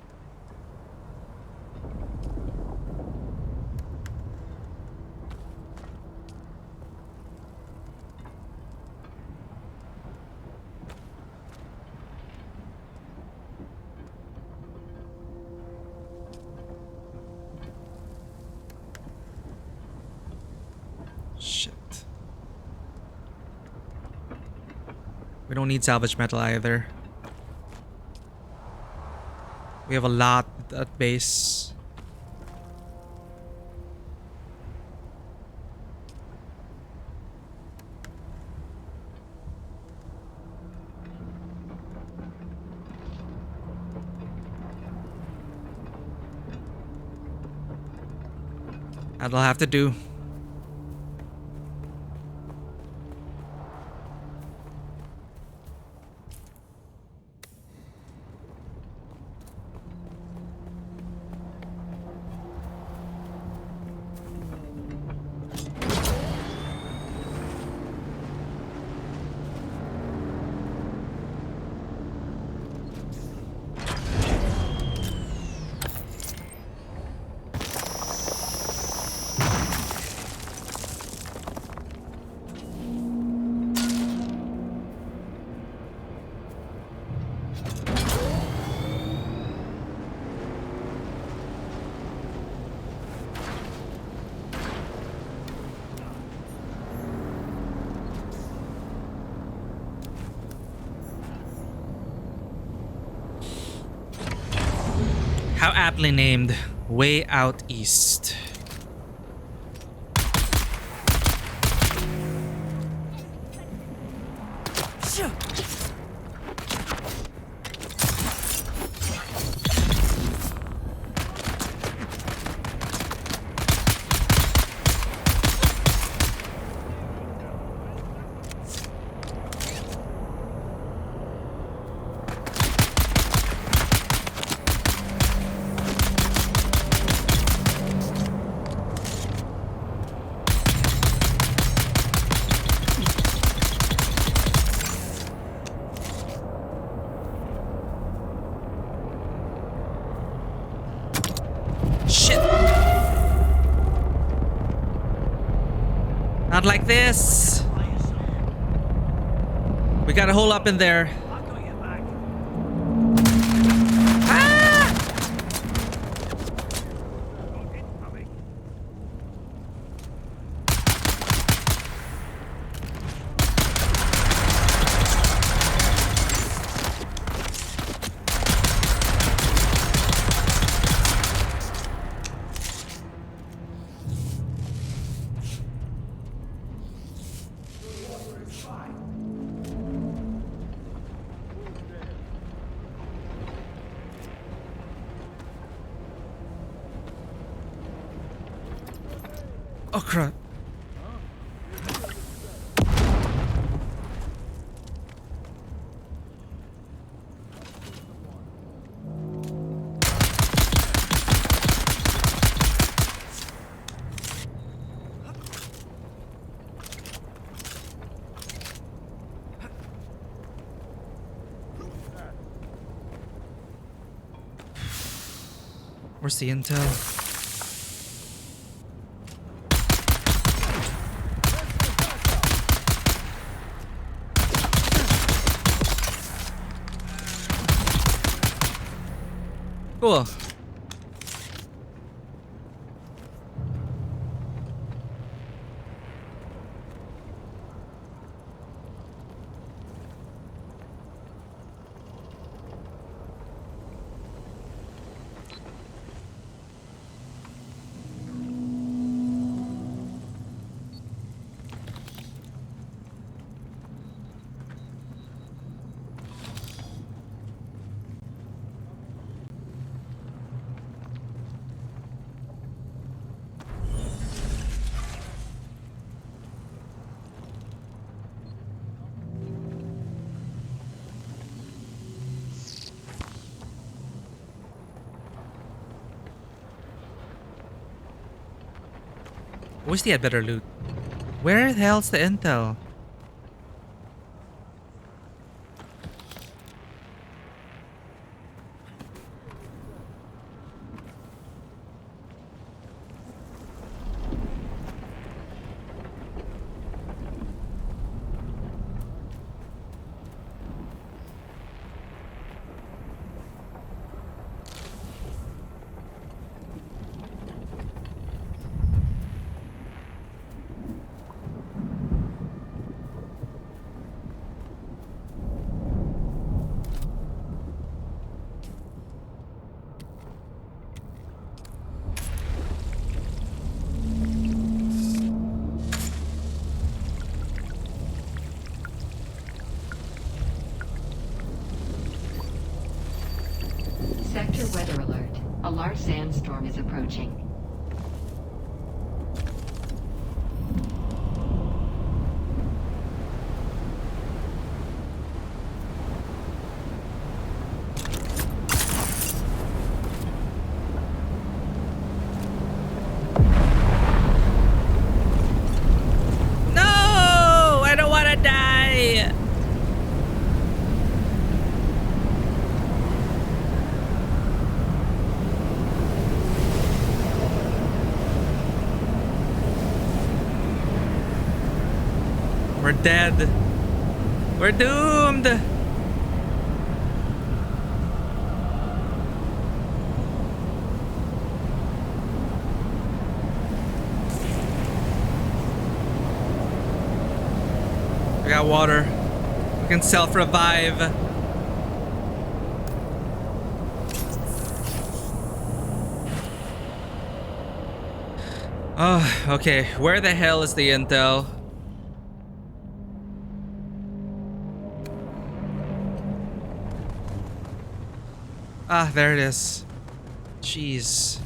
Shit. We don't need salvage metal either. We have a lot at base. That'll have to do. How aptly named, Way Out East. Shit! Not like this! We got a hole up in there. Ah! Oh crap. Where's the intel? Cool. Obviously, had better loot. Where the hell's the intel? Sector weather alert. A large sandstorm is approaching. No! I don't want to die! We're dead. We're doomed. We got water. We can self-revive. Oh, okay. Where the hell is the intel? Ah, there it is. Jeez.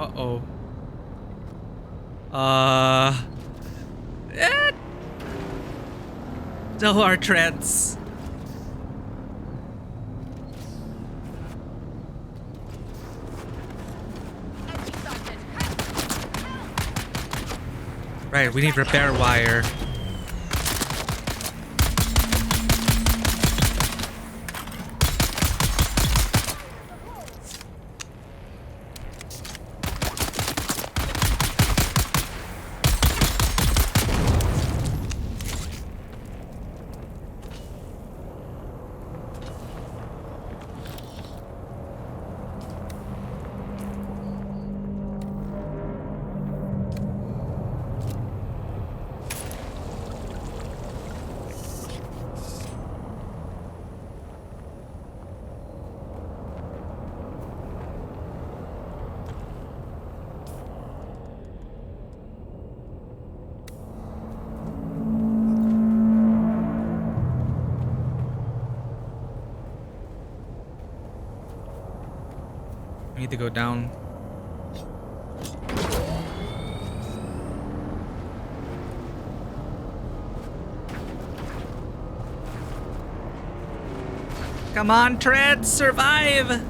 Uh-oh. Eh. So our treads. Right, we need repair wire. We need to go down. Come on, treads, survive!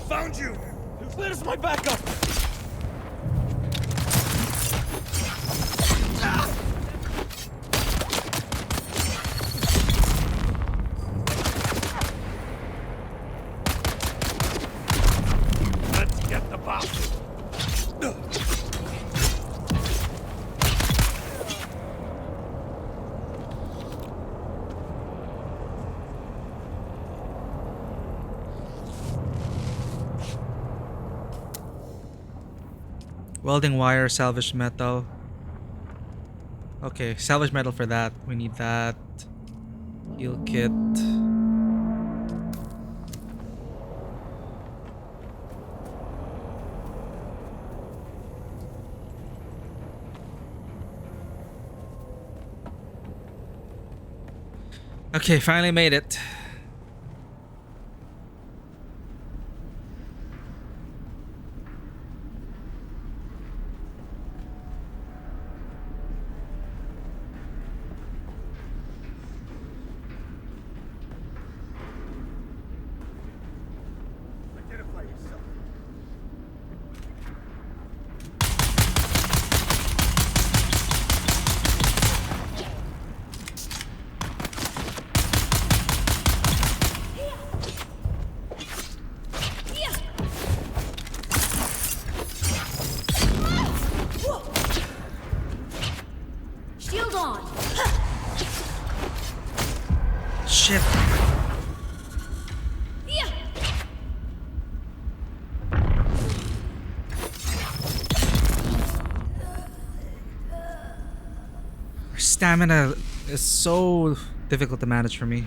Found you! Where's my backup? Welding wire, salvage metal. Okay, salvage metal for that. We need that. Heal kit. Okay, finally made it. Identify yourself. Shield on. Shit. Stamina is so difficult to manage for me.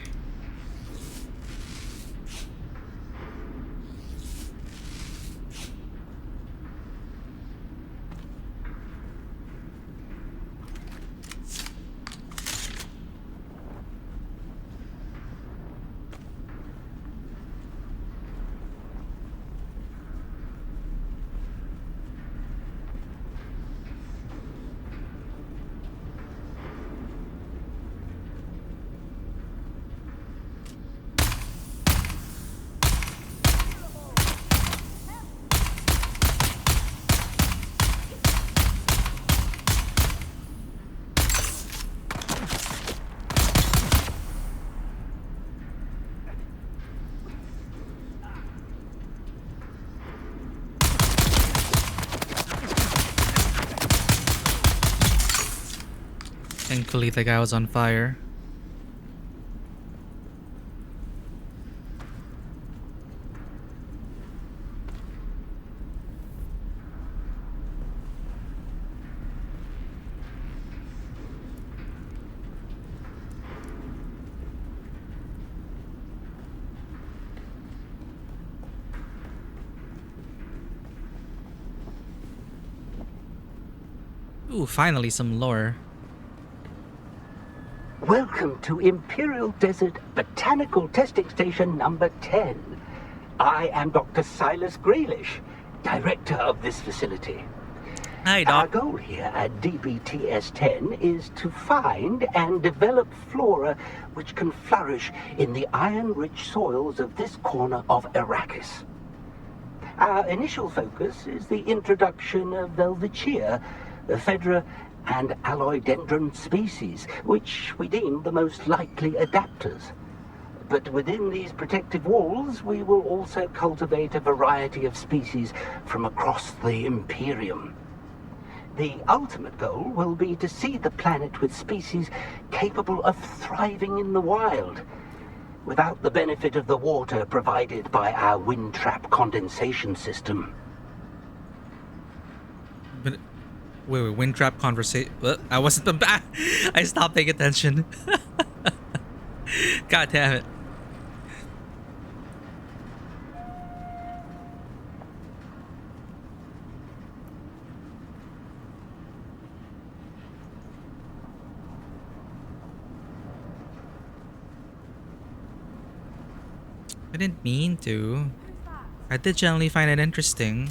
Thankfully, the guy was on fire. Ooh, finally some lore. Welcome to Imperial Desert Botanical Testing Station number 10. I am Dr. Silas Graylish, director of this facility. Hi, Our Doc. goal here at DBTS-10 is to find and develop flora which can flourish in the iron-rich soils of this corner of Arrakis. Our initial focus is the introduction of Velvetia, Ephedra, and Alloydendron species, which we deem the most likely adapters. But within these protective walls, we will also cultivate a variety of species from across the Imperium. The ultimate goal will be to seed the planet with species capable of thriving in the wild, without the benefit of the water provided by our wind trap condensation system. But wait, wind trap conversation. I wasn't. I stopped paying attention. God damn it. I didn't mean to. I did generally find it interesting.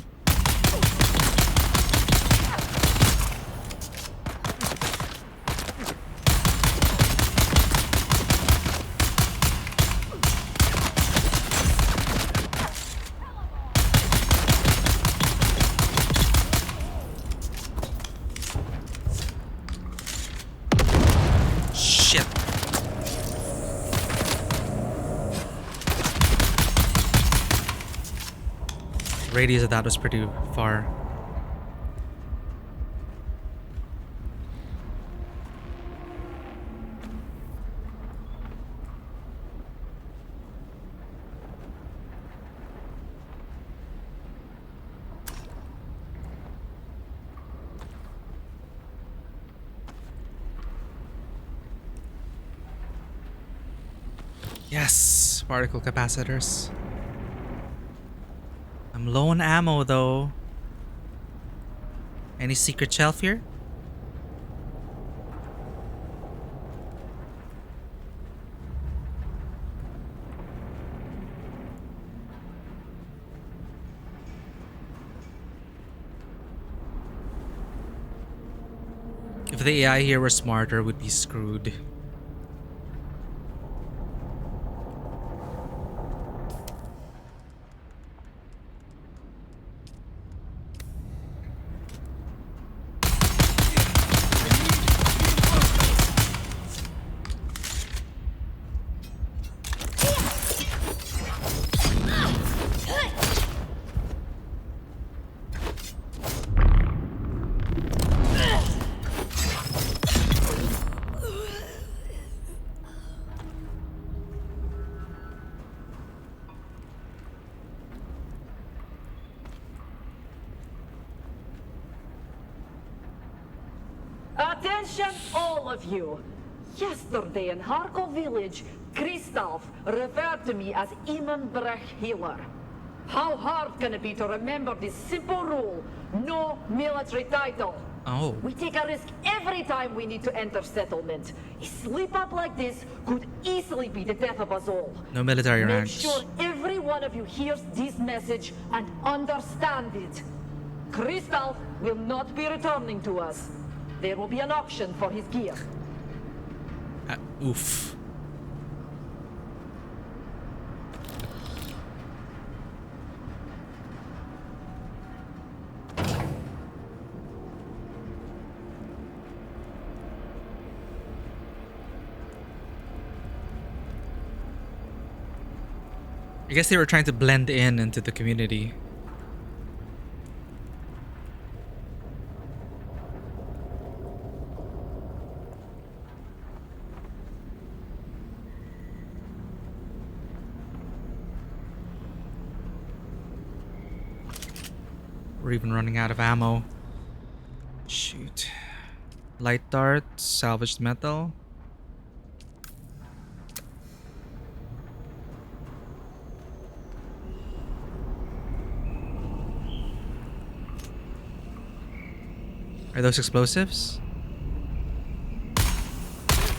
Shit. Radius of that was pretty far. Yes, particle capacitors. I'm low on ammo though. Any secret shelf here? If the AI here were smarter, we'd be screwed. Attention, all of you. Yesterday in Harkov village, Christoph referred to me as Imenbrech Healer. How hard can it be to remember this simple rule? No military title. Oh. We take a risk every time we need to enter settlement. A slip up like this could easily be the death of us all. No military Make ranks. sure every one of you hears this message and understand it. Christoph will not be returning to us. There will be an auction for his gear. Oof. I guess they were trying to blend in into the community. We're even running out of ammo. Shoot. Light dart, salvaged metal. Are those explosives?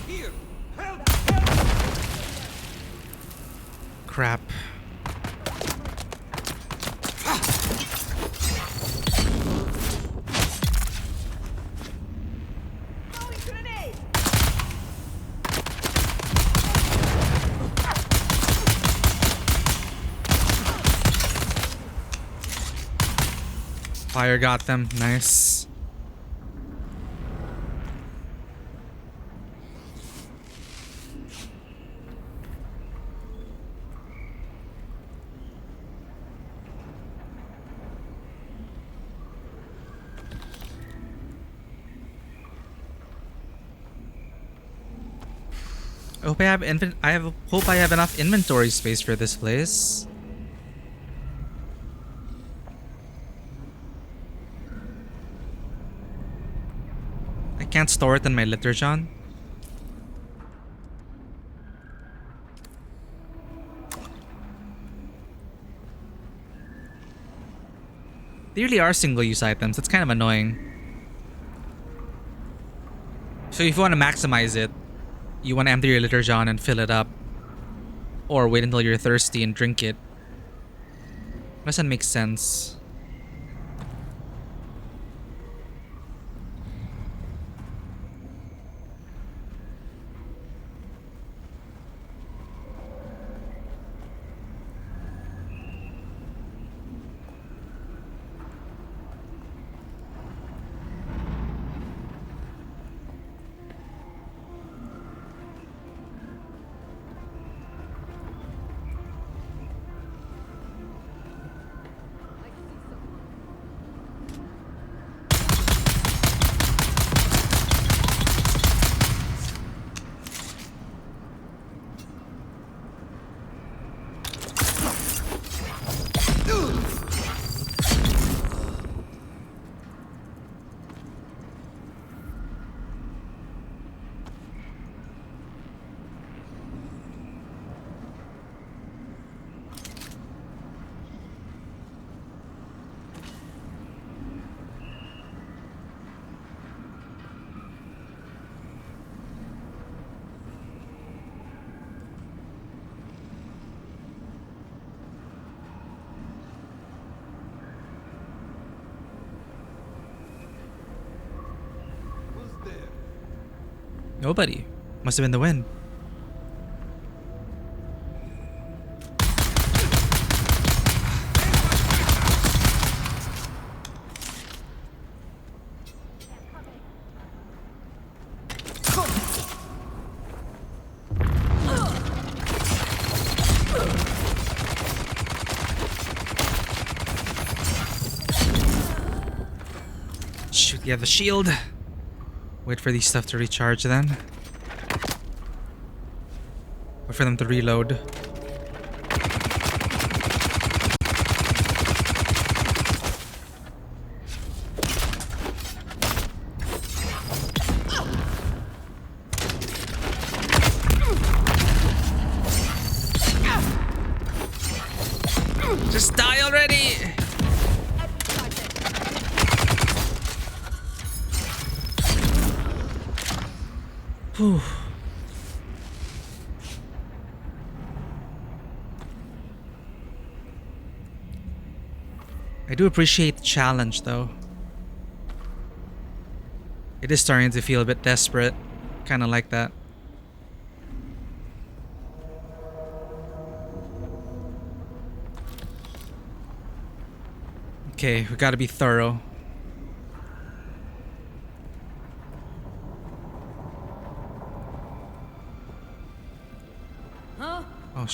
Here! Help! Crap. Fire got them. Nice. I hope I have enough inventory space for this place. I can't store it in my liturgon. They really are single-use items. That's kind of annoying. So if you want to maximize it, you want to empty your liturgon and fill it up. Or wait until you're thirsty and drink it. Doesn't make sense. Nobody. Must have been the wind. Shoot, yeah, the shield. Wait for these stuff to recharge then. Wait for them to reload. Just die already! Whew. I do appreciate the challenge though. It is starting to feel a bit desperate. Kinda like that. Okay, we gotta be thorough. Huh? Oh,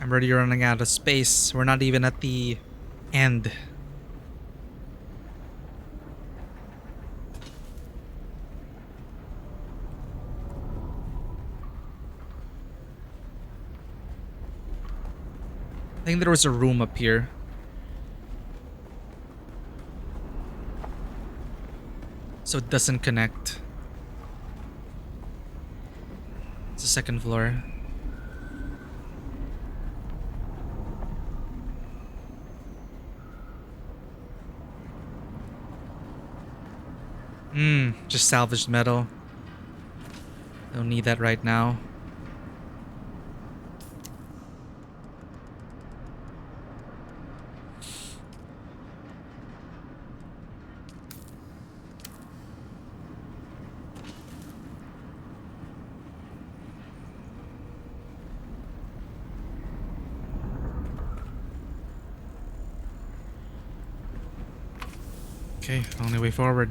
I'm already running out of space. We're not even at the end. I think there was a room up here. So it doesn't connect. It's the second floor. Just salvaged metal. Don't need that right now. Okay, only way forward.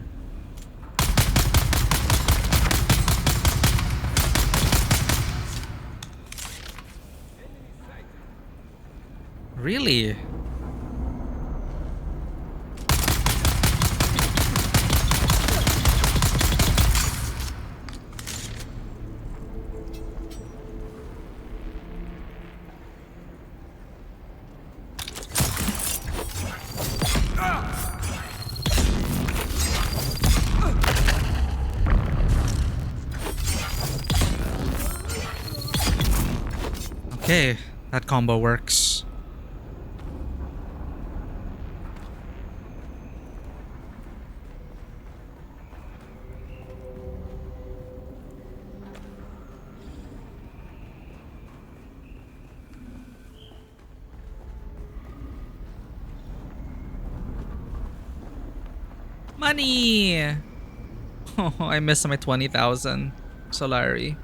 Really? Okay, that combo works. Money! Oh, I missed my 20,000 Solari.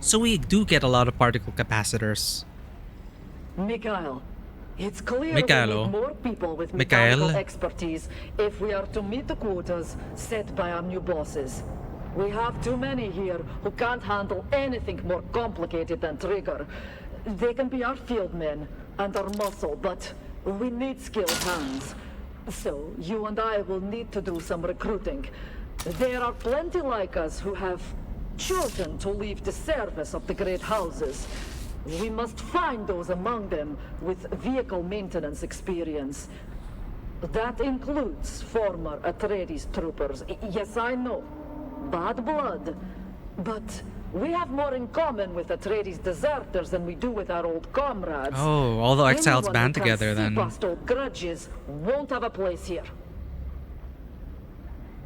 So we do get a lot of particle capacitors. Mikhail, it's clear Mikhailo. we need more people with Mikhail. mechanical expertise if we are to meet the quotas set by our new bosses. We have too many here who can't handle anything more complicated than trigger. They can be our field men and our muscle, but we need skilled hands. So you and I will need to do some recruiting. There are plenty like us who have chosen to leave the service of the great houses. We must find those among them with vehicle maintenance experience. That includes former Atreides troopers. Yes, I know. Bad blood. But we have more in common with Atreides deserters than we do with our old comrades. Oh, all the exiles Anyone band who together can then. see past old grudges won't have a place here.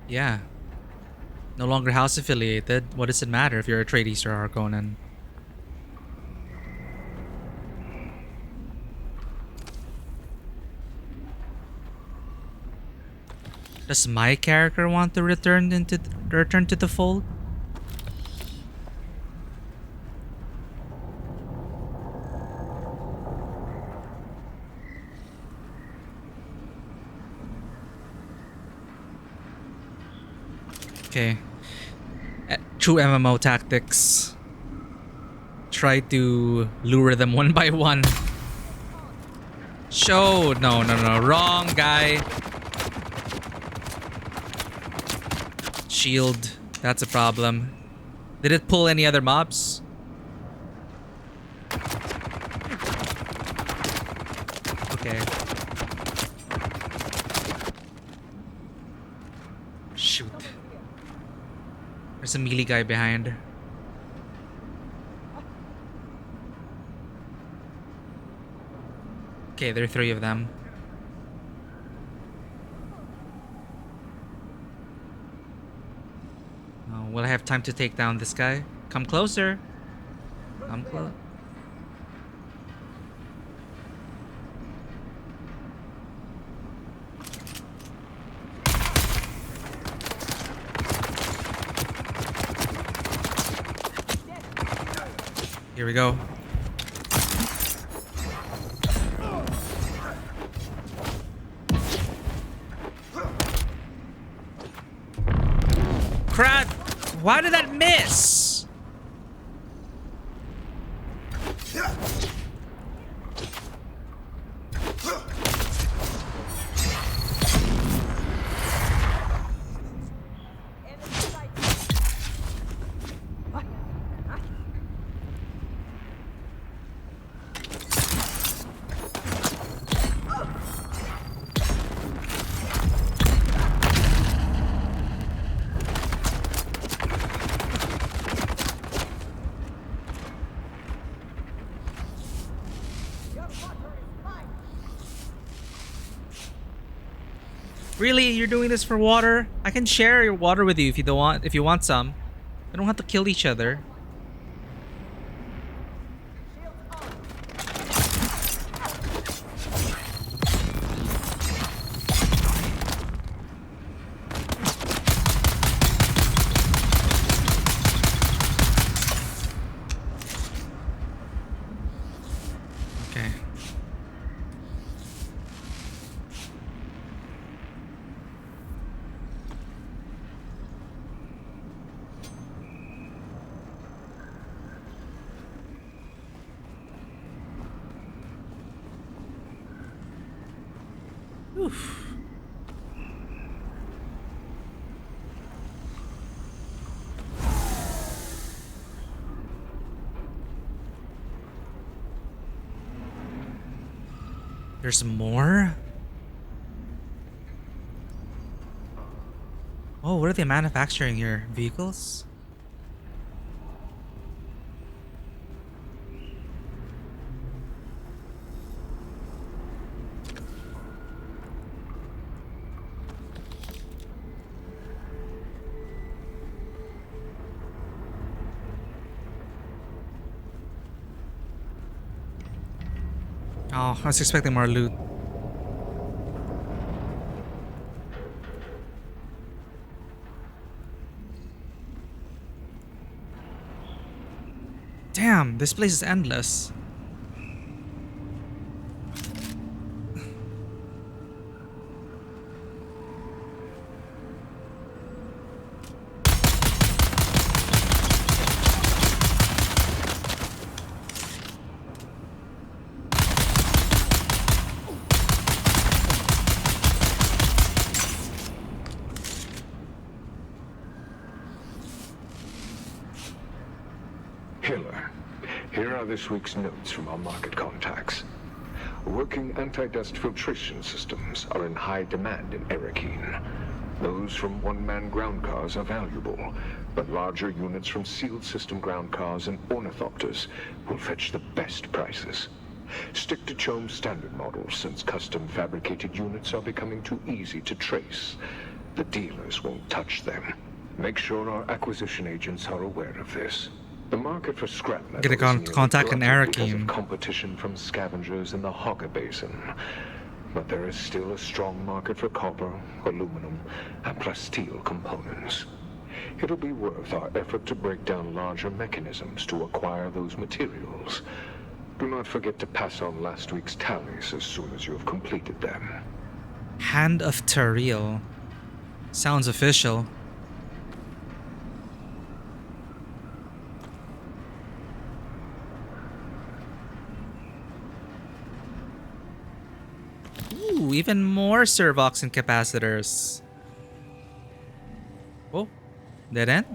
Yeah. No longer house affiliated. What does it matter if you're a Atreides or Harkonnen? Does my character want to return to the fold? Okay. True MMO tactics. Try to lure them one by one. Show. No. Wrong guy. Shield. That's a problem. Did it pull any other mobs? Okay. Shoot. There's a melee guy behind. Okay, there are 3 of them. Oh, will I have time to take down this guy? Come closer. Come close. Here we go. Crap! Why did that miss? Really? You're doing this for water? I can share your water with you if you want some. I don't have to kill each other. Okay. Oof. There's more? Oh, what are they manufacturing here? Vehicles? Oh, I was expecting more loot. Damn, this place is endless. Here are this week's notes from our market contacts. Working anti-dust filtration systems are in high demand in Erekine. Those from one-man ground cars are valuable, but larger units from sealed system ground cars and ornithopters will fetch the best prices. Stick to Chome's standard models, since custom fabricated units are becoming too easy to trace. The dealers won't touch them. Make sure our acquisition agents are aware of this. The market for scrap metal Get a contact in glutted because Erekine. of competition from scavengers in the Hogga Basin. But there is still a strong market for copper, aluminum, and plasteel components. It'll be worth our effort to break down larger mechanisms to acquire those materials. Do not forget to pass on last week's tallies as soon as you have completed them. Hand of Tariel. Sounds official. Ooh, even more servox and capacitors. Oh, dead end?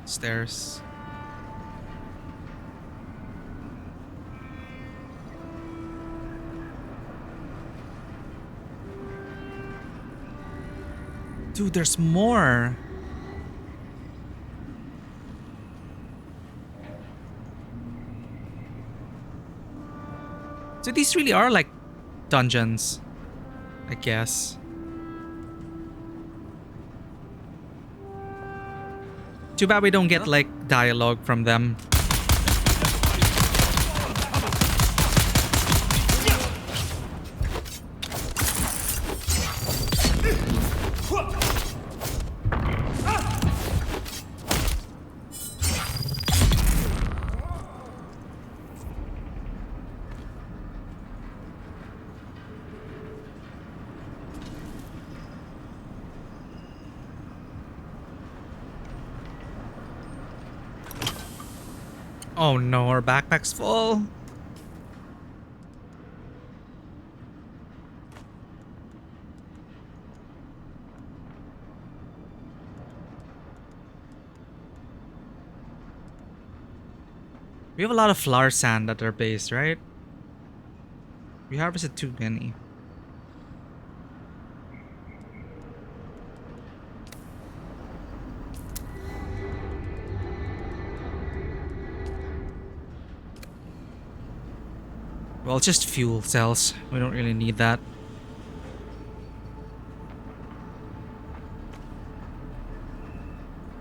Stairs. Dude, there's more. So these really are like dungeons, I guess. Too bad we don't get like dialogue from them. Oh no, our backpack's full. We have a lot of flour sand at our base, right? We harvested too many. Well, it's just fuel cells. We don't really need that.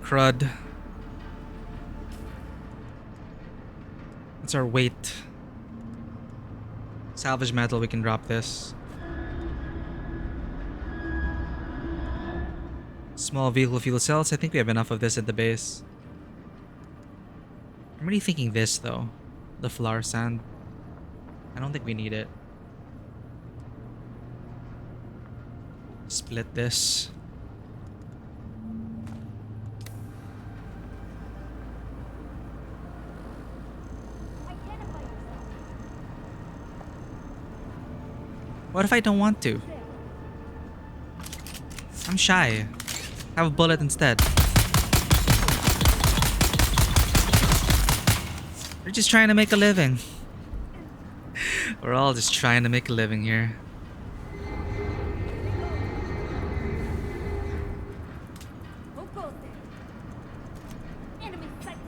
Crud. That's our weight. Salvage metal, we can drop this. Small vehicle fuel cells. I think we have enough of this at the base. I'm really thinking this though. The flour sand. I don't think we need it. Split this. . What if I don't want to? I'm shy. Have a bullet instead. We're just trying to make a living. We're all just trying to make a living here. Who goes there? Enemy sighted.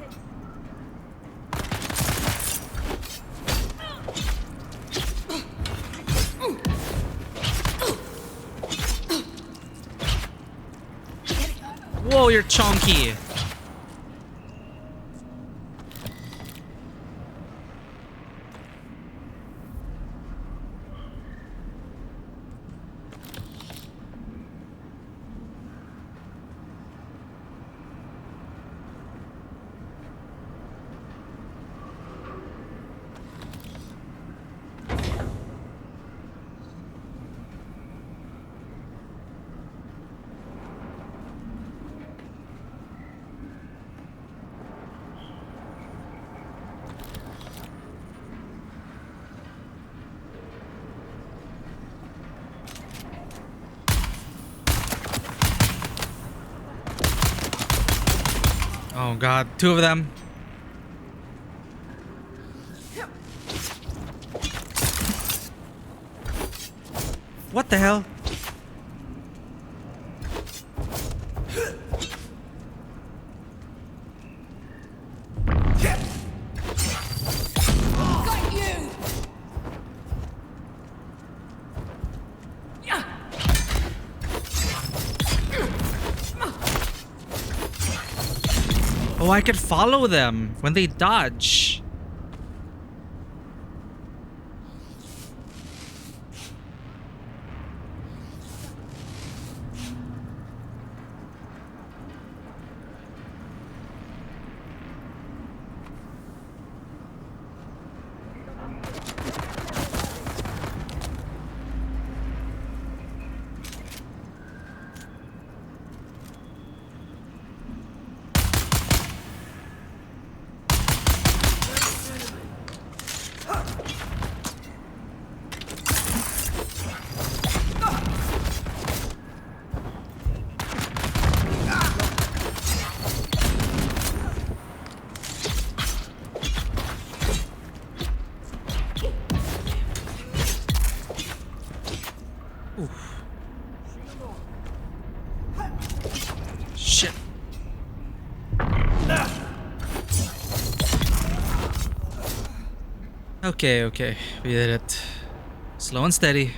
Whoa, you're chonky. Oh god, two of them. What the hell? Got you! Oh, I could follow them when they dodge. Shit. Okay, okay. We did it. Slow and steady.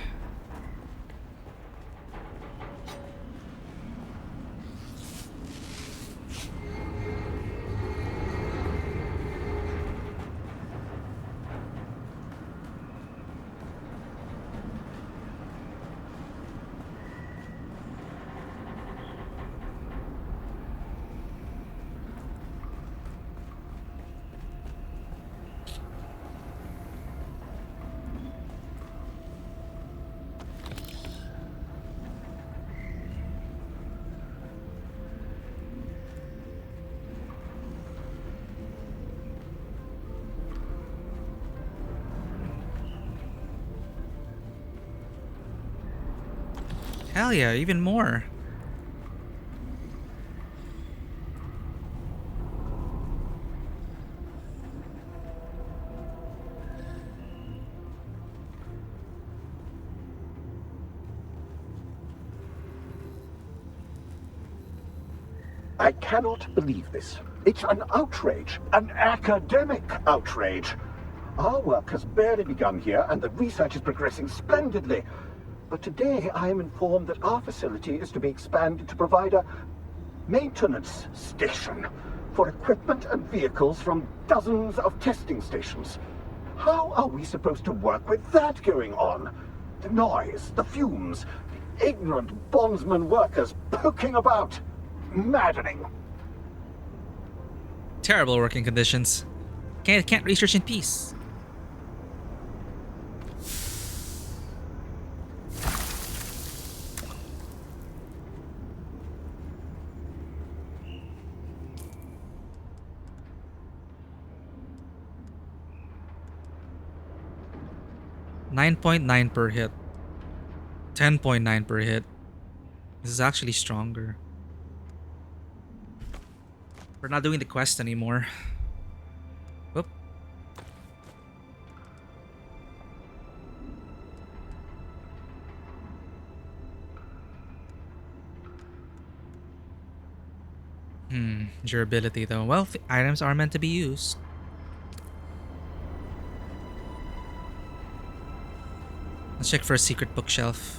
Hell yeah, even more. I cannot believe this. It's an outrage, an academic outrage. Our work has barely begun here, and the research is progressing splendidly. But today I am informed that our facility is to be expanded to provide a maintenance station for equipment and vehicles from dozens of testing stations. How are we supposed to work with that going on? The noise, the fumes, the ignorant bondsman workers poking about. Maddening. Terrible working conditions. Can't research in peace. $9.9 per hit. 10.9 per hit. This is actually stronger. We're not doing the quest anymore. Whoop. Durability though. Well, items are meant to be used. Let's check for a secret bookshelf.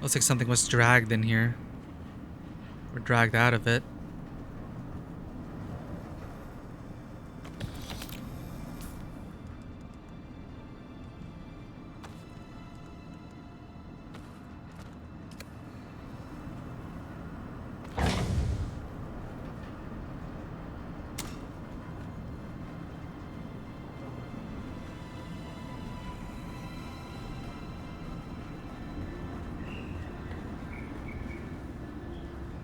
Looks like something was dragged in here. Or dragged out of it.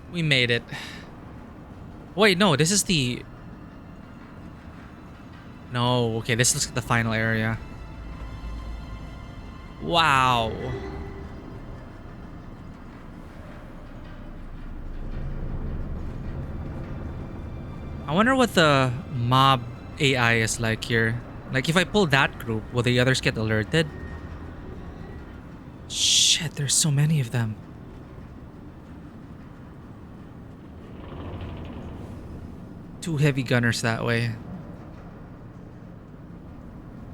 We made it. Wait, no, this is the... No, okay, this looks like the final area. Wow. I wonder what the mob AI is like here. Like, if I pull that group, will the others get alerted? Shit, there's so many of them. Two heavy gunners that way.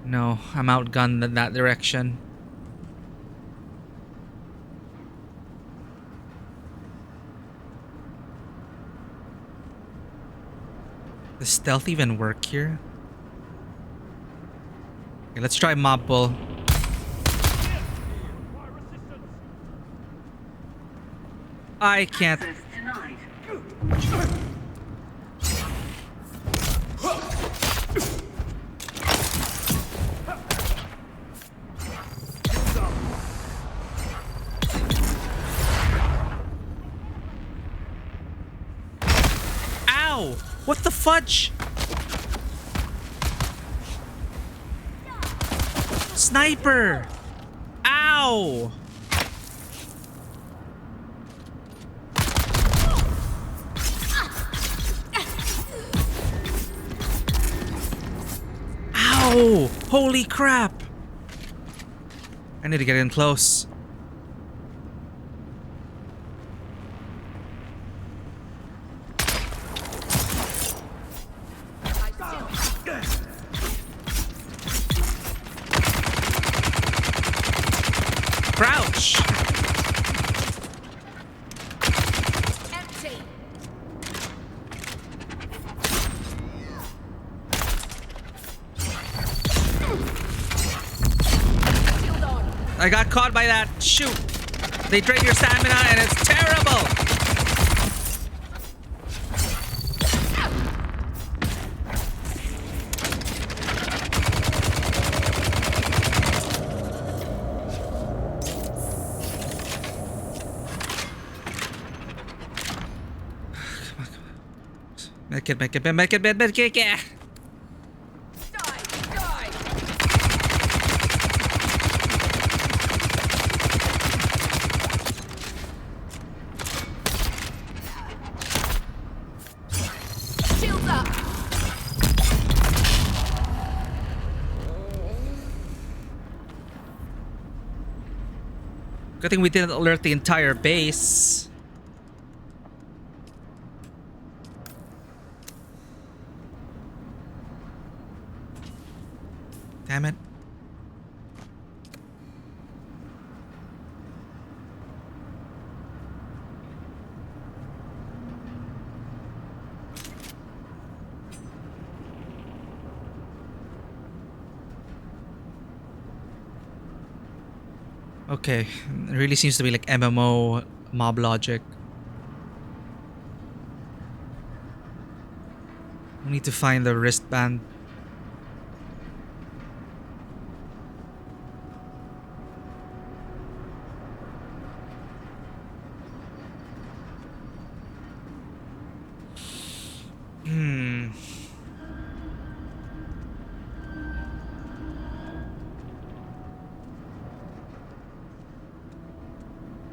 No, I'm outgunned in that direction. Does stealth even work here? Okay, let's try mob pull. I can't. Ow! What the fudge? Sniper! Ow! Ow! Holy crap! I need to get in close. Crouch! Empty. Shield on. I got caught by that. Shoot! They drain your stamina and it's terrible! Make it. Die. Die. Shields up. Good thing we didn't alert the entire base. Damn it. Okay, it really seems to be like MMO mob logic. We need to find the wristband.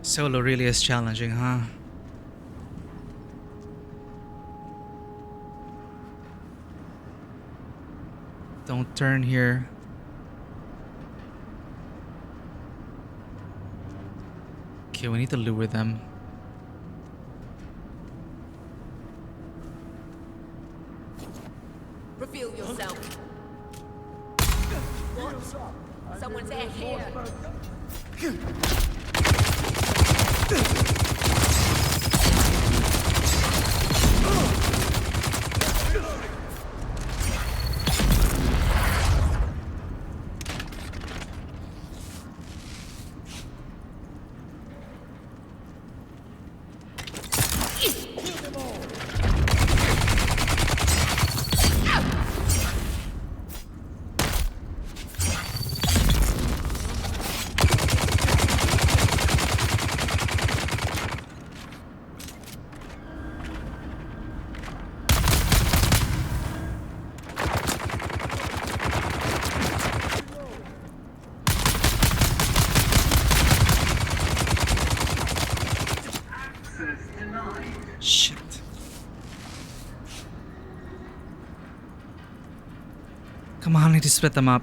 Solo really is challenging, huh? Don't turn here. Okay, we need to lure them. Reveal yourself. What? Someone's out here. Shit. Come on, I need to split them up.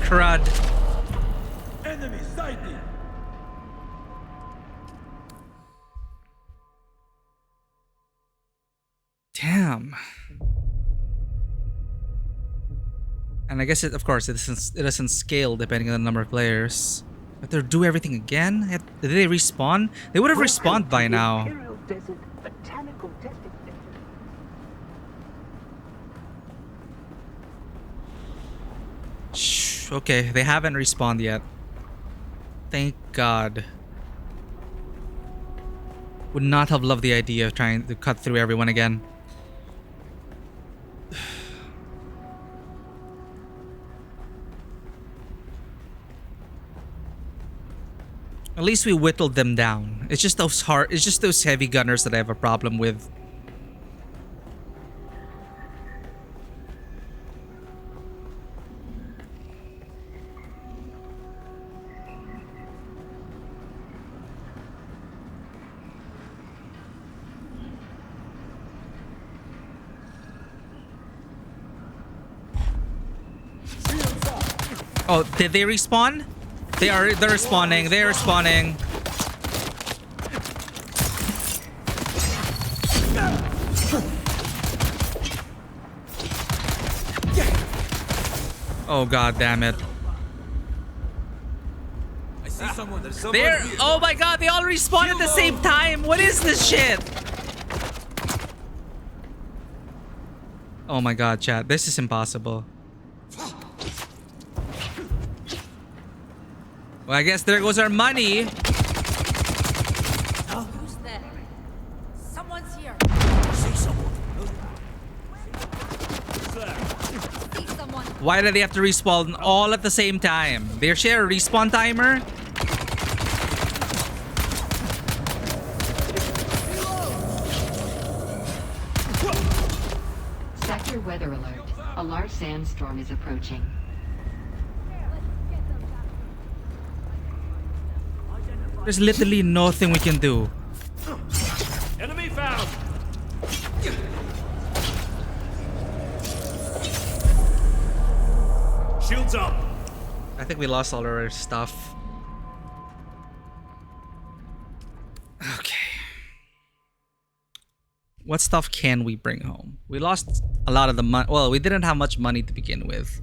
Crud. Enemy sighted! Damn. And I guess of course, it doesn't scale depending on the number of players. But they'll do everything again? Did they respawn? They would have respawned by now. Imperial Desert Botanical Testing Center. Shh, okay, they haven't respawned yet. Thank God. Would not have loved the idea of trying to cut through everyone again. At least we whittled them down. It's just those heavy gunners that I have a problem with. Oh, did they respawn? They're respawning. They're respawning. Oh god damn it. I see someone. There's someone They're here. oh my god, they all respawn at the same time. What is this shit? Oh my god, chat. This is impossible. Well, I guess there goes our money. Who's there? Someone's here. See someone. See someone. Why do they have to respawn all at the same time? They share a respawn timer? Sector weather alert. A large sandstorm is approaching. There's literally nothing we can do. Enemy found. Shields up. I think we lost all our stuff. What stuff can we bring home? We lost a lot of the money. Well, we didn't have much money to begin with.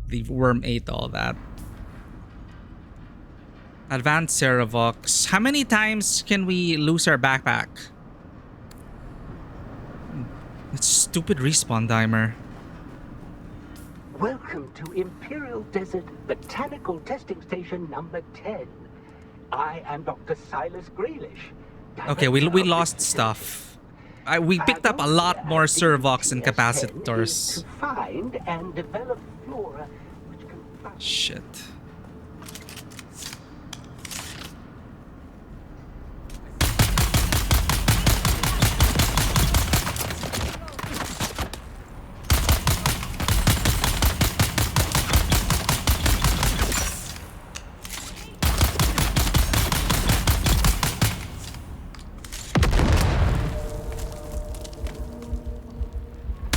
The worm ate all that. Advanced Ceravox. How many times can we lose our backpack? It's stupid respawn timer. Welcome to Imperial Desert Botanical Testing Station number 10. I am Dr. Silas Grealish. Okay, we lost stuff. We picked up a lot more Ceravox and capacitors. To find and develop flora which can... Shit.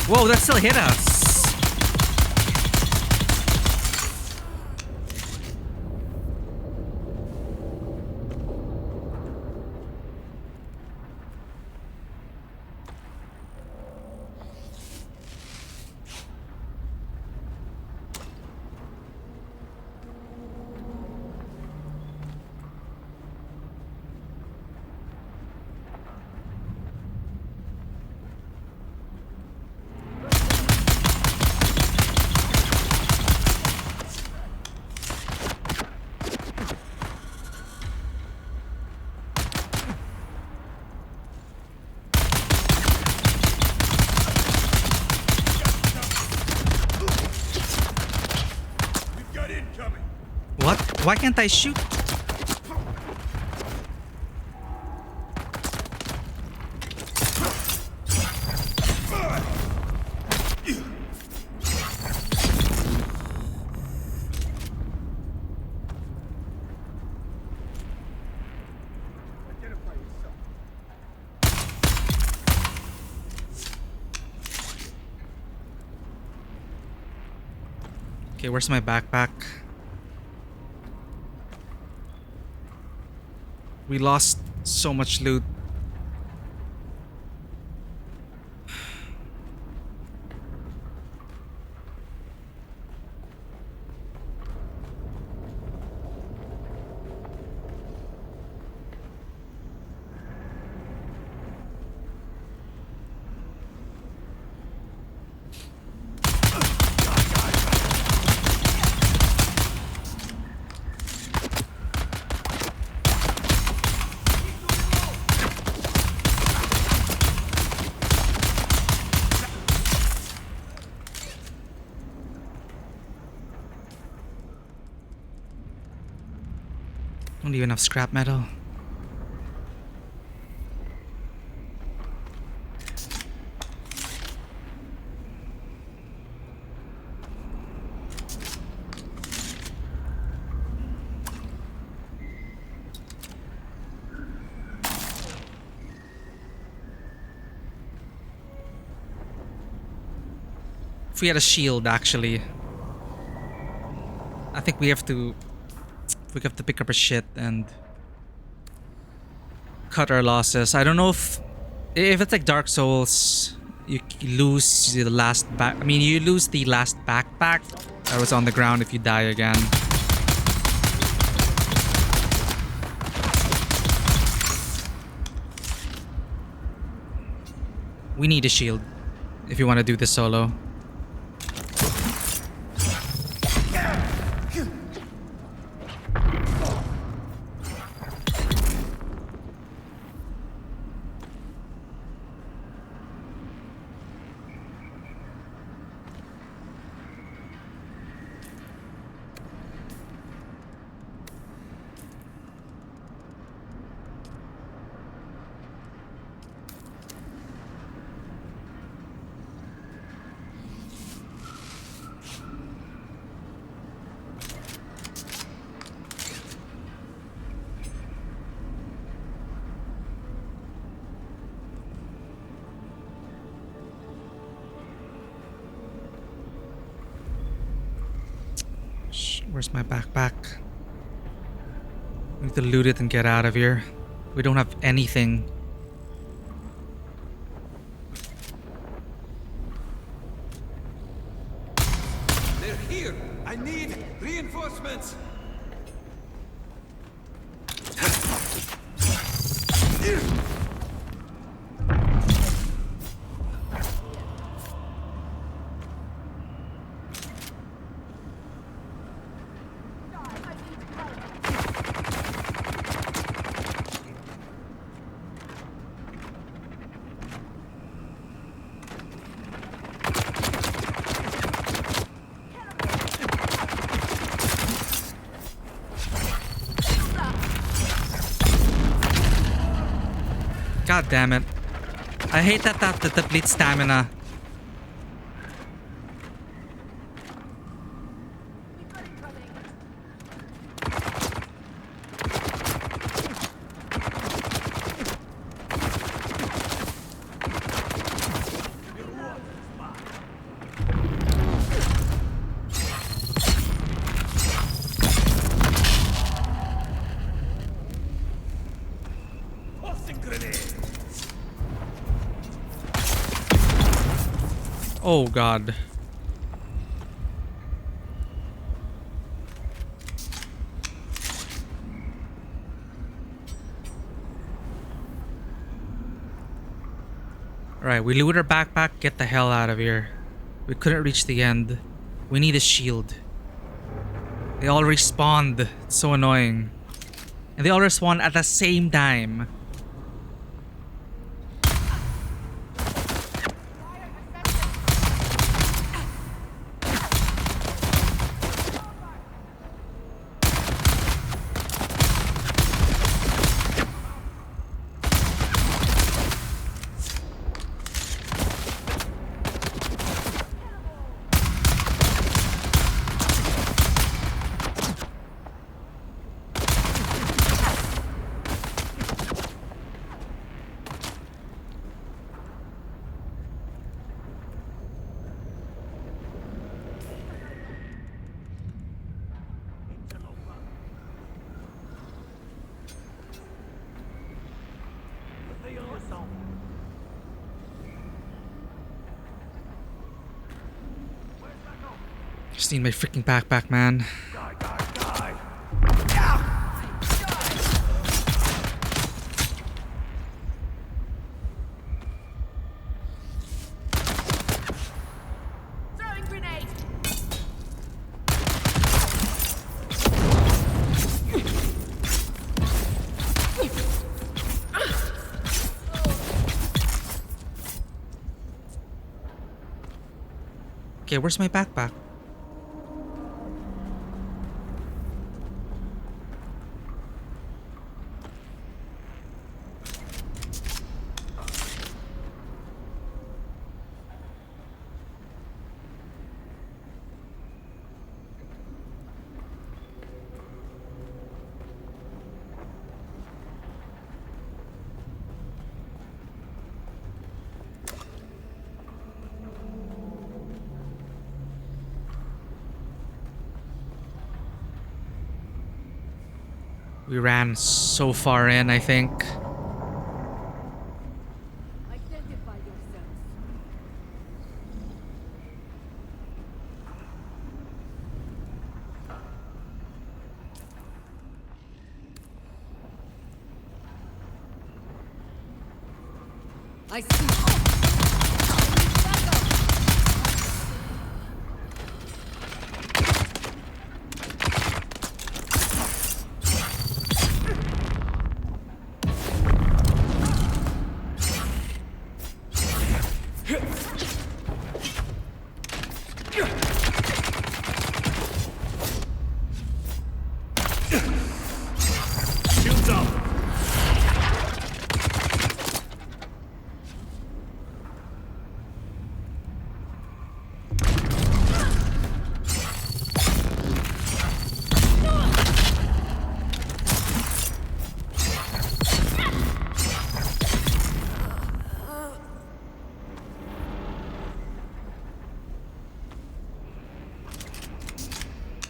Whoa, that still hit us. What? Why can't I shoot? Okay, where's my backpack? We lost so much loot. Don't even have scrap metal. If we had a shield, actually, I think we have to pick up our shit and cut our losses. I don't know if it's like Dark Souls, you lose the last back. I mean, you lose the last backpack that was on the ground if you die again. We need a shield if you want to do this solo. Where's my backpack? We need to loot it and get out of here. We don't have anything. I need reinforcements. God damn it. I hate that depletes stamina. Oh god. Alright, we loot our backpack, get the hell out of here. We couldn't reach the end. We need a shield. They all respawned. It's so annoying. And they all respawn at the same time. Just need my freaking backpack, man. Throwing grenade. Okay, where's my backpack? We ran so far in, I think. Identify yourselves. I see. Shields up.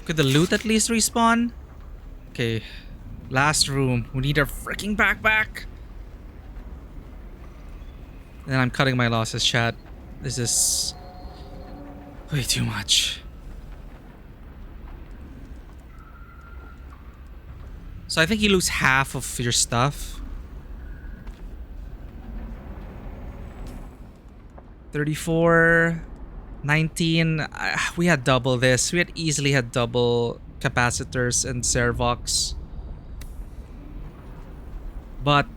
Could the loot at least respawn? Okay. Last room. We need our freaking backpack. And I'm cutting my losses, chat. This is way too much. So I think you lose half of your stuff. 34, 19. We had double this. We had easily had double capacitors and servox. But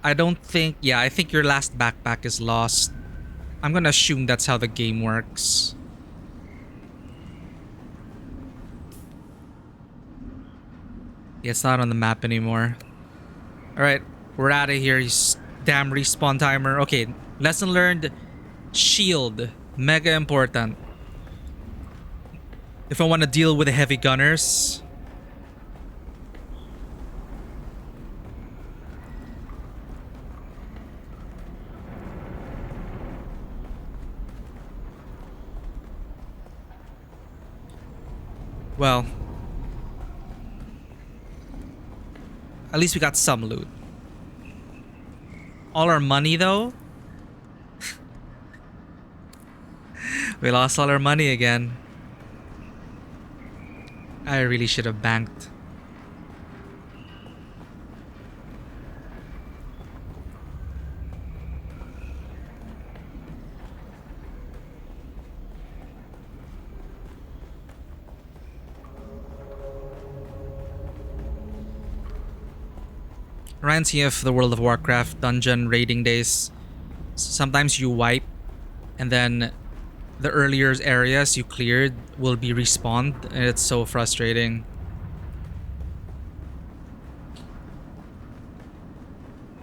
I don't think... Yeah, I think your last backpack is lost. I'm gonna assume that's how the game works. Yeah, it's not on the map anymore. Alright, we're out of here. You damn respawn timer. Okay, lesson learned. Shield. Mega important. If I want to deal with the heavy gunners. Well, at least we got some loot. All our money, though? We lost all our money again. I really should have banked. Reminds me of the World of Warcraft dungeon raiding days. Sometimes you wipe and then the earlier areas you cleared will be respawned, and it's so frustrating.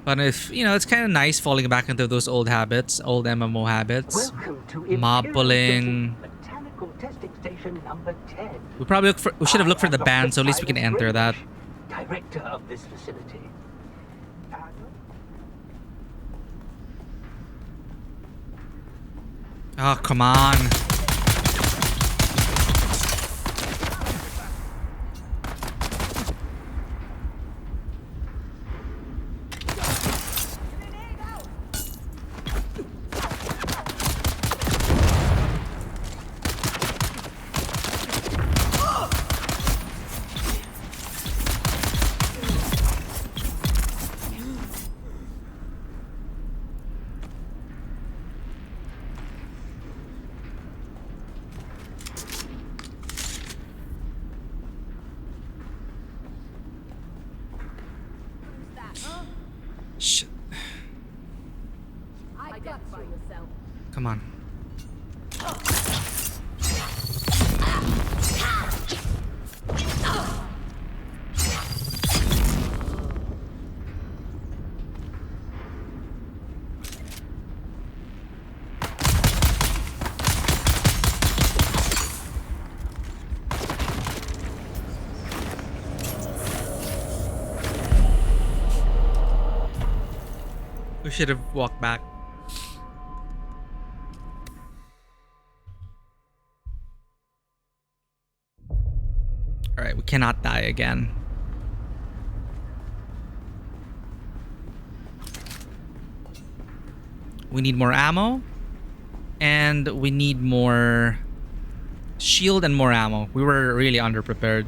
But if, you know, it's kind of nice falling back into those old habits, old MMO habits. Mob pulling. Botanical testing station number 10. We should have looked for the band so at least we can enter that. Director of this facility. Oh, come on. Come on. We should have walked back. Alright, we cannot die again. We need more ammo. And we need more shield and more ammo. We were really underprepared.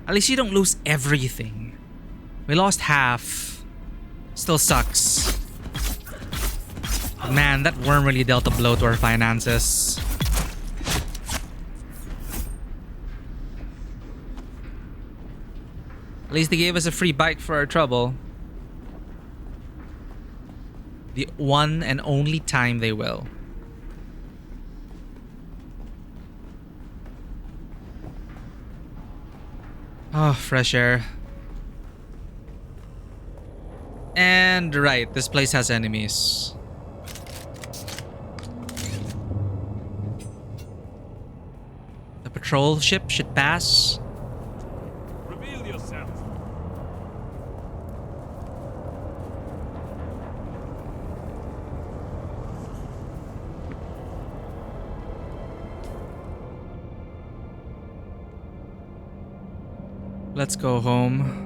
At least you don't lose everything. We lost half. Still sucks. Man, that worm really dealt a blow to our finances. At least they gave us a free bike for our trouble. The one and only time they will. Oh, fresh air. And right, this place has enemies. The patrol ship should pass. Reveal yourself. Let's go home.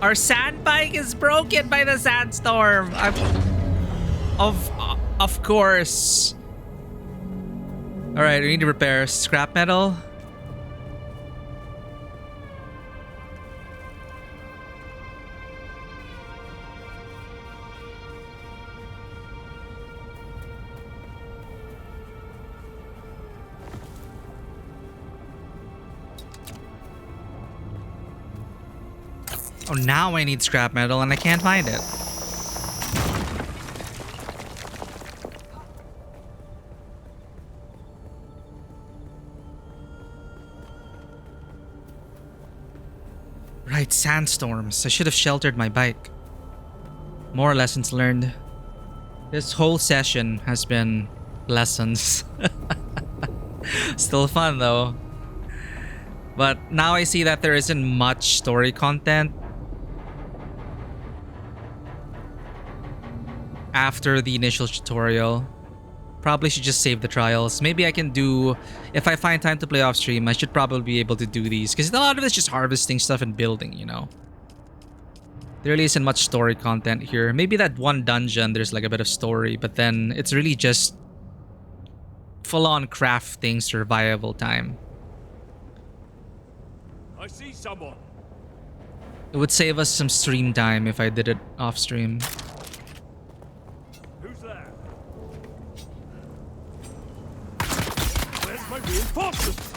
Our sand bike is broken by the sandstorm. Of course. All right, we need to repair scrap metal. Oh, now I need scrap metal and I can't find it. Right, sandstorms. I should have sheltered my bike. More lessons learned. This whole session has been lessons. Still fun though. But now I see that there isn't much story content after the initial tutorial. Probably should just save the trials. Maybe I can do, if I find time to play off stream, I should probably be able to do these. Because a lot of it's just harvesting stuff and building, you know. There really isn't much story content here. Maybe that one dungeon, there's like a bit of story. But then it's really just full-on crafting survival time. I see someone. It would save us some stream time if I did it off stream. Who's there? Where's my reinforcements?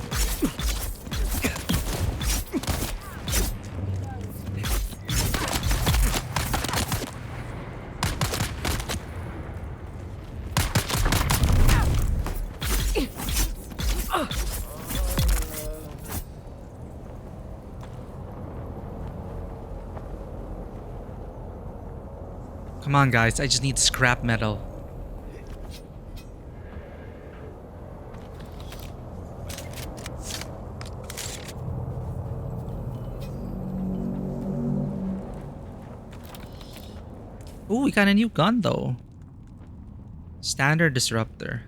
Come on, guys. I just need scrap metal. Ooh, we got a new gun, though. Standard disruptor.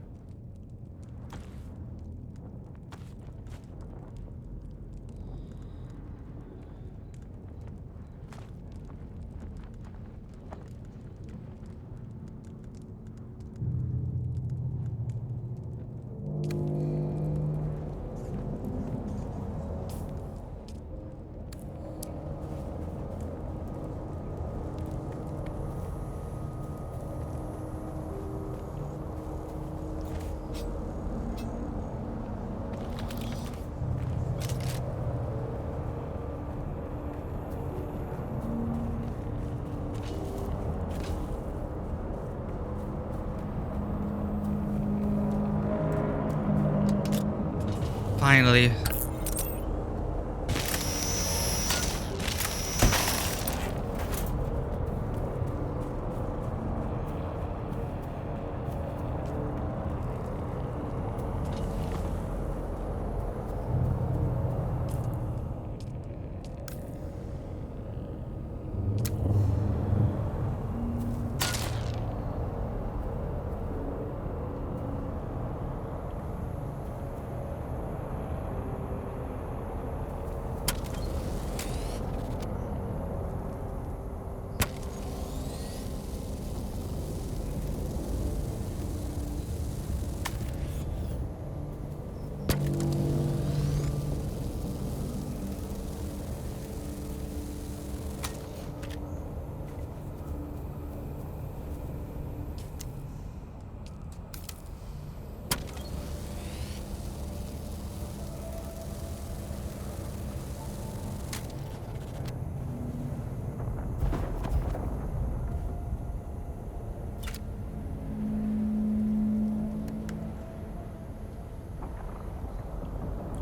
Finally.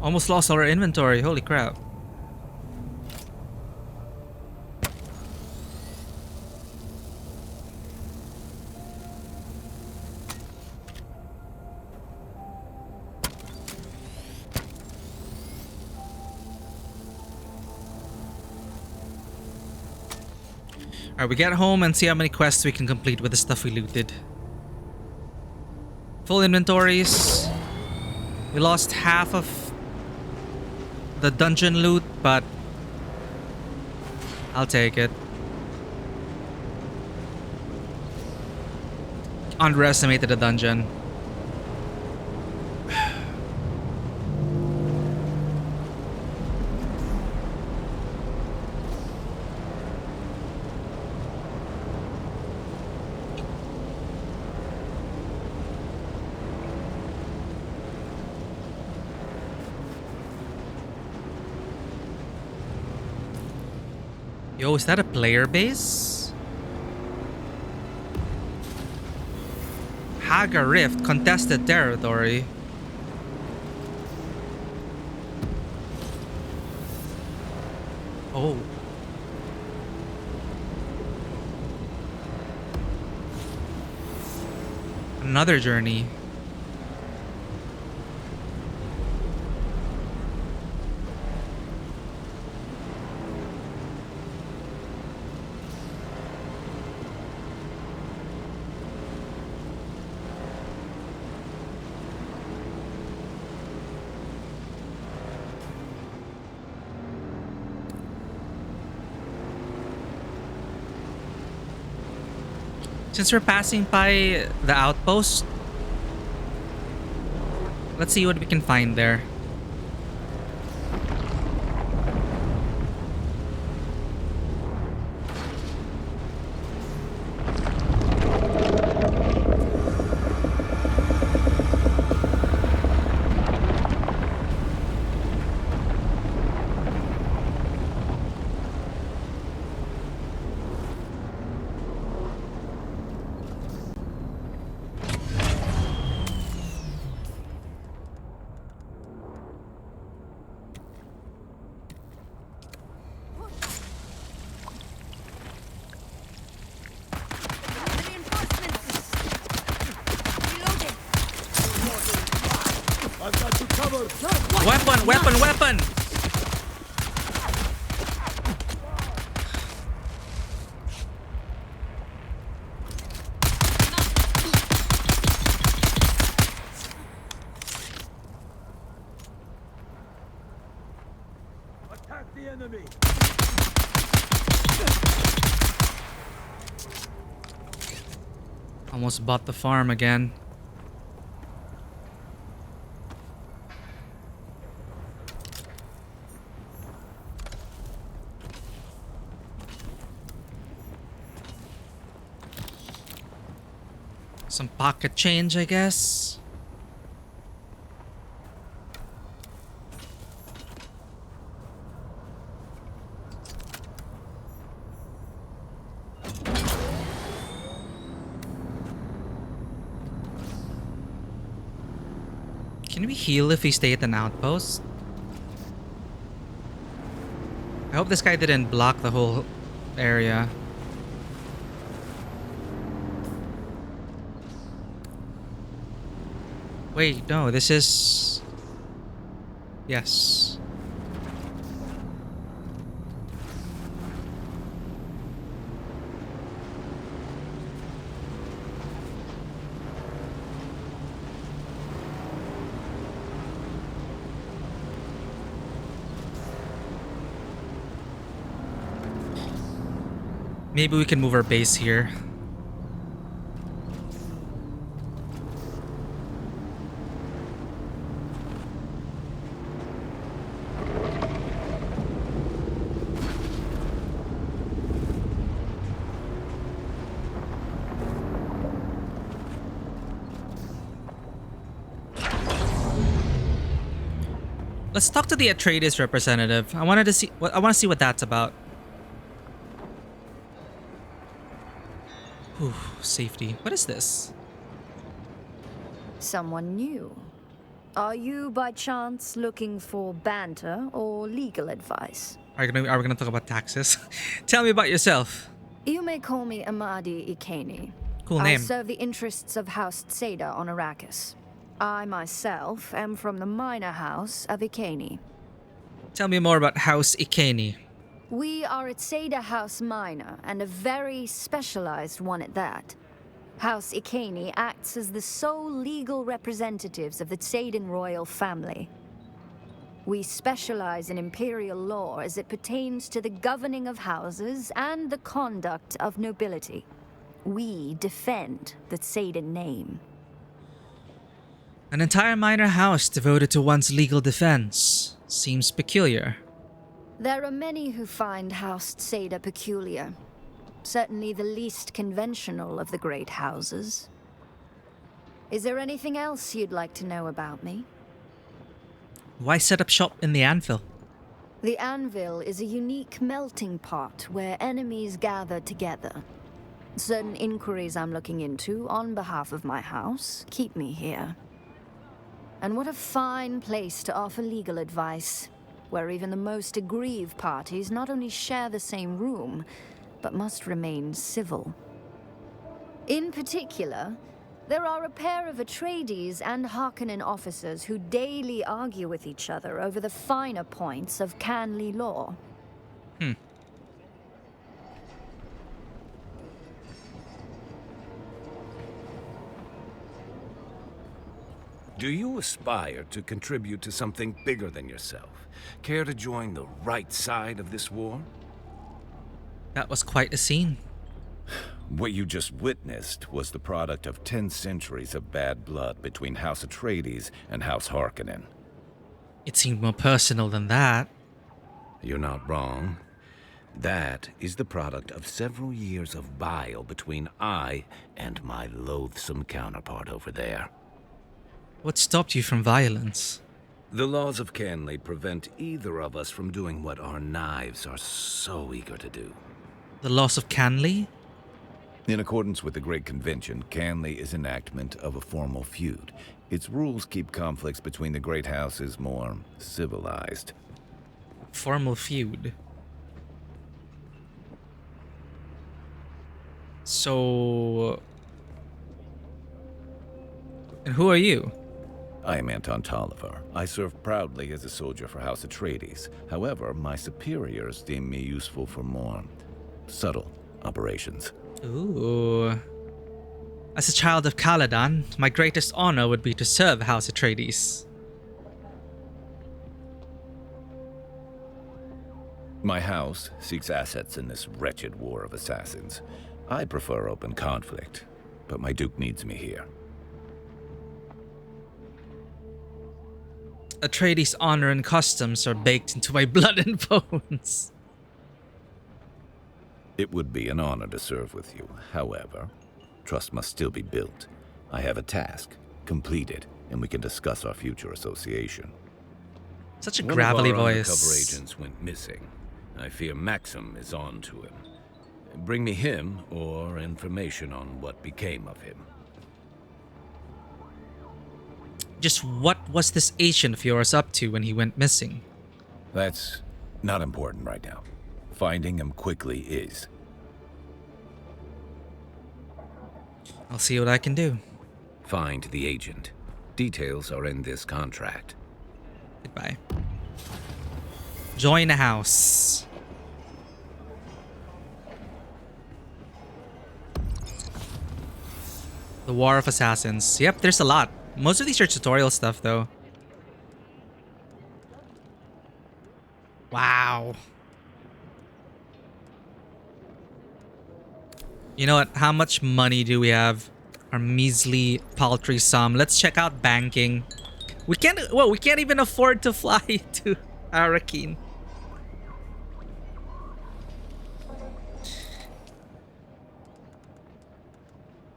Almost lost our inventory. Holy crap. Alright, we get home and see how many quests we can complete with the stuff we looted. Full inventories. We lost half of the dungeon loot, but I'll take it. Underestimated the dungeon. Yo, is that a player base? Haga Rift, contested territory. Oh. Another journey. Since we're passing by the outpost, let's see what we can find there. I've got you covered. Weapon, weapon, weapon! Attack the enemy. Almost bought the farm again. Some pocket change, I guess. Can we heal if we stay at an outpost? I hope this guy didn't block the whole area. Wait, no, this is... Yes. Maybe we can move our base here. Let's talk to the Atreides representative. I want to see what that's about. Whew, safety. What is this? Someone new. Are you by chance looking for banter or legal advice? Are we gonna talk about taxes? Tell me about yourself. You may call me Amadi Ikeni. Cool name. I serve the interests of House Tseda on Arrakis. I myself am from the minor house of Ikeni. Tell me more about House Ikeni. We are a Tseda House minor, and a very specialized one at that. House Ikeni acts as the sole legal representatives of the Tsedan royal family. We specialize in imperial law as it pertains to the governing of houses and the conduct of nobility. We defend the Seyda name. An entire minor house devoted to one's legal defense. Seems peculiar. There are many who find House Seyda peculiar. Certainly the least conventional of the great houses. Is there anything else you'd like to know about me? Why set up shop in the Anvil? The Anvil is a unique melting pot where enemies gather together. Certain inquiries I'm looking into on behalf of my house keep me here. And what a fine place to offer legal advice, where even the most aggrieved parties not only share the same room, but must remain civil. In particular, there are a pair of Atreides and Harkonnen officers who daily argue with each other over the finer points of Canley law. Do you aspire to contribute to something bigger than yourself? Care to join the right side of this war? That was quite a scene. What you just witnessed was the product of 10 centuries of bad blood between House Atreides and House Harkonnen. It seemed more personal than that. You're not wrong. That is the product of several years of bile between I and my loathsome counterpart over there. What stopped you from violence? The laws of Canley prevent either of us from doing what our knives are so eager to do. The loss of Canley? In accordance with the Great Convention, Canley is enactment of a formal feud. Its rules keep conflicts between the great houses more civilized. Formal feud. So... And who are you? I am Anton Tolliver. I serve proudly as a soldier for House Atreides. However, my superiors deem me useful for more subtle operations. Ooh. As a child of Caladan, my greatest honor would be to serve House Atreides. My house seeks assets in this wretched war of assassins. I prefer open conflict, but my Duke needs me here. Atreides' honor and customs are baked into my blood and bones. It would be an honor to serve with you. However, trust must still be built. I have a task. Complete it, and we can discuss our future association. Such a gravelly One of our voice. undercover agents went missing. I fear Maxim is on to him. Bring me him, or information on what became of him. Just what was this agent of yours up to when he went missing? That's not important right now. Finding him quickly is. I'll see what I can do. Find the agent. Details are in this contract. Goodbye. Join the house. The War of Assassins. Yep, there's a lot. Most of these are tutorial stuff, though. Wow. You know what? How much money do we have? Our measly, paltry sum. Let's check out banking. We can't. Well, we can't even afford to fly to Arrakeen.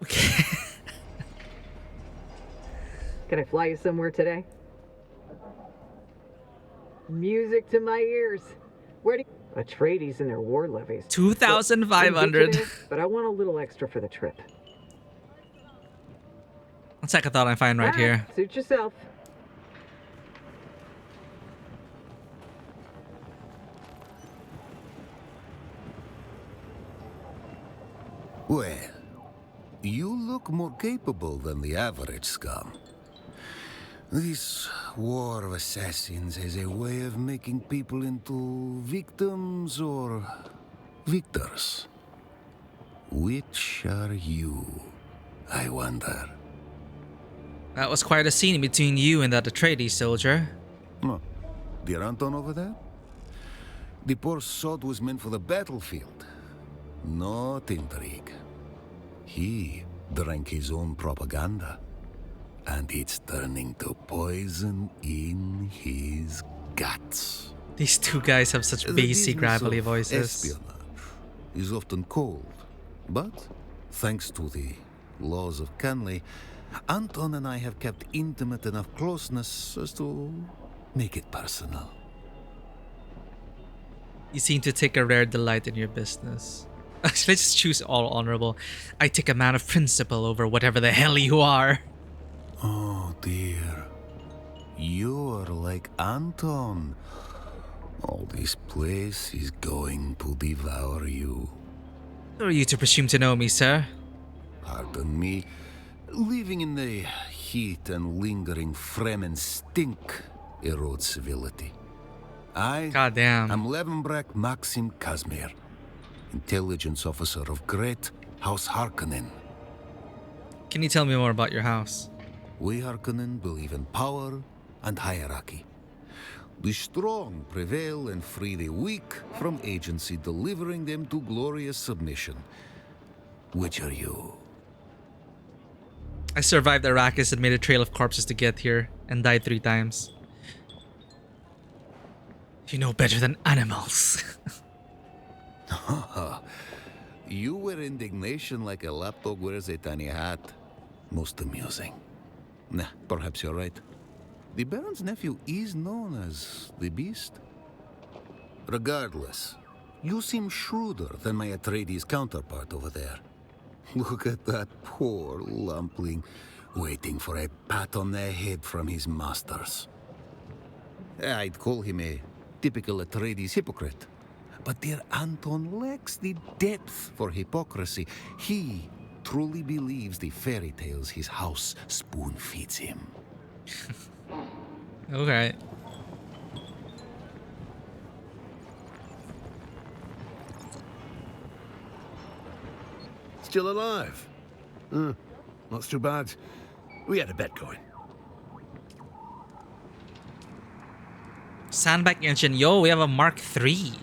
Okay. Can I fly you somewhere today? Music to my ears. Where do Atreides and their war levies? 2,500. But I want a little extra for the trip. One second, thought I find right here. Suit yourself. Well, you look more capable than the average scum. This war of assassins has a way of making people into victims or victors. Which are you, I wonder? That was quite a scene between you and that Atreides soldier. Oh, Dear Anton over there? The poor sod was meant for the battlefield, not intrigue. He drank his own propaganda, and it's turning to poison in his guts. These two guys have such The bassy, business gravelly of voices. Espionage is often cold, but thanks to the laws of Canley, Anton and I have kept intimate enough closeness as to make it personal. You seem to take a rare delight in your business. Actually, let's just choose all honorable. I take a man of principle over whatever the hell you are. Oh dear. You're like Anton. Oh, this place is going to devour you. Who are you to presume to know me, sir? Pardon me. Living in the heat and lingering Fremen stink erodes civility. I Goddamn. am Levenbrecht Maxim Kazmir, intelligence officer of Great House Harkonnen. Can you tell me more about your house? We Harkonnen believe in power and hierarchy. The strong prevail and free the weak from agency, delivering them to glorious submission. Which are you? I survived Arrakis and made a trail of corpses to get here, and died 3 times. You know better than animals. You wear indignation like a lapdog wears a tiny hat. Most amusing. Nah, perhaps you're right. The Baron's nephew is known as the Beast. Regardless, you seem shrewder than my Atreides counterpart over there. Look at that poor lumpling, waiting for a pat on the head from his masters. I'd call him a typical Atreides hypocrite. But dear Anton lacks the depth for hypocrisy. He truly believes the fairy tales his house spoon feeds him. Okay. Still alive? Not too bad. We had a bet going. Sandbag engine. Yo, we have a Mark III.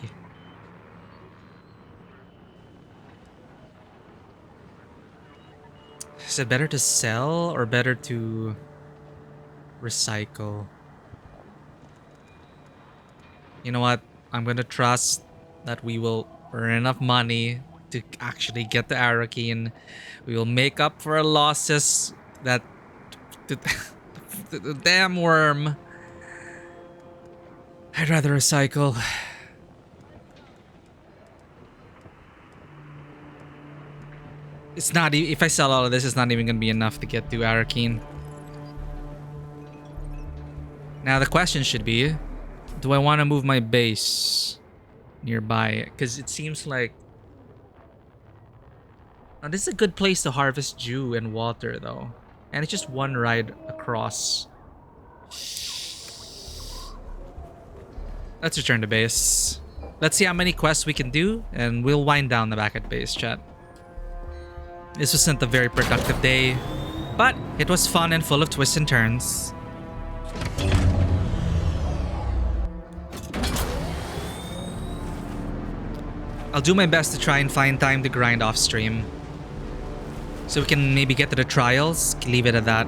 Is it better to sell or better to recycle? You know what? I'm gonna trust that we will earn enough money to actually get the Arrakeen. We will make up for our losses. That the damn worm. I'd rather recycle. It's not. If I sell all of this, it's not even gonna be enough to get to Arrakeen. Now the question should be, do I want to move my base nearby? Because it seems like now, this is a good place to harvest dew and water, though, and it's just one ride across. Let's return to base. Let's see how many quests we can do, and we'll wind down the back at base, chat. This wasn't a very productive day, but it was fun and full of twists and turns. I'll do my best to try and find time to grind off stream, so we can maybe get to the trials. Leave it at that.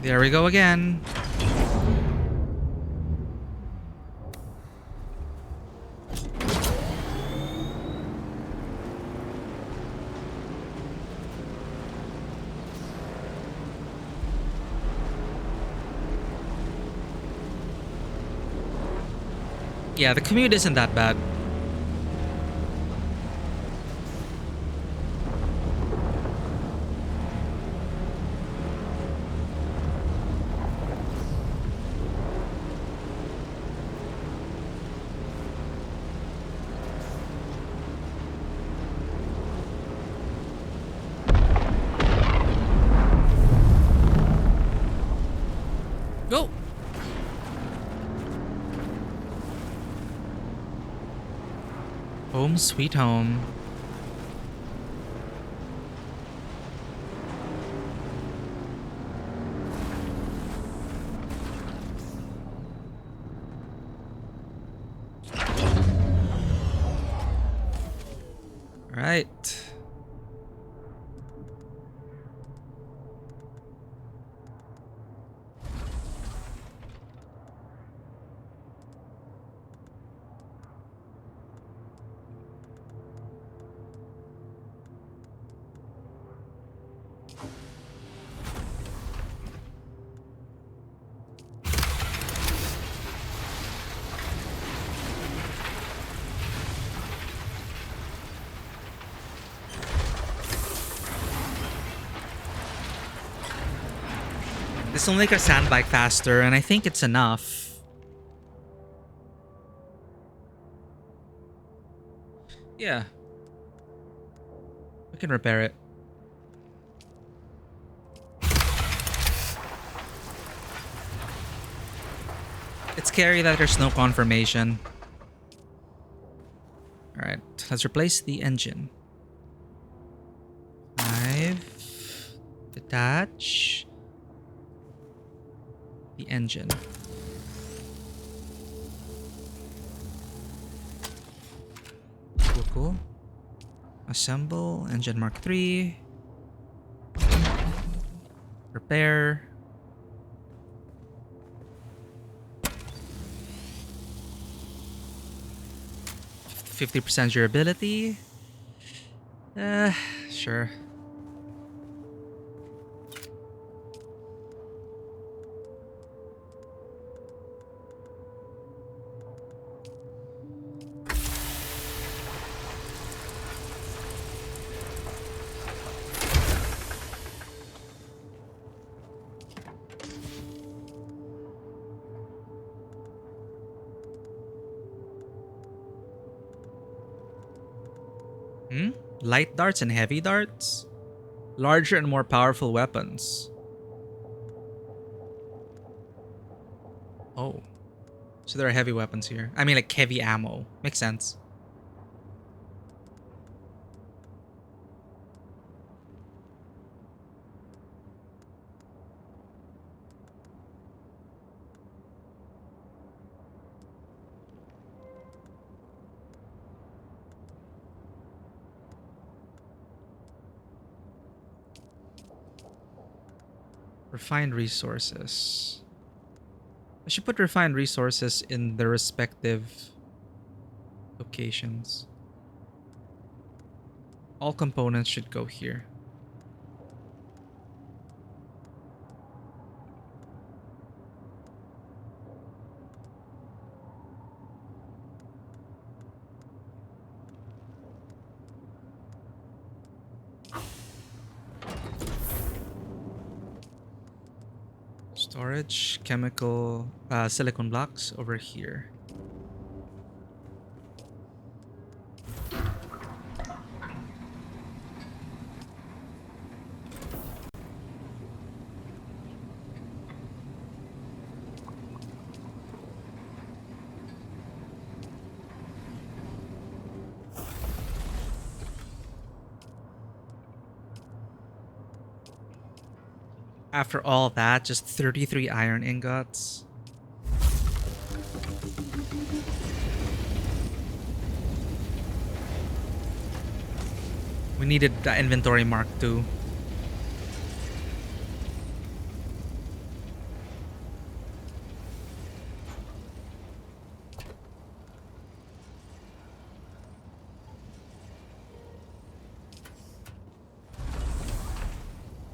There we go again. Yeah, the commute isn't that bad. Home sweet home. All right. This will make our sandbag faster, and I think it's enough. Yeah. We can repair it. It's scary that there's no confirmation. Alright, let's replace the engine. 5. Detach. The engine. Cool. Assemble. Engine Mark III. Repair. %50 durability. Sure. Light darts and heavy darts? Larger and more powerful weapons. Oh. So there are heavy weapons here. I mean, like heavy ammo. Makes sense. Refined resources. I should put refined resources in the respective locations. All components should go here. Storage, chemical, silicone blocks over here. After all that, just 33 iron ingots. We needed the inventory mark too.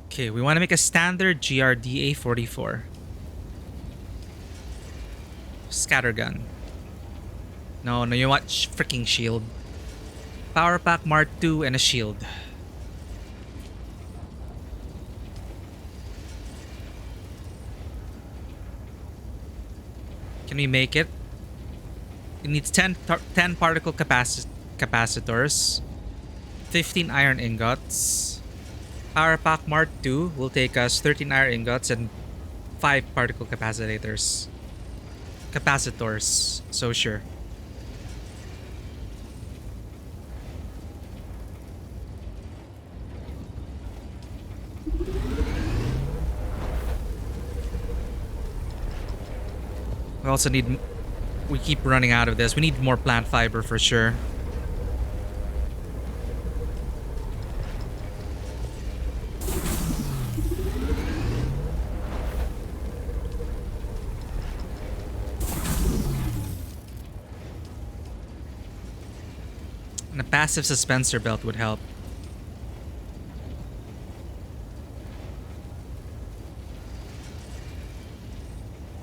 Okay, we want to make a standard GRDA 44. Scattergun. No, you want freaking shield. Power pack Mark II and a shield. Can we make it? It needs 10 particle capacitors, 15 iron ingots. Power pack Mark II will take us 13 iron ingots and 5 particle capacitors. So sure. We also need... We keep running out of this. We need more plant fiber for sure. And a passive suspensor belt would help.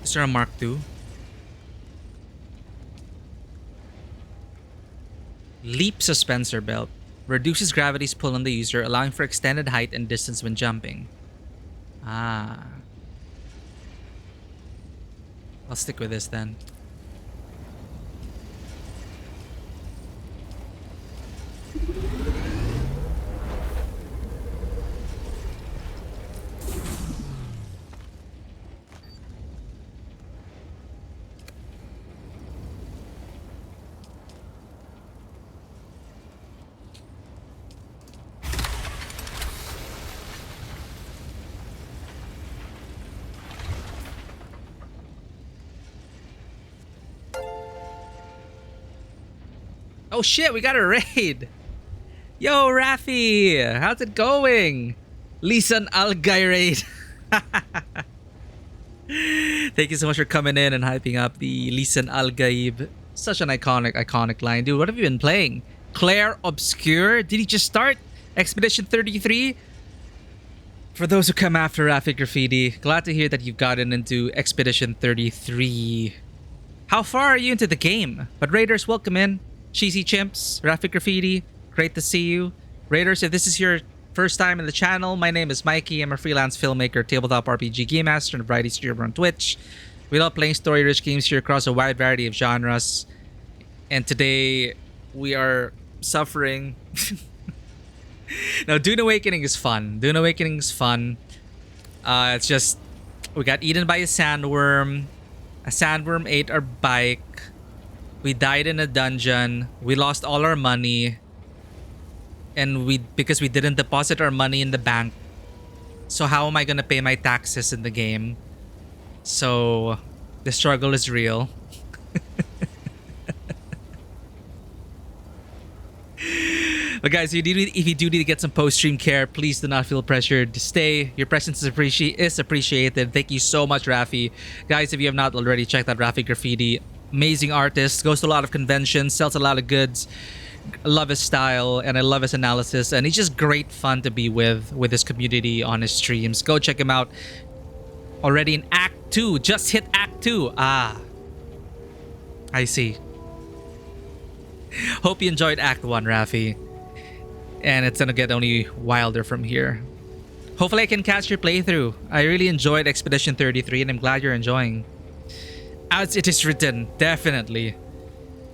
Is there a Mark II? Leap suspensor belt. Reduces gravity's pull on the user, allowing for extended height and distance when jumping. Ah. I'll stick with this then. Oh shit, we got a raid! Yo, Rafi! How's it going? Lisan Algai raid! Thank you so much for coming in and hyping up the Lisan Algaib. Such an iconic line. Dude, what have you been playing? Claire Obscure? Did he just start? Expedition 33? For those who come after Rafi Graffiti, glad to hear that you've gotten into Expedition 33. How far are you into the game? But Raiders, welcome in. Cheesy Chimps, Rafi Graffiti, great to see you. Raiders, if this is your first time in the channel, my name is Mikey. I'm a freelance filmmaker, tabletop RPG game master, and a variety streamer on Twitch. We love playing story-rich games here across a wide variety of genres. And today, we are suffering. Now, Dune Awakening is fun. Dune Awakening is fun. It's just, we got eaten by a sandworm. A sandworm ate our bike. We died in a dungeon. We lost all our money. And because we didn't deposit our money in the bank. So how am I gonna pay my taxes in the game? So the struggle is real. But guys, if you do need to get some post-stream care, please do not feel pressured to stay. Your presence is appreciated. Thank you so much, Rafi. Guys, if you have not already checked out Rafi Graffiti, amazing artist, goes to a lot of conventions, sells a lot of goods. I love his style and I love his analysis, and he's just great fun to be with his community on his streams. Go check him out. Already in Act 2. Just hit Act 2. Ah. I see. Hope you enjoyed Act 1, Rafi. And it's gonna get only wilder from here. Hopefully I can catch your playthrough. I really enjoyed Expedition 33 and I'm glad you're enjoying. As it is written, definitely.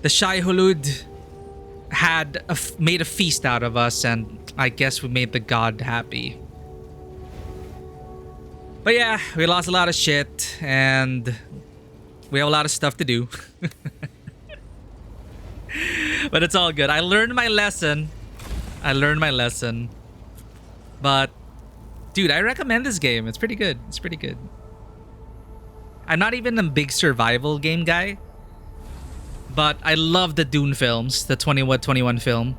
The Shai Hulud had made a feast out of us, and I guess we made the god happy. But yeah, we lost a lot of shit and we have a lot of stuff to do. But it's all good. I learned my lesson. But dude, I recommend this game. It's pretty good. I'm not even a big survival game guy, but I love the Dune films, the 21 film,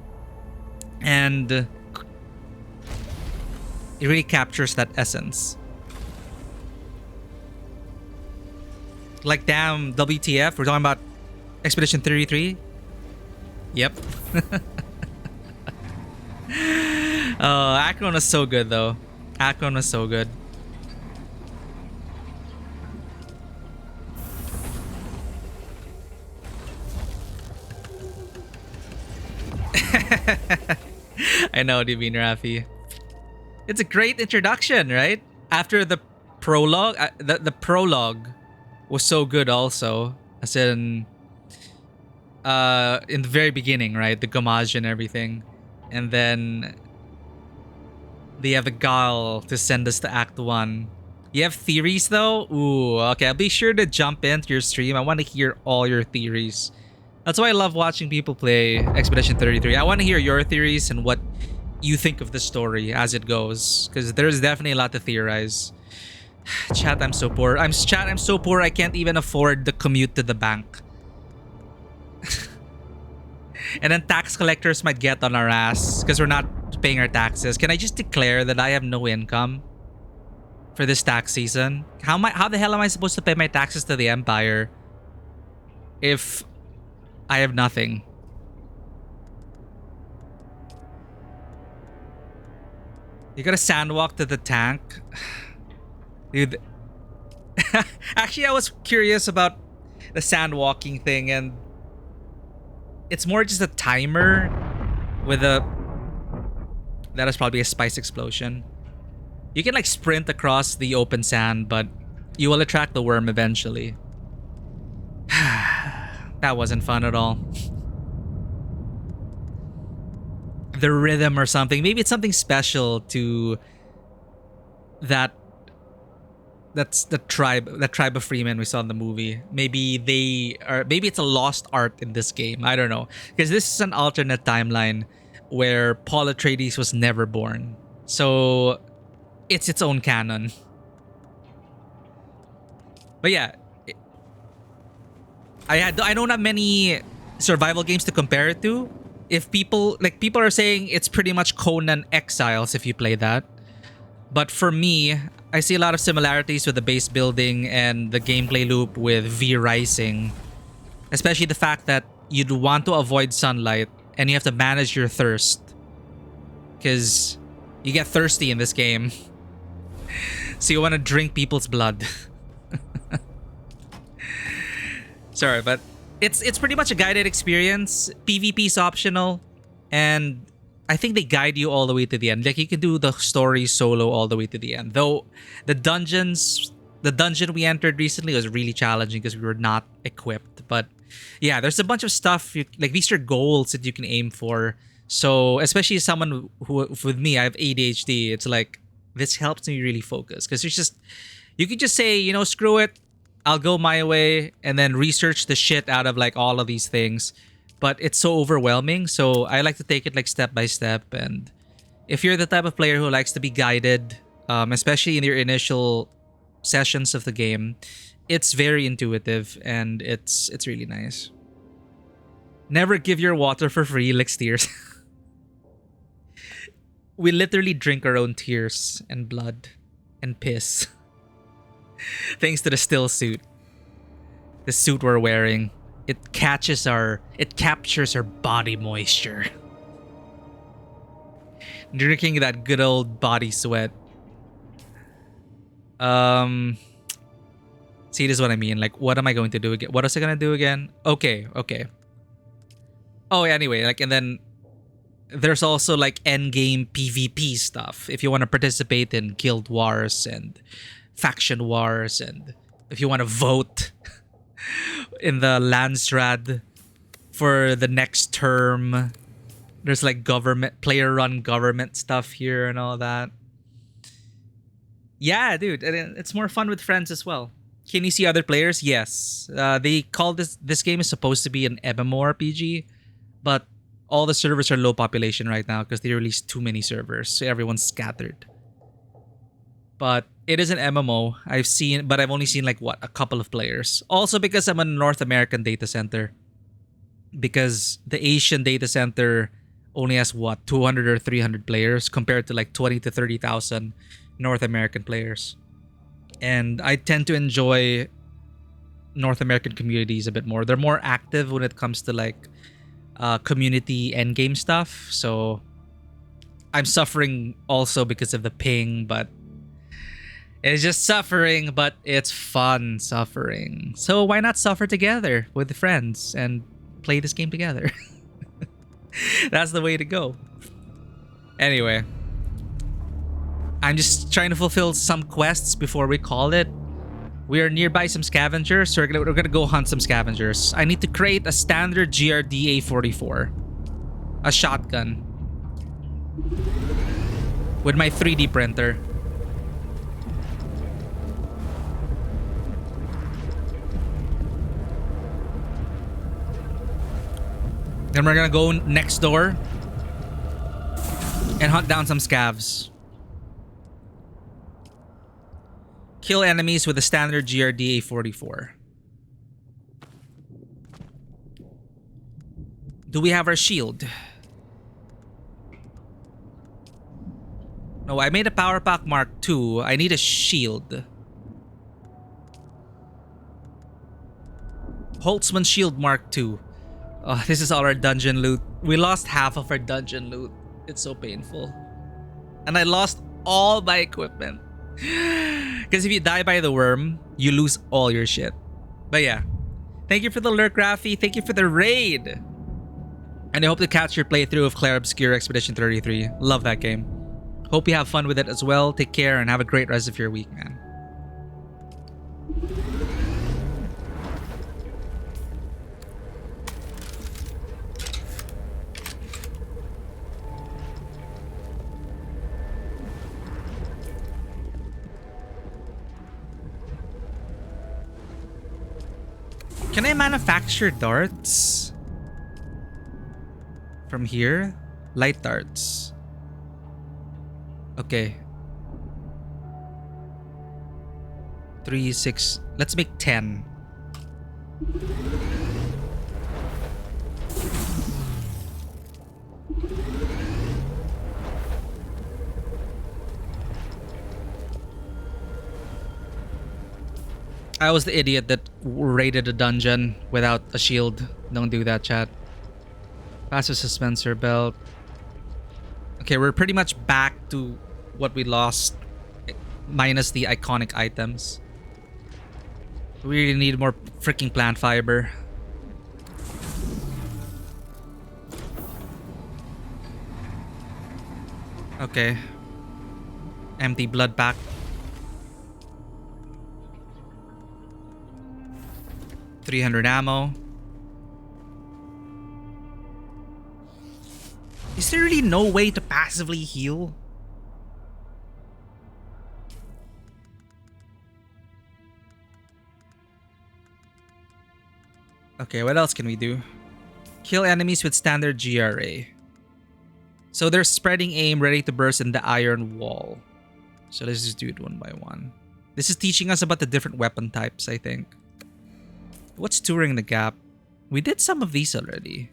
and it really captures that essence. Like, damn, WTF, we're talking about Expedition 33? Yep. Akron was so good though. Akron was so good. I know what you mean, Rafi. It's a great introduction, right? After the prologue, the prologue was so good also. As in the very beginning, right? The Gamage and everything. And then they have the gall to send us to Act 1. You have theories though? Ooh, okay. I'll be sure to jump into your stream. I want to hear all your theories. That's why I love watching people play Expedition 33. I want to hear your theories and what you think of the story as it goes, because there's definitely a lot to theorize. Chat, I'm so poor. I'm so poor I can't even afford the commute to the bank. And then tax collectors might get on our ass because we're not paying our taxes. Can I just declare that I have no income for this tax season? How the hell am I supposed to pay my taxes to the Empire if I have nothing? You gotta sandwalk to the tank. Dude. Actually, I was curious about the sandwalking thing, and it's more just a timer with a... That is probably a spice explosion. You can like sprint across the open sand, but you will attract the worm eventually. That wasn't fun at all. The rhythm or something. Maybe it's something special to that's the tribe of Freeman we saw in the movie. Maybe it's a lost art in this game. I don't know. Because this is an alternate timeline where Paul Atreides was never born. So it's its own canon. But yeah, I don't have many survival games to compare it to. If people are saying it's pretty much Conan Exiles if you play that. But for me, I see a lot of similarities with the base building and the gameplay loop with V Rising. Especially the fact that you'd want to avoid sunlight and you have to manage your thirst. Because you get thirsty in this game. So you want to drink people's blood. Sorry, but it's pretty much a guided experience. PvP is optional. And I think they guide you all the way to the end. Like you can do the story solo all the way to the end. Though the dungeon we entered recently was really challenging because we were not equipped. But yeah, there's a bunch of stuff like these are goals that you can aim for. So especially as someone who with me, I have ADHD. It's like this helps me really focus because you could just say, you know, screw it, I'll go my way, and then research the shit out of like all of these things. But it's so overwhelming, so I like to take it like step by step. And if you're the type of player who likes to be guided, especially in your initial sessions of the game, it's very intuitive and it's really nice. Never give your water for free, licks tears. We literally drink our own tears and blood and piss. Thanks to the still suit. The suit we're wearing. It captures our body moisture. Drinking that good old body sweat. See, this is what I mean. Like, what am I going to do again? What was I gonna do again? Okay. Oh, anyway, like, and then there's also like endgame PvP stuff. If you want to participate in guild wars and faction wars, and if you want to vote in the Landsrad for the next term, there's like player-run government stuff here and all that. Yeah, dude, and it's more fun with friends as well. Can you see other players? Yes. They call this game is supposed to be an MMORPG, but all the servers are low population right now because they released too many servers, so everyone's scattered. But it is an MMO. But I've only seen like a couple of players. Also because I'm a North American data center. Because the Asian data center only has 200 or 300 players compared to like 20 to 30,000 North American players. And I tend to enjoy North American communities a bit more. They're more active when it comes to like community endgame stuff. So I'm suffering also because of the ping, but it's just suffering, but it's fun suffering. So why not suffer together with friends and play this game together? That's the way to go. Anyway, I'm just trying to fulfill some quests before we call it. We are nearby some scavengers, so we're gonna go hunt some scavengers. I need to create a standard GRD A44. A shotgun. With my 3D printer. Then we're gonna go next door and hunt down some scavs. Kill enemies with a standard GRDA 44. Do we have our shield? No, I made a power pack Mark II. I need a shield. Holtzman shield Mark II. Oh, this is all our dungeon loot. We lost half of our dungeon loot. It's so painful. And I lost all my equipment. Because if you die by the worm, you lose all your shit. But yeah. Thank you for the lurk, Rafi. Thank you for the raid. And I hope to catch your playthrough of Clair Obscure Expedition 33. Love that game. Hope you have fun with it as well. Take care and have a great rest of your week, man. Can I manufacture darts? From here? Light darts. Okay. 3, 6. Let's make 10. I was the idiot that raided a dungeon without a shield. Don't do that, chat. Passive dispenser belt. Okay, we're pretty much back to what we lost, minus the iconic items. We really need more freaking plant fiber. Okay. Empty blood pack. $300 ammo. Is there really no way to passively heal? Okay, what else can we do? Kill enemies with standard GRA. So they're spreading aim, ready to burst in the iron wall. So let's just do it one by one. This is teaching us about the different weapon types, I think. What's touring the gap? We did some of these already.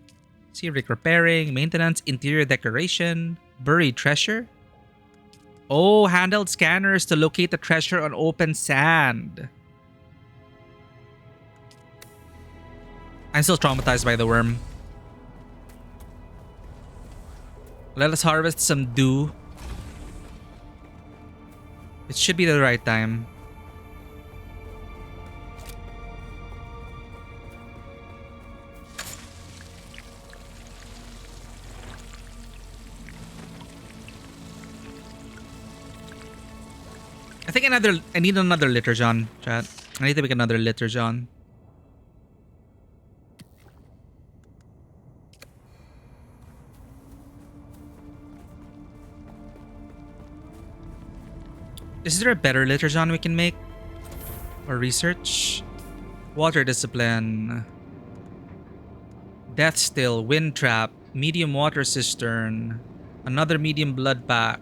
Seric repairing, maintenance, interior decoration, buried treasure. Oh, handheld scanners to locate the treasure on open sand. I'm still traumatized by the worm. Let us harvest some dew. It should be the right time. I think I need another Liturgon, chat. I need to make another Liturgon. Is there a better Liturgon we can make? Or research? Water discipline. Death still, wind trap, medium water cistern, another medium blood pack.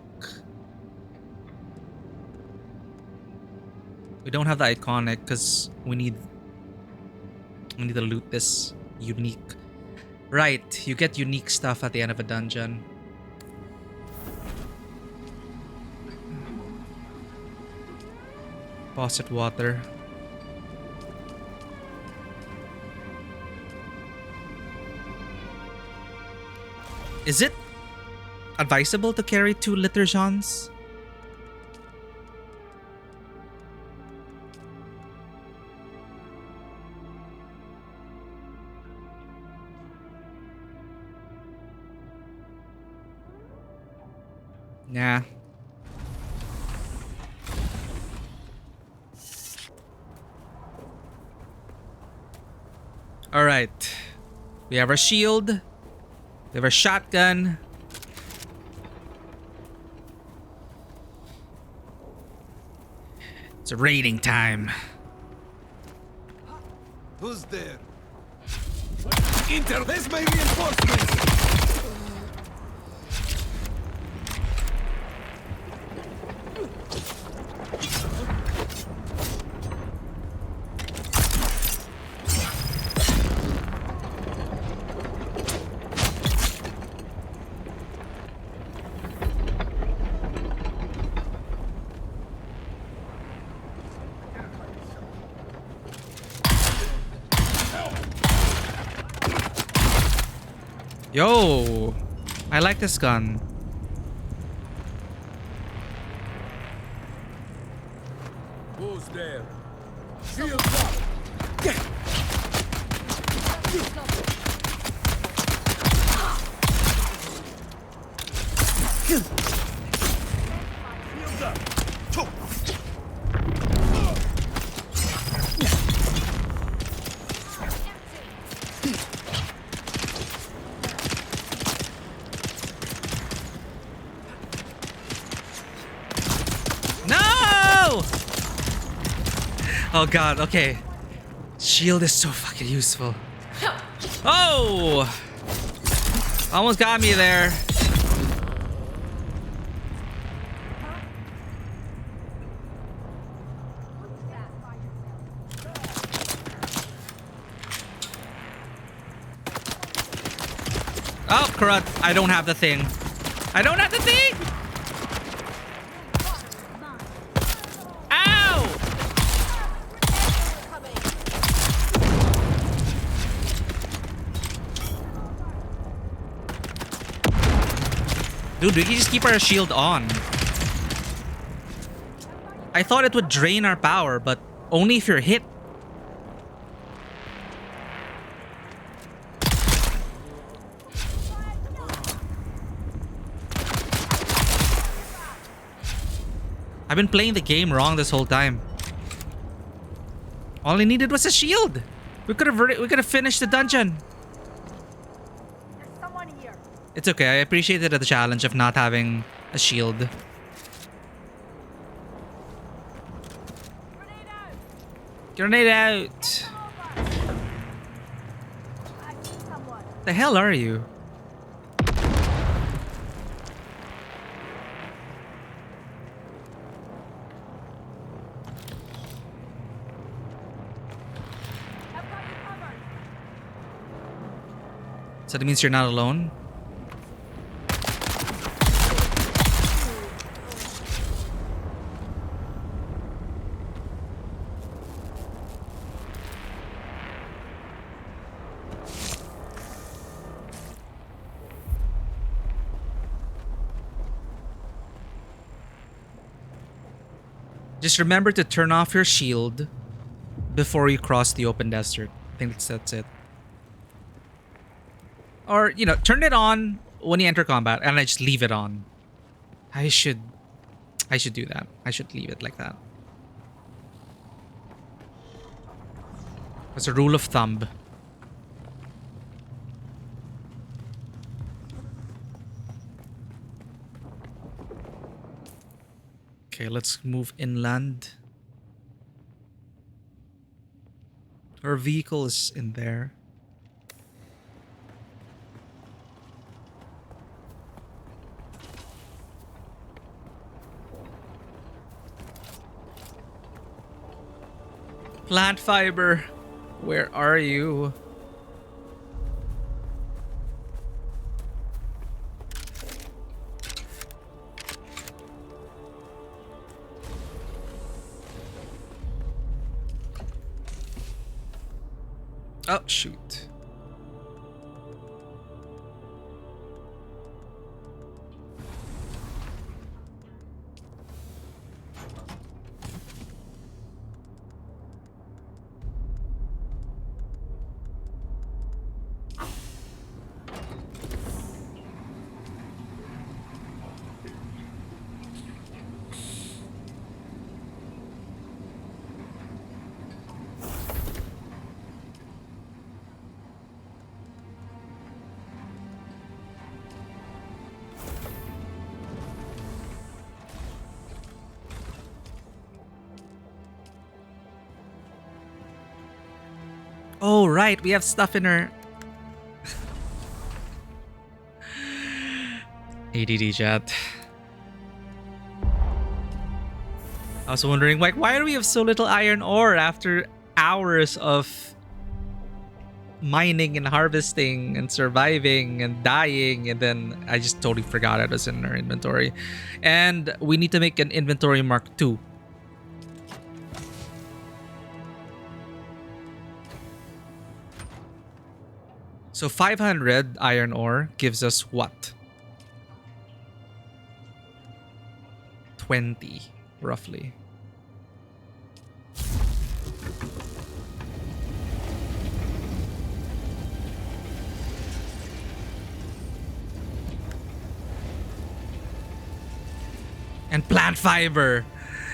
We don't have the iconic because we need to loot this unique. Right, you get unique stuff at the end of a dungeon. Faucet water. Is it advisable to carry 2 Liturgons? Nah. All right. We have our shield. We have our shotgun. It's raiding time. Who's there? Enter! There's my reinforcements! Yo, I like this gun. Who's there? Shields up! Shields up. No! Oh god, okay. Shield is so fucking useful. Oh! Almost got me there. Oh, crud. I don't have the thing. I don't have the thing! Ow! Dude, we can just keep our shield on. I thought it would drain our power, but only if you're hit. I've been playing the game wrong this whole time. All I needed was a shield. We could have finished the dungeon. There's someone here. It's okay. I appreciated the challenge of not having a shield. Grenade out. The hell are you? So that means you're not alone? Just remember to turn off your shield before you cross the open desert. I think that's it. Or, you know, turn it on when you enter combat and I just leave it on. I should do that. I should leave it like that. That's a rule of thumb. Okay, let's move inland. Our vehicle is in there. Plant fiber, where are you? Oh, shoot. Oh, right. We have stuff in her. ADD chat. I was wondering, like, why do we have so little iron ore after hours of mining and harvesting and surviving and dying? And then I just totally forgot it was in our inventory. And we need to make an inventory mark 2. So So 500 iron ore gives us what? 20, roughly. And plant fiber.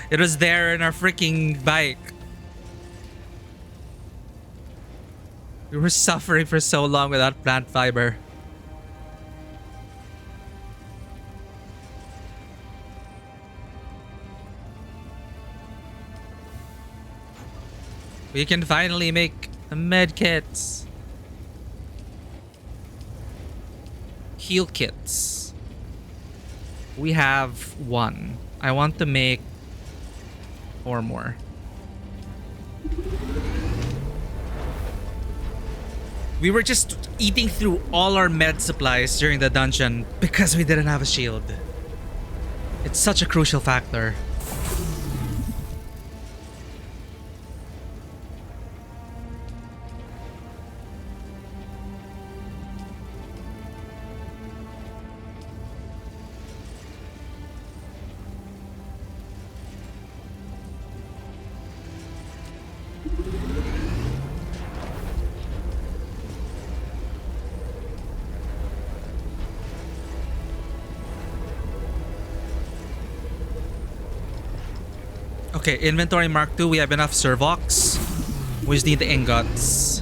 It was there in our freaking bike. We were suffering for so long without plant fiber. We can finally make med kits. Heal kits. We have 1. I want to make 4 more. We were just eating through all our med supplies during the dungeon because we didn't have a shield. It's such a crucial factor. Okay, inventory mark 2, we have enough servox. We just need the ingots.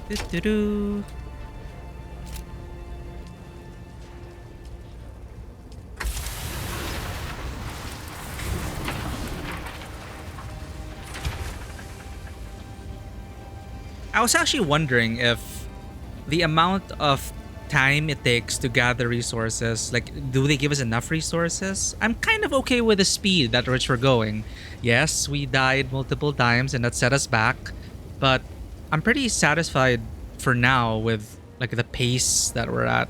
Do-do-do. I was actually wondering if the amount of time it takes to gather resources, like, do they give us enough resources? I'm kind of okay with the speed at which we're going. Yes, we died multiple times and that set us back, but I'm pretty satisfied for now with like the pace that we're at.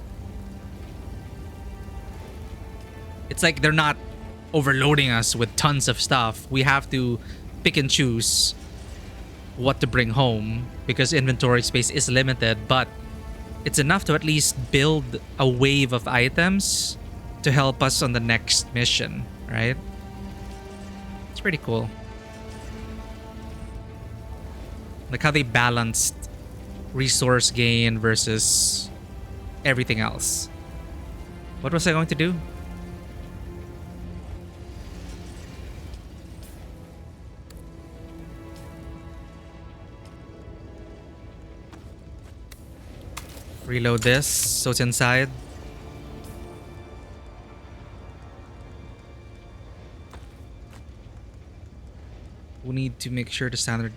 It's like they're not overloading us with tons of stuff. We have to pick and choose what to bring home because inventory space is limited, but it's enough to at least build a wave of items to help us on the next mission, right? It's pretty cool. Like how they balanced resource gain versus everything else. What was I going to do? Reload this so it's inside. We need to make sure the standard.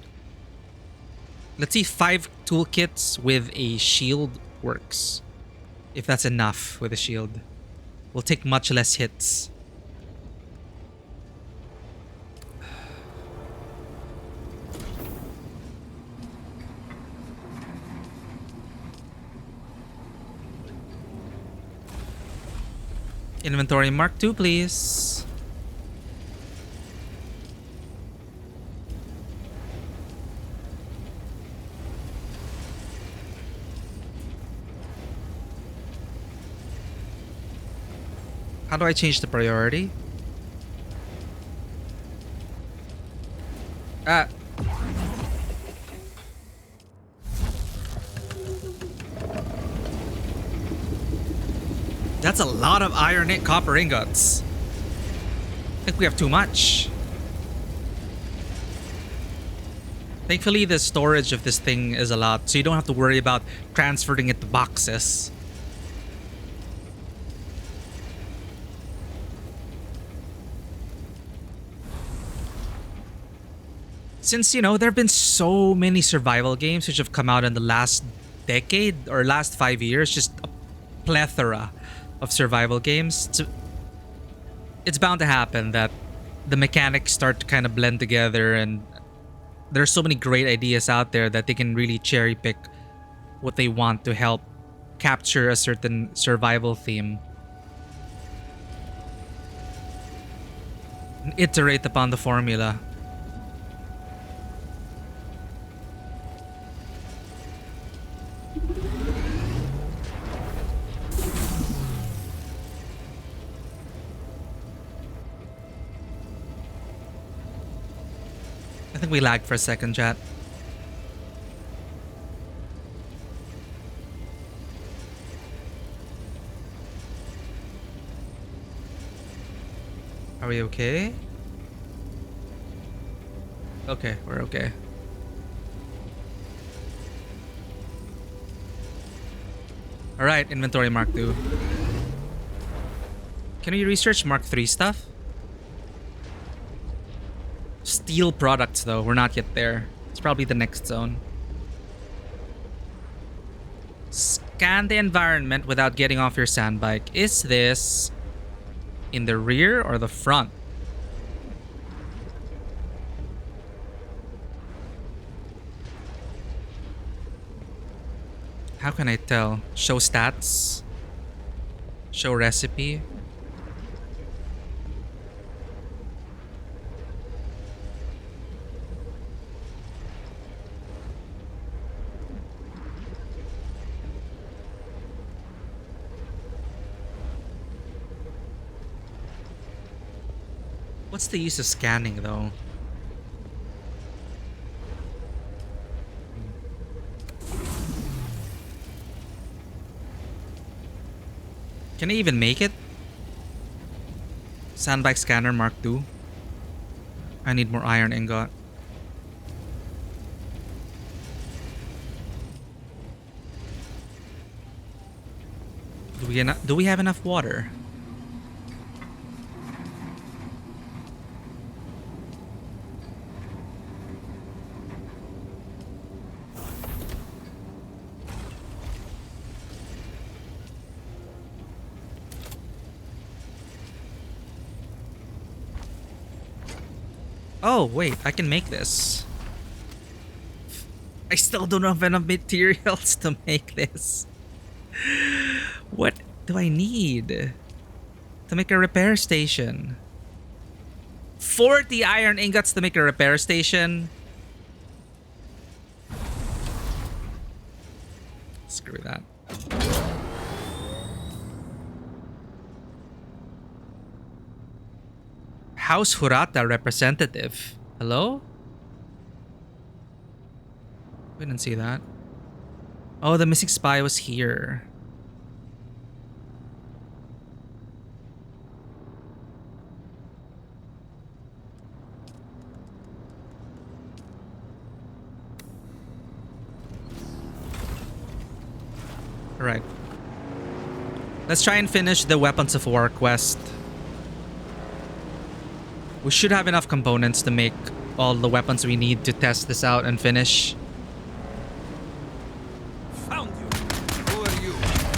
Let's see, 5 toolkits with a shield works. If that's enough with a shield. We'll take much less hits. Inventory mark 2, please. How do I change the priority? That's a lot of iron and copper ingots. I think we have too much. Thankfully, the storage of this thing is a lot, so you don't have to worry about transferring it to boxes. Since, you know, there have been so many survival games which have come out in the last decade or last 5 years, just a plethora of survival games. It's bound to happen that the mechanics start to kind of blend together, and there's so many great ideas out there that they can really cherry pick what they want to help capture a certain survival theme. And iterate upon the formula. I think we lagged for a second, chat. Are we okay? Okay, we're okay. Alright, inventory Mark II. Can we research Mark III stuff? Steel products though, we're not yet there. It's probably the next zone. Scan the environment without getting off your sandbike. Is this in the rear or the front? How can I tell? Show stats? Show recipe? What's the use of scanning though? Can I even make it? Sandbike scanner Mark II. I need more iron ingot. Do we have enough water? Oh, wait, I can make this. I still don't have enough materials to make this. What do I need to make a repair station? 40 iron ingots to make a repair station? Screw that. House Hurata representative. Hello? We didn't see that. Oh, the missing spy was here. Alright. Let's try and finish the Weapons of War quest. We should have enough components to make all the weapons we need to test this out and finish. Found you. Who are you?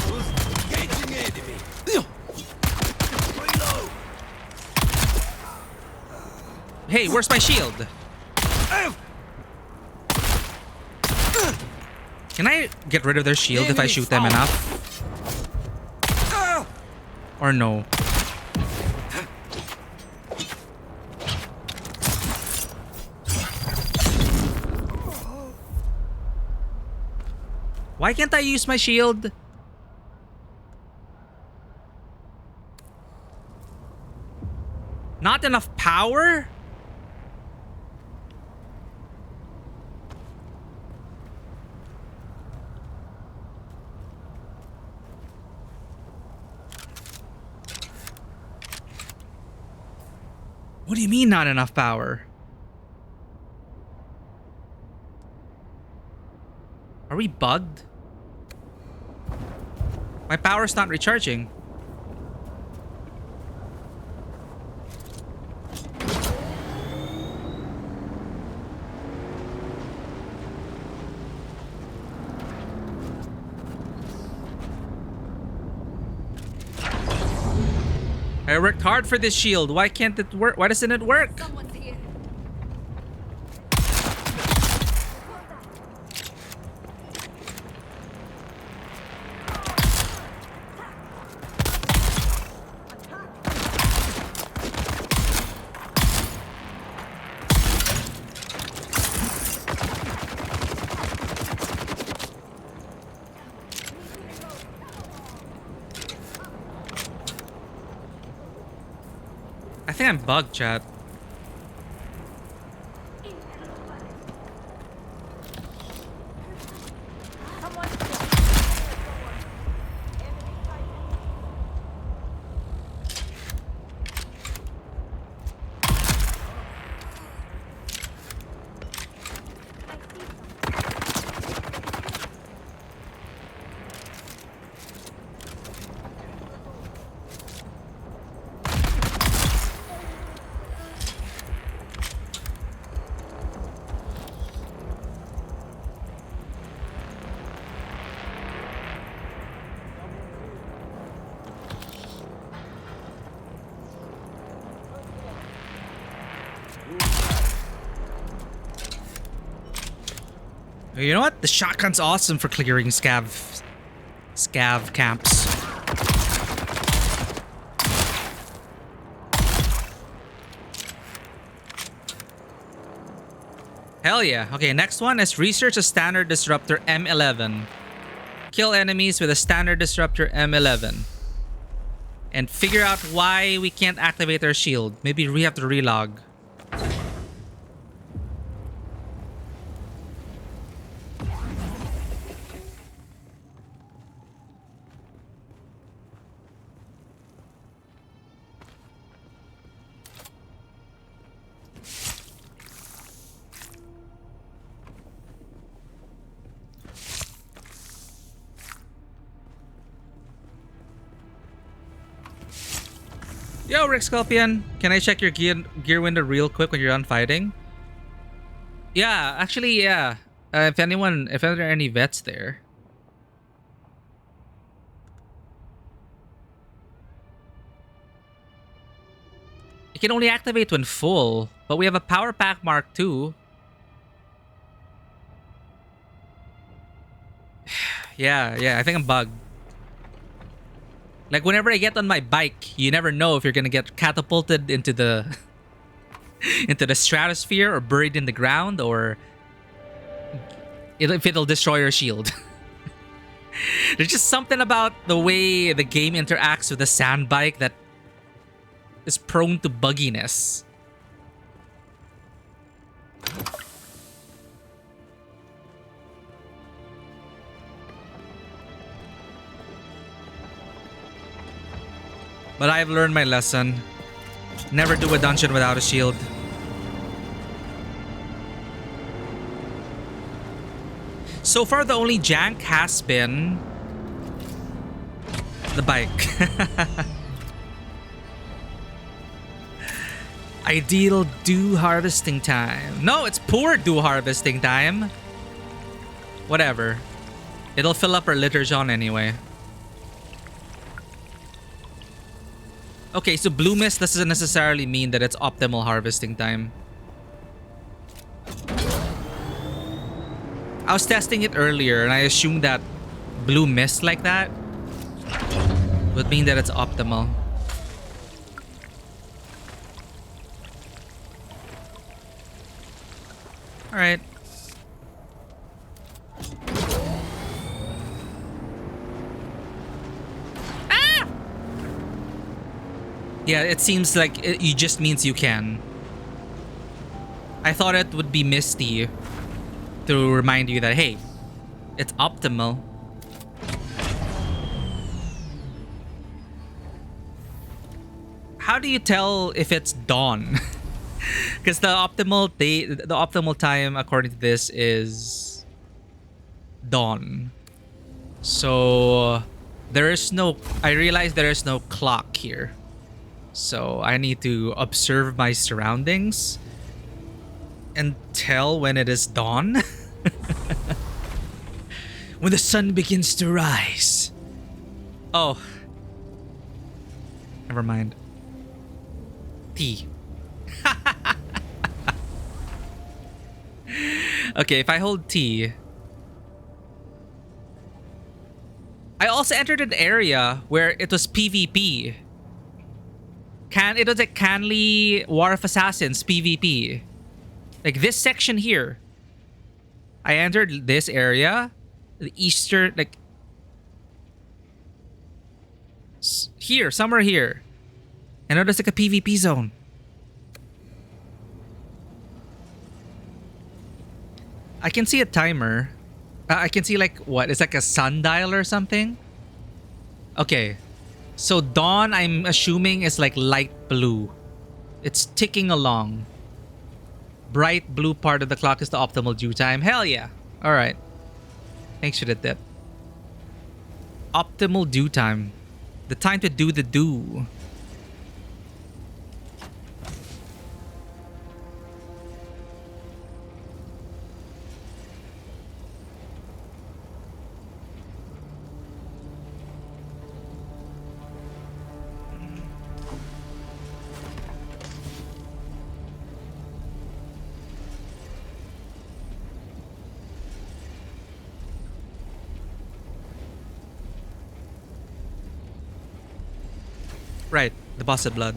Who's engaging enemy? Reload. Hey, where's my shield? Can I get rid of their shield if I shoot them enough? Or no? Why can't I use my shield? Not enough power? What do you mean not enough power? Are we bugged? My power's not recharging. I worked hard for this shield. Why can't it work? Why doesn't it work? Someone's here. think I'm bugged, chat. You know what? The shotgun's awesome for clearing scav camps. Hell yeah. Okay, next one is research a standard disruptor M11. Kill enemies with a standard disruptor M11. And figure out why we can't activate our shield. Maybe we have to relog. Yo, Rick Scorpion, can I check your gear window real quick when you're done fighting? Yeah, actually, yeah. If there are any vets there. It can only activate when full, but we have a power pack Mark II. Yeah, I think I'm bugged. Like, whenever I get on my bike, you never know if you're gonna get catapulted into the into the stratosphere or buried in the ground, or if it'll destroy your shield. There's just something about the way the game interacts with the sand bike that is prone to bugginess. But I've learned my lesson. Never do a dungeon without a shield. So far, the only jank has been the bike. Ideal dew harvesting time. No, it's poor dew harvesting time. Whatever. It'll fill up our litter zone anyway. Okay, so blue mist doesn't necessarily mean that it's optimal harvesting time. I was testing it earlier and I assumed that blue mist like that would mean that it's optimal. Alright. Yeah, it seems like it just means you can. I thought it would be misty to remind you that, hey, it's optimal. How do you tell if it's dawn? Because the optimal time according to this is dawn. So I realize there is no clock here. So I need to observe my surroundings and tell when it is dawn. When the sun begins to rise. Oh. Never mind. T. Okay, if I hold T. I also entered an area where it was PvP. It was like Canley War of Assassins PvP. Like this section here. I entered this area. The eastern, like... here, somewhere here. And it was like a PvP zone. I can see a timer. I can see like what? It's like a sundial or something. Okay. So dawn, I'm assuming, is like light blue. It's ticking along. Bright blue part of the clock is the optimal due time. Hell yeah. All right. Thanks for the tip. Optimal due time. The time to do the do. Right, the busted blood.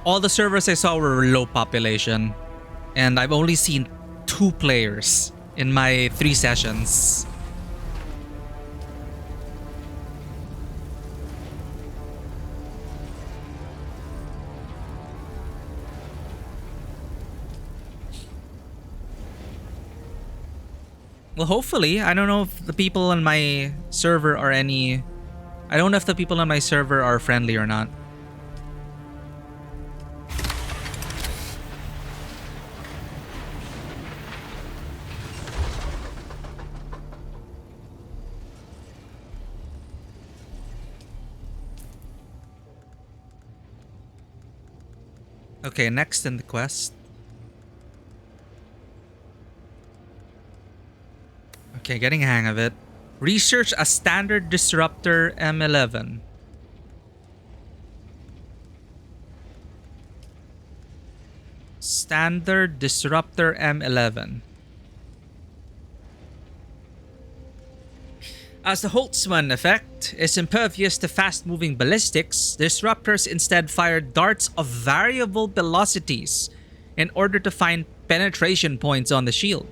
All the servers I saw were low population, and I've only seen 2 players in my 3 sessions. Well, hopefully. I don't know if the people on my server are any... I don't know if the people on my server are friendly or not. Okay, next in the quest. Okay, getting a hang of it. Research a standard disruptor M11. Standard disruptor M11. As the Holtzman effect is impervious to fast-moving ballistics, disruptors instead fire darts of variable velocities in order to find penetration points on the shield.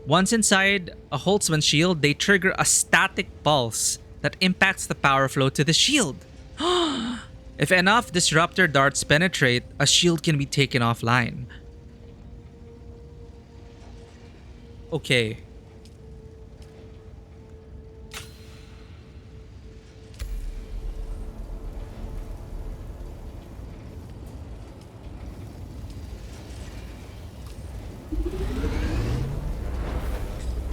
Once inside a Holtzman shield, they trigger a static pulse that impacts the power flow to the shield. If enough disruptor darts penetrate, a shield can be taken offline. Okay.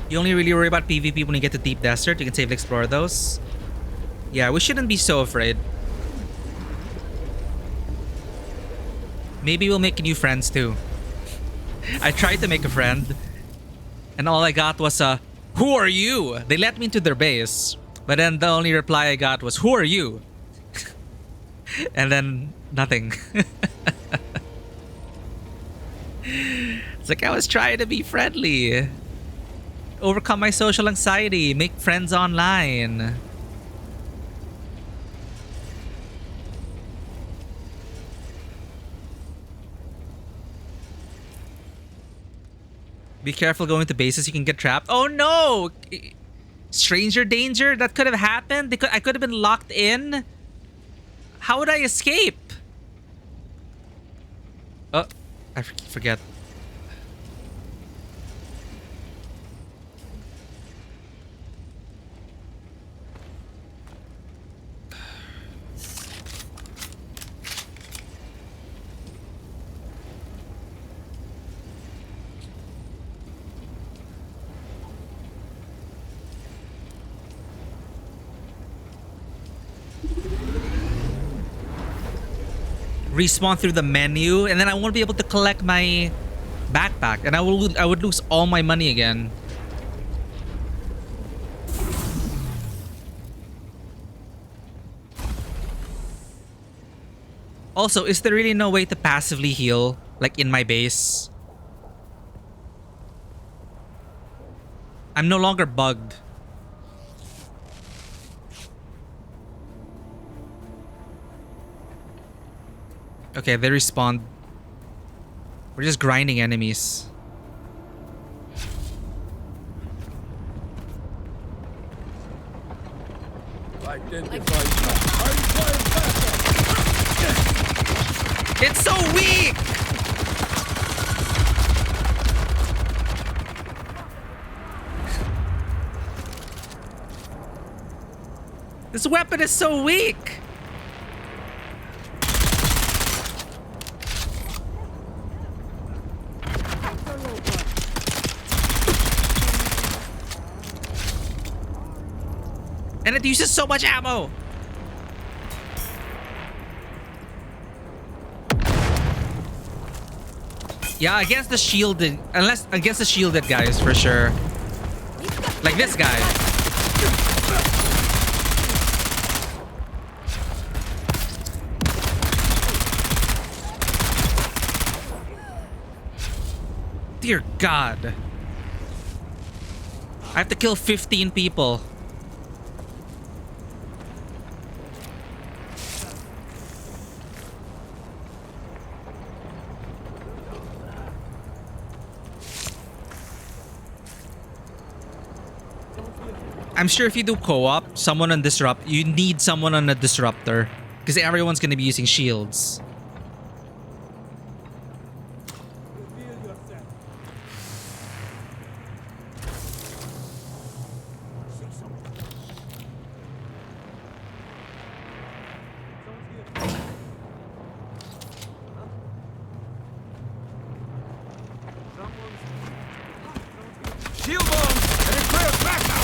You only really worry about PvP when you get to Deep Desert. You can safely explore those. Yeah, we shouldn't be so afraid. Maybe we'll make new friends too. I tried to make a friend, and all I got was a, "Who are you?" They let me into their base, but then the only reply I got was, "Who are you?" And then nothing. It's like I was trying to be friendly. Overcome my social anxiety, make friends online. Be careful going to bases, you can get trapped. Oh no! Stranger danger? That could have happened? I could have been locked in? How would I escape? Oh, I forget. Respawn through the menu, and then I won't be able to collect my backpack, and I would lose all my money again. Also, is there really no way to passively heal, like in my base? I'm no longer bugged. Okay, they respawned. We're just grinding enemies. Identify. I'm flying faster. It's so weak! This weapon is so weak! And it uses so much ammo! Yeah, against the shielded, unless against the shielded guys for sure. Like this guy. Dear God. I have to kill 15 people. I'm sure if you do co-op, someone on disrupt, you need someone on a disruptor because everyone's gonna be using shields. Shield bombs and it clears back now.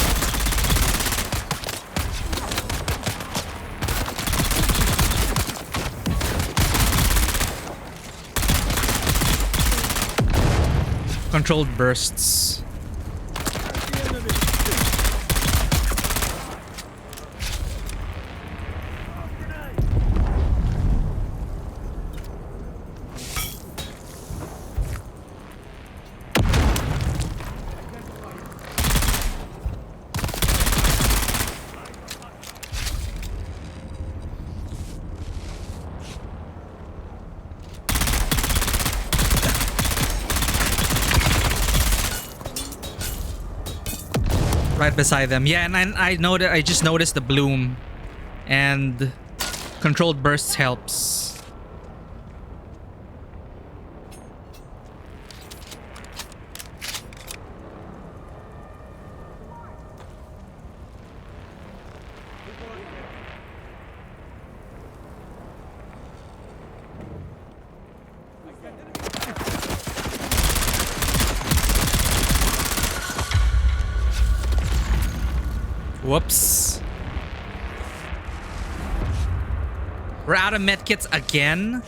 Controlled bursts. Right beside them. Yeah, and I just noticed the bloom, and controlled bursts helps. Whoops. We're out of medkits again,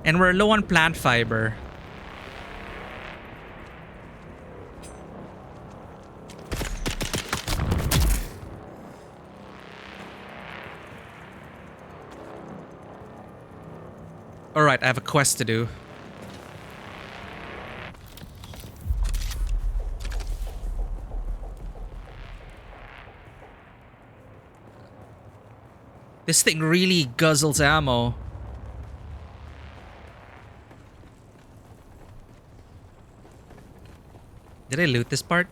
and we're low on plant fiber. Alright, I have a quest to do. This thing really guzzles ammo. Did I loot this part?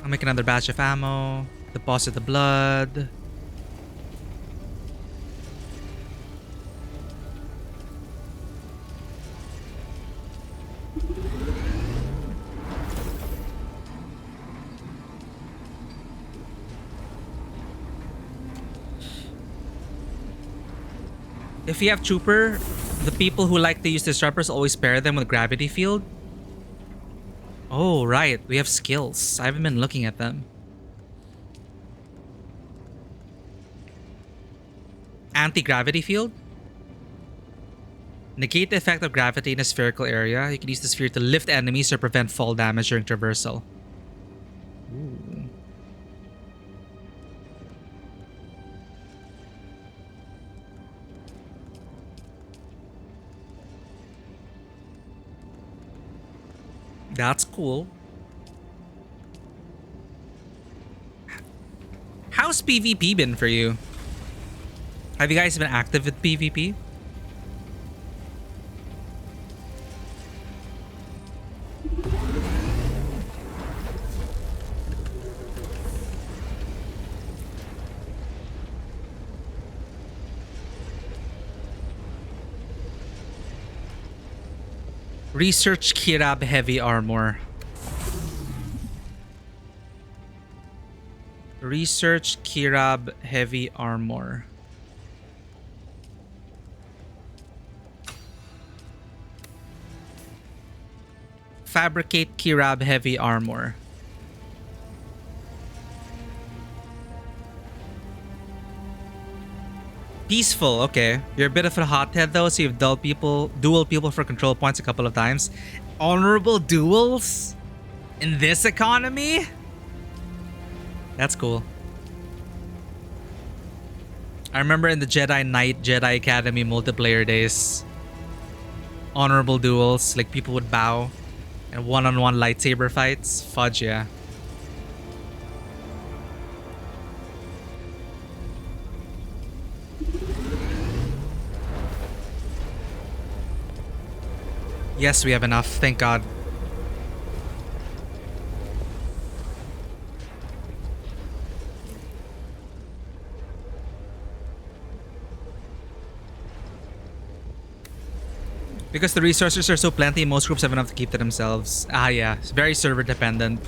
I'll make another batch of ammo. Deposit the blood. If you have trooper, the people who like to use disruptors always pair them with gravity field. Oh, right. We have skills. I haven't been looking at them. Anti-gravity field. Negate the effect of gravity in a spherical area. You can use the sphere to lift enemies or prevent fall damage during traversal. Ooh. That's cool. How's PvP been for you? Have you guys been active with PvP? Research Kirab heavy armor. Research Kirab heavy armor. Fabricate Kirab heavy armor. Peaceful, okay. You're a bit of a hothead though, so you've duel people for control points a couple of times. Honorable duels? In this economy? That's cool. I remember in the Jedi Knight, Jedi Academy multiplayer days. Honorable duels, like people would bow. And one-on-one lightsaber fights. Fudge, yeah. Yes, we have enough. Thank God. Because the resources are so plenty, most groups have enough to keep to themselves. Ah, yeah. It's very server dependent.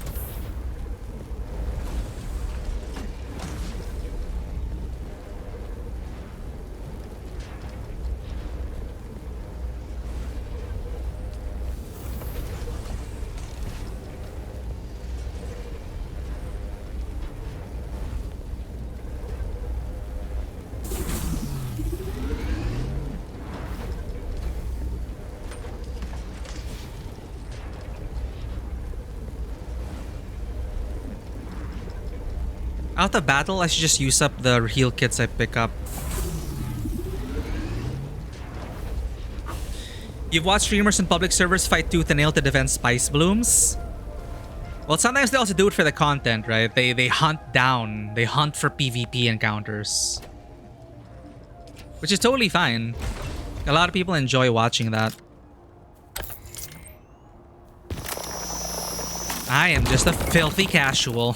Out of battle, I should just use up the heal kits I pick up. You've watched streamers and public servers fight tooth and nail to defend spice blooms? Well, sometimes they also do it for the content, right? They hunt for PvP encounters. Which is totally fine. A lot of people enjoy watching that. I am just a filthy casual.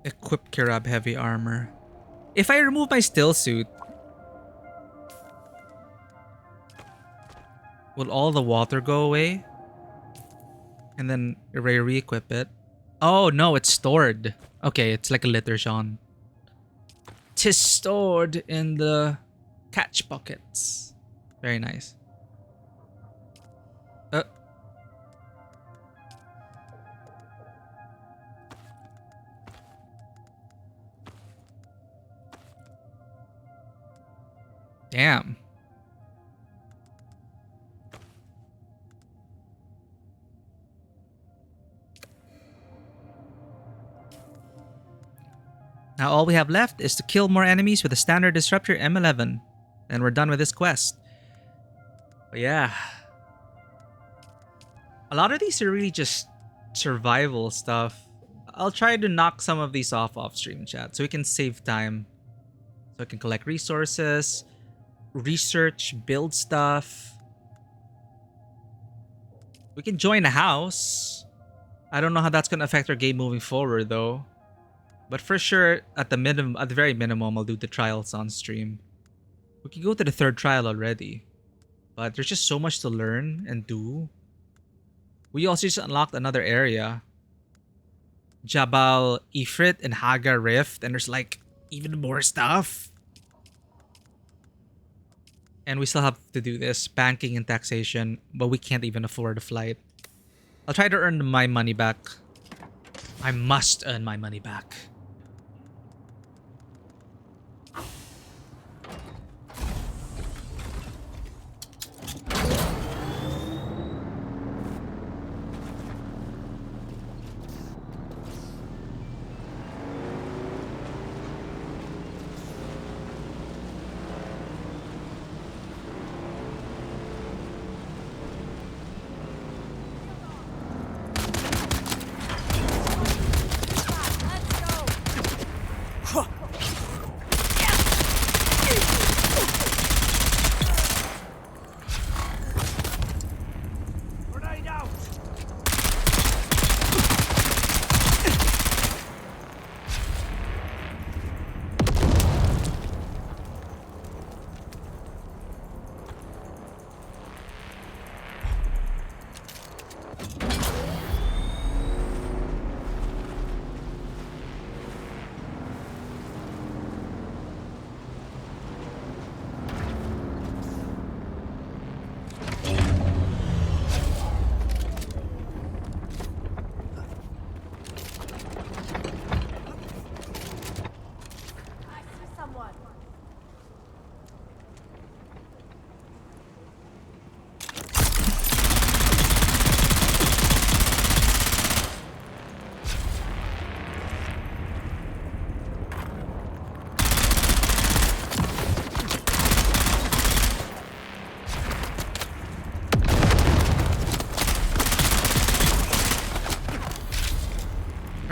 Equip Kirab heavy armor. If I remove my still suit, will all the water go away? And then re-equip it? Oh no, it's stored. Okay, it's like a litter, Sean. 'Tis stored in the catch buckets. Very nice. Damn. Now all we have left is to kill more enemies with a standard disruptor M11. And we're done with this quest. But yeah. A lot of these are really just survival stuff. I'll try to knock some of these off stream chat so we can save time. So I can collect resources, research, build stuff. We can join a house. I don't know how that's gonna affect our game moving forward though. But for sure, at the very minimum, I'll do the trials on stream. We can go to the 3rd trial already. But there's just so much to learn and do. We also just unlocked another area. Jabal Ifrit and Haga Rift, and there's like even more stuff. And we still have to do this banking and taxation, but we can't even afford a flight. I'll try to earn my money back. I must earn my money back.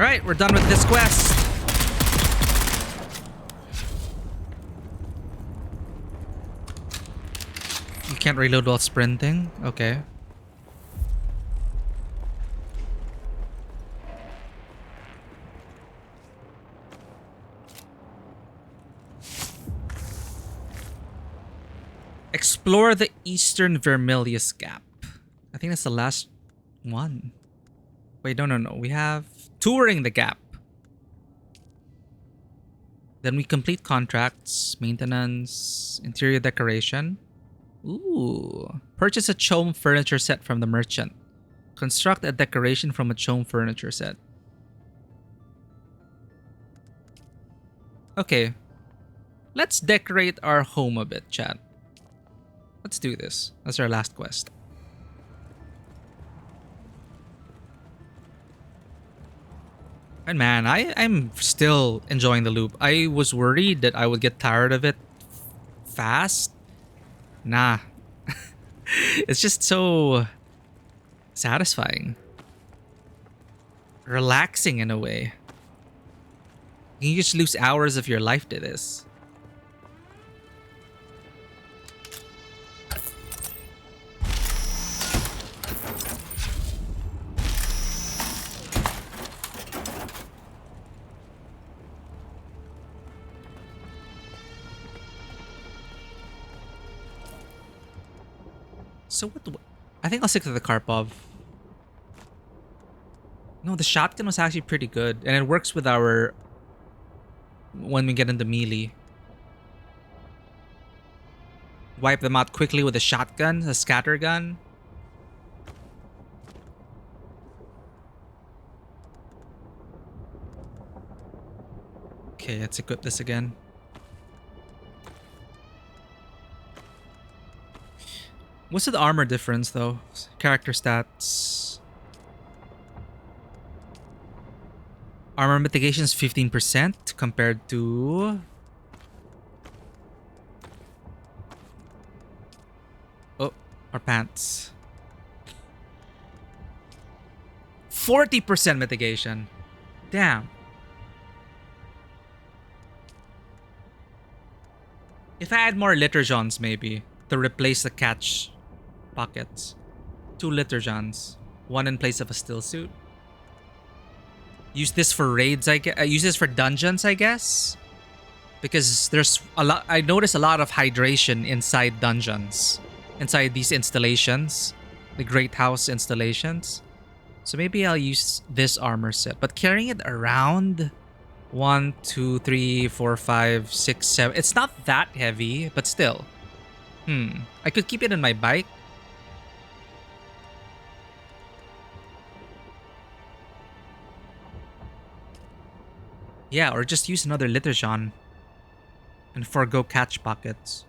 Alright, we're done with this quest. You can't reload while sprinting? Okay. Explore the Eastern Vermilius Gap. I think that's the last one. Wait, no. We have touring the gap. Then we complete contracts, maintenance, interior decoration. Ooh. Purchase a Chome furniture set from the merchant. Construct a decoration from a Chome furniture set. Okay. Let's decorate our home a bit, chat. Let's do this. That's our last quest. And man, I'm still enjoying the loop. I was worried that I would get tired of it fast. Nah. It's just so satisfying. Relaxing in a way. You just lose hours of your life to this. So what? I think I'll stick to the Karpov. No, the shotgun was actually pretty good, and it works with our when we get into melee. Wipe them out quickly with a shotgun, a scatter gun. Okay, let's equip this again. What's the armor difference though? Character stats. Armor mitigation is 15% compared to... Oh, our pants. 40% mitigation. Damn. If I add more liturgions maybe to replace the catch pockets. 2 liturgions. 1 in place of a still suit. Use this for raids, I guess. Use this for dungeons, I guess. Because there's a lot. I notice a lot of hydration inside dungeons. Inside these installations. The Great House installations. So maybe I'll use this armor set, but carrying it around 1, 2, 3, 4, 5, 6, 7. It's not that heavy, but still. I could keep it in my bike. Yeah, or just use another Liturgion and forgo catch pockets.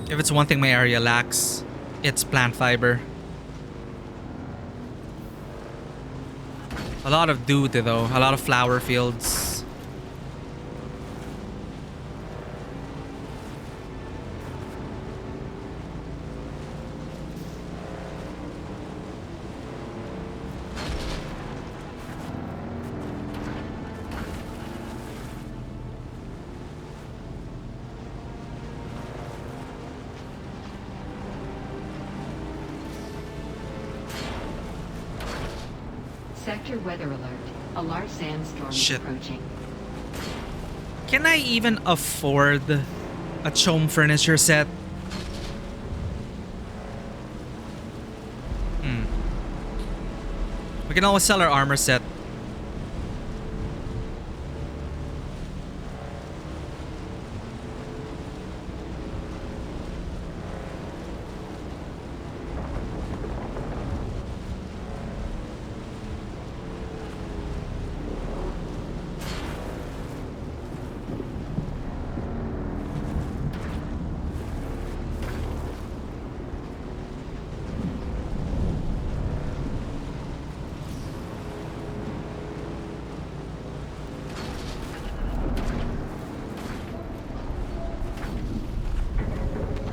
If it's one thing my area lacks, it's plant fiber. A lot of dude though, a lot of flower fields. Sector weather alert. A large sandstorm is approaching. Can I even afford a Chome furniture set? We can always sell our armor set.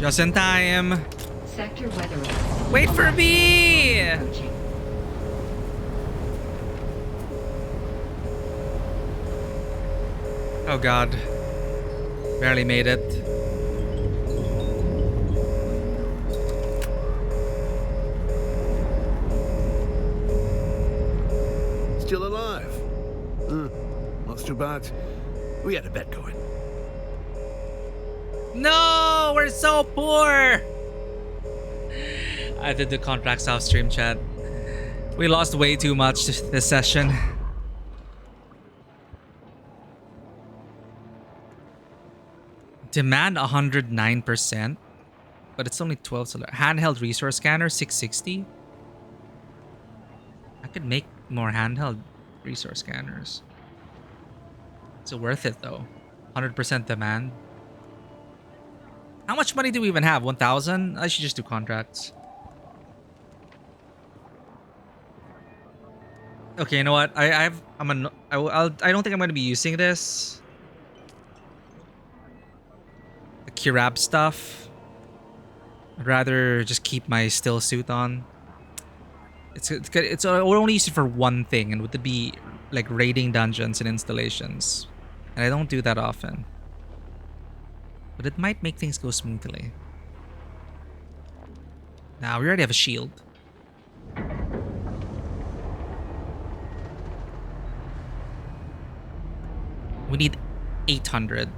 Just in time. Sector weather alert. Wait for me! Oh god. Barely made it. Still alive? Not too bad. We had a bet going. No, we're so poor. I did the contracts off stream, chat. We lost way too much this session. Demand 109%, but it's only 12 solar. Handheld resource scanner 660. I could make more handheld resource scanners. It's worth it though. 100% demand. How much money do we even have? 1,000? I should just do contracts. Okay, you know what? I don't think I'm gonna be using this. The Kirab stuff. I'd rather just keep my still suit on. I'll only use it for one thing, and would it be like raiding dungeons and installations? And I don't do that often. But it might make things go smoothly. Now, we already have a shield. We need 800.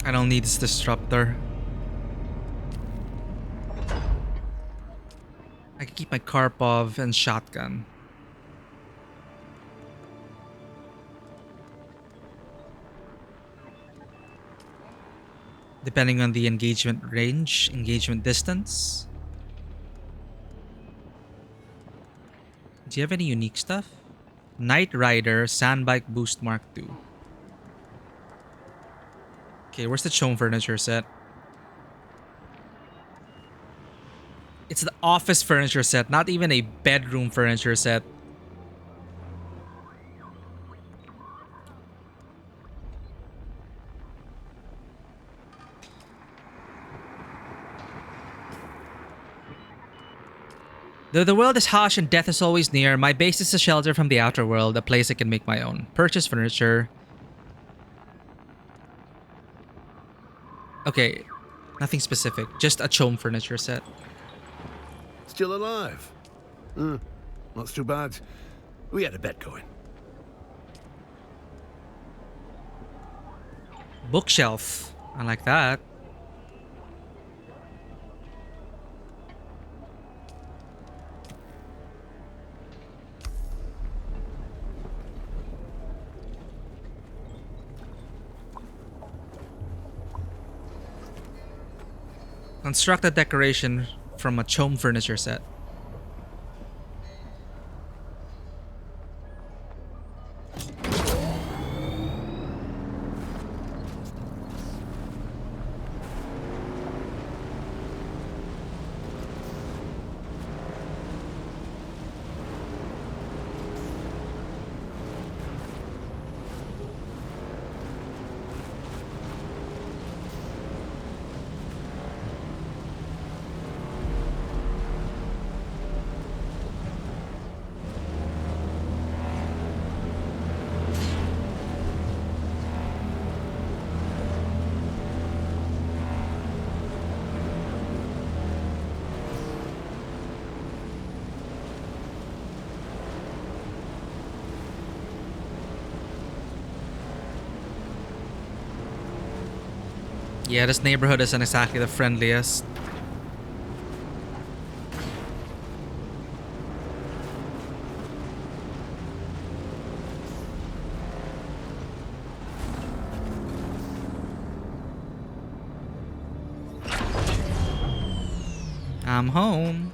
I don't need this disruptor. I can keep my Karpov and shotgun. depending on the engagement range, engagement distance. Do you have any unique stuff? Knight Rider Sandbike Boost Mark II. Okay, where's the Chome furniture set? It's the office furniture set, not even a bedroom furniture set. Though the world is harsh and death is always near, my base is a shelter from the outer world, a place I can make my own. Purchase furniture. Okay, nothing specific. Just a Chome furniture set. Still alive? Not too bad. We had a bet going. Bookshelf. I like that. Construct a decoration from a Chome furniture set. Yeah, this neighborhood isn't exactly the friendliest. I'm home.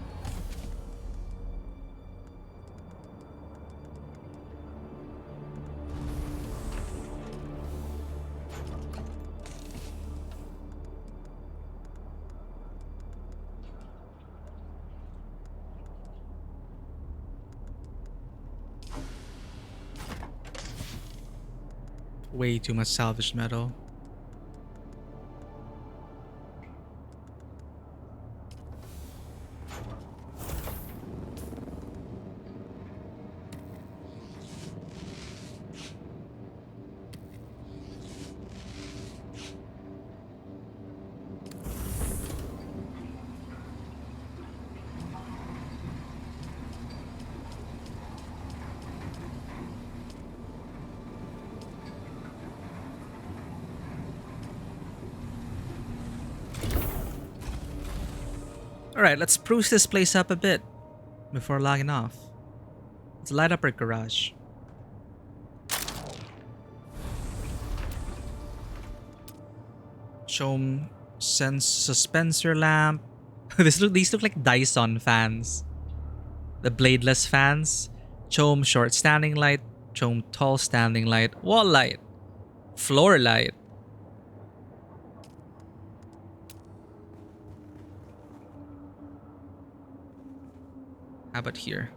Way too much salvaged metal. Alright, let's spruce this place up a bit before logging off. Let's light up our garage. Chome sense suspensor lamp. These look like Dyson fans. The bladeless fans. Chome short standing light. Chome tall standing light. Wall light. Floor light. How about here?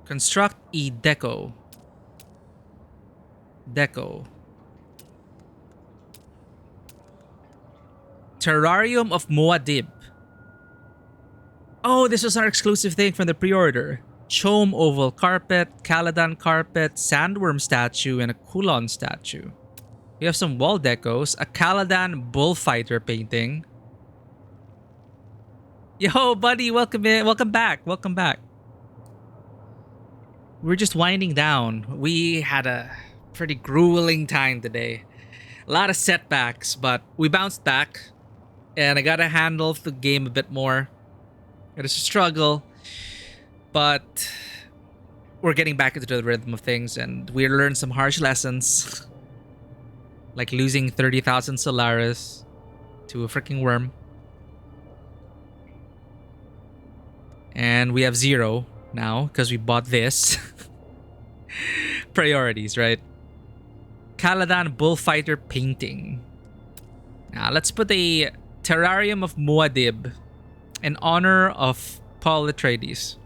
Construct a deco. Deco. Terrarium of Muad'Dib. Oh, this was our exclusive thing from the pre-order. Chome oval carpet, Caladan carpet, sandworm statue, and a Kulon statue. We have some wall decos, a Caladan bullfighter painting. Yo, buddy, welcome in. Welcome back. Welcome back. We're just winding down. We had a pretty grueling time today. A lot of setbacks, but we bounced back. And I gotta handle the game a bit more. It is a struggle, but we're getting back into the rhythm of things, and we learned some harsh lessons. Like losing 30,000 Solaris to a freaking worm. And we have 0 now because we bought this. Priorities, right? Caladan Bullfighter painting. Now let's put a Terrarium of Muad'Dib in honor of Paul Atreides.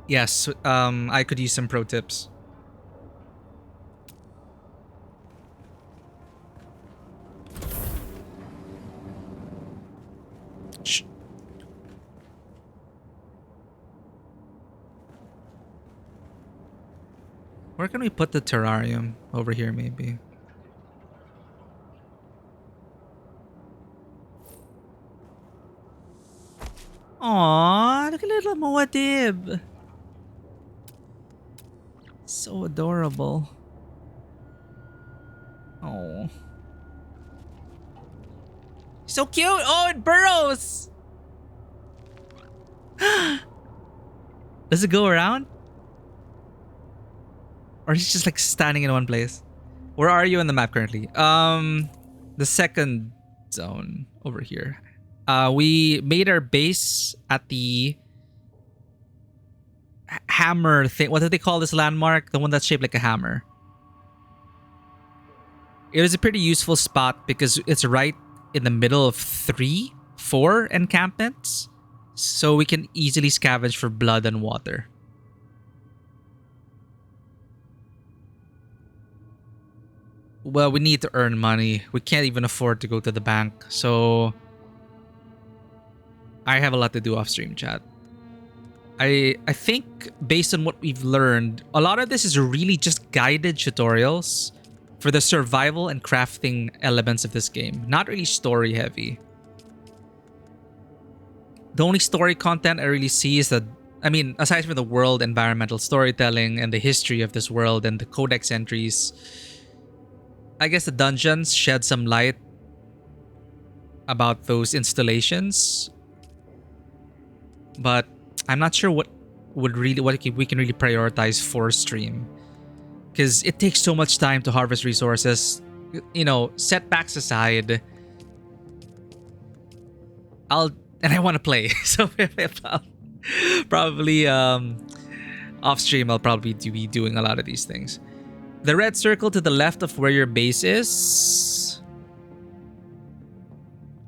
Yes, I could use some pro tips. Shh. Where can we put the terrarium? Over here, maybe. Aww, look at little Muad'Dib. So adorable. Oh. So cute! Oh, it burrows! Does it go around? Or is it just like standing in one place? Where are you on the map currently? The second zone over here. We made our base at the hammer thing. What do they call this landmark? The one that's shaped like a hammer. It is a pretty useful spot because it's right in the middle of 4 encampments. So we can easily scavenge for blood and water. Well, we need to earn money. We can't even afford to go to the bank. So I have a lot to do off stream, chat. I think based on what we've learned, a lot of this is really just guided tutorials for the survival and crafting elements of this game. Not really story heavy. The only story content I really see is that, I mean, aside from the world environmental storytelling and the history of this world and the codex entries, I guess the dungeons shed some light about those installations. But I'm not sure what we can really prioritize for stream. Because it takes so much time to harvest resources. You know, setbacks aside, I want to play. So if I'll probably off stream, I'll probably be doing a lot of these things. The red circle to the left of where your base is.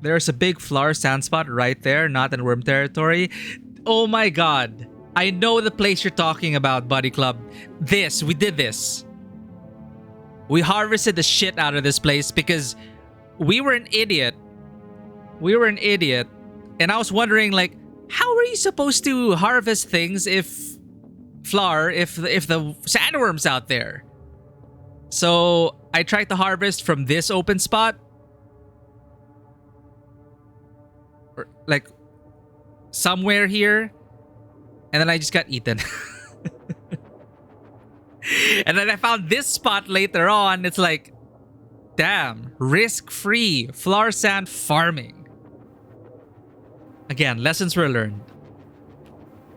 There's a big flower sand spot right there, not in worm territory. Oh my god. I know the place you're talking about, Buddy Club. We did this. We harvested the shit out of this place because we were an idiot. And I was wondering, like, how are you supposed to harvest things if the sandworm's out there? So I tried to harvest from this open spot. Or, like, somewhere here. And then I just got eaten. And then I found this spot later on. It's like, damn, risk-free flower sand farming. Again, lessons were learned.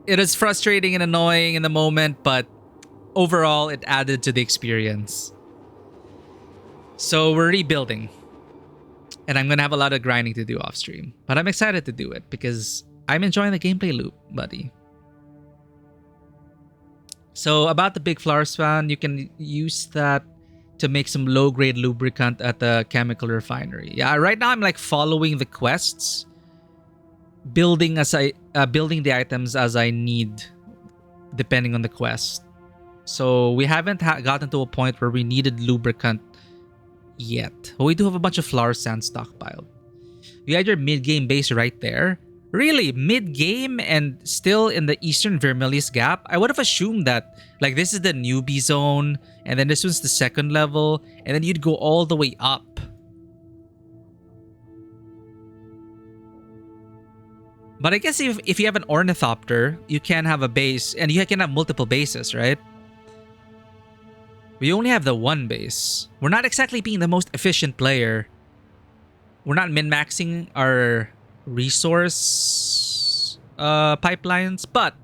It is frustrating and annoying in the moment, but overall, it added to the experience. So we're rebuilding. And I'm going to have a lot of grinding to do off stream. But I'm excited to do it because I'm enjoying the gameplay loop, buddy. So about the big flower span, you can use that to make some low-grade lubricant at the chemical refinery. Yeah, right now I'm like following the quests, building the items as I need, depending on the quest. So we haven't gotten to a point where we needed lubricant yet. But we do have a bunch of flower sand stockpiled. You had your mid-game base right there. Really, mid-game and still in the Eastern Vermilius Gap? I would have assumed that, like, this is the newbie zone, and then this one's the second level, and then you'd go all the way up. But I guess if you have an ornithopter, you can have a base, and you can have multiple bases, right? We only have the one base. We're not exactly being the most efficient player. We're not min-maxing our resource pipelines, but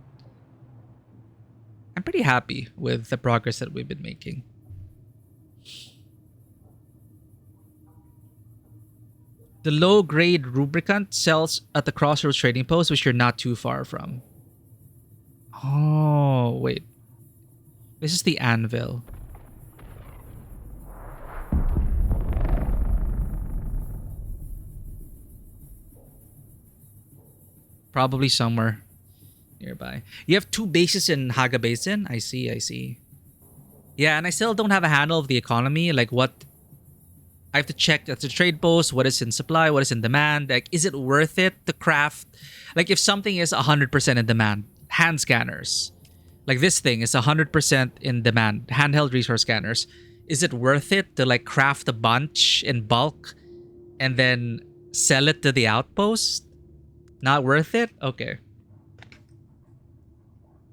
I'm pretty happy with the progress that we've been making. The low-grade lubricant sells at the Crossroads Trading Post, which you're not too far from. Oh, wait. This is the anvil. Probably somewhere nearby. You have 2 bases in Haga Basin? I see, I see. Yeah, and I still don't have a handle of the economy. Like what... I have to check at the trade post, what is in supply, what is in demand. Like, is it worth it to craft? Like, if something is 100% in demand, hand scanners. Like, this thing is 100% in demand, handheld resource scanners. Is it worth it to, like, craft a bunch in bulk and then sell it to the outpost? Not worth it? Okay.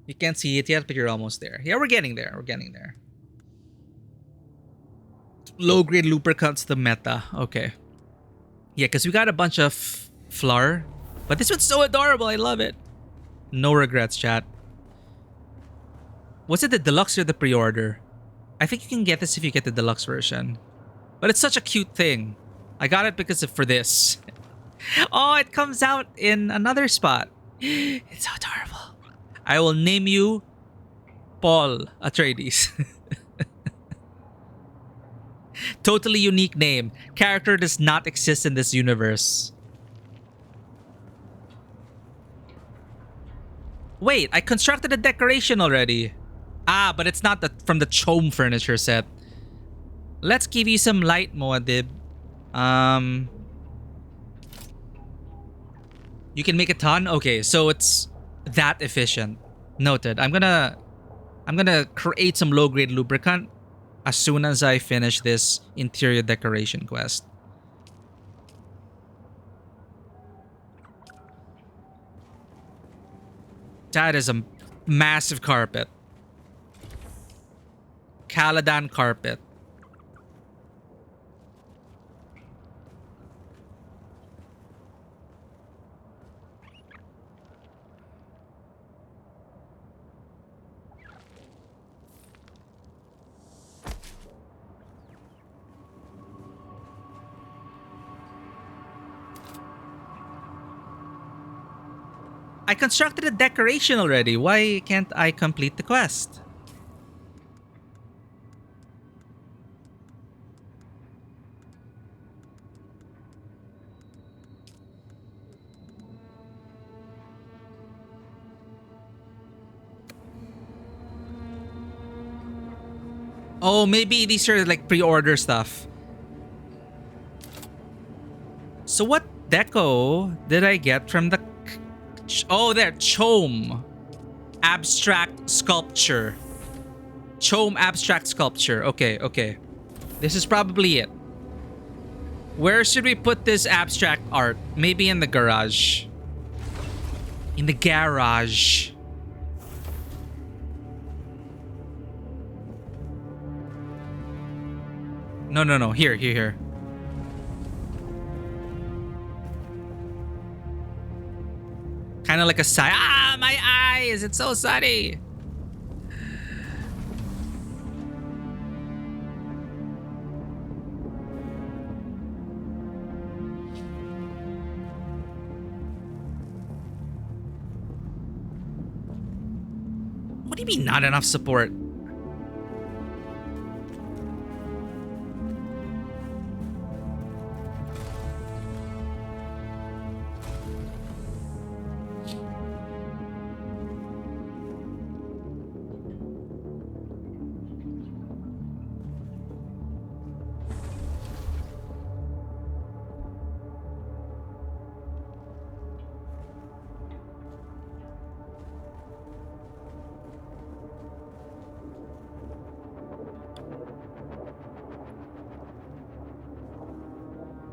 You can't see it yet, but you're almost there. Yeah, we're getting there. We're getting there. Low-grade lubricants, the meta. Okay. Yeah, because we got a bunch of flour. But this one's so adorable. I love it. No regrets, chat. Was it the deluxe or the pre-order? I think you can get this if you get the deluxe version. But it's such a cute thing. I got it because of for this. Oh, it comes out in another spot. It's so adorable. I will name you Paul Atreides. Totally unique name. Character does not exist in this universe. Wait, I constructed a decoration already. Ah, but it's not from the Chom furniture set. Let's give you some light, Muad'Dib. You can make a ton? Okay, so it's that efficient. Noted. I'm gonna create some low-grade lubricant as soon as I finish this interior decoration quest. That is a massive carpet. Caladan carpet. I constructed a decoration already. Why can't I complete the quest? Oh, maybe these are like pre-order stuff. So what deco did I get from the... Oh, there. Chom. Abstract sculpture. Chom abstract sculpture. Okay, okay. This is probably it. Where should we put this abstract art? Maybe in the garage. In the garage. No, no, no. Here, here, here. Kind of like a sigh. Ah, my eyes! It's so sunny! What do you mean not enough support?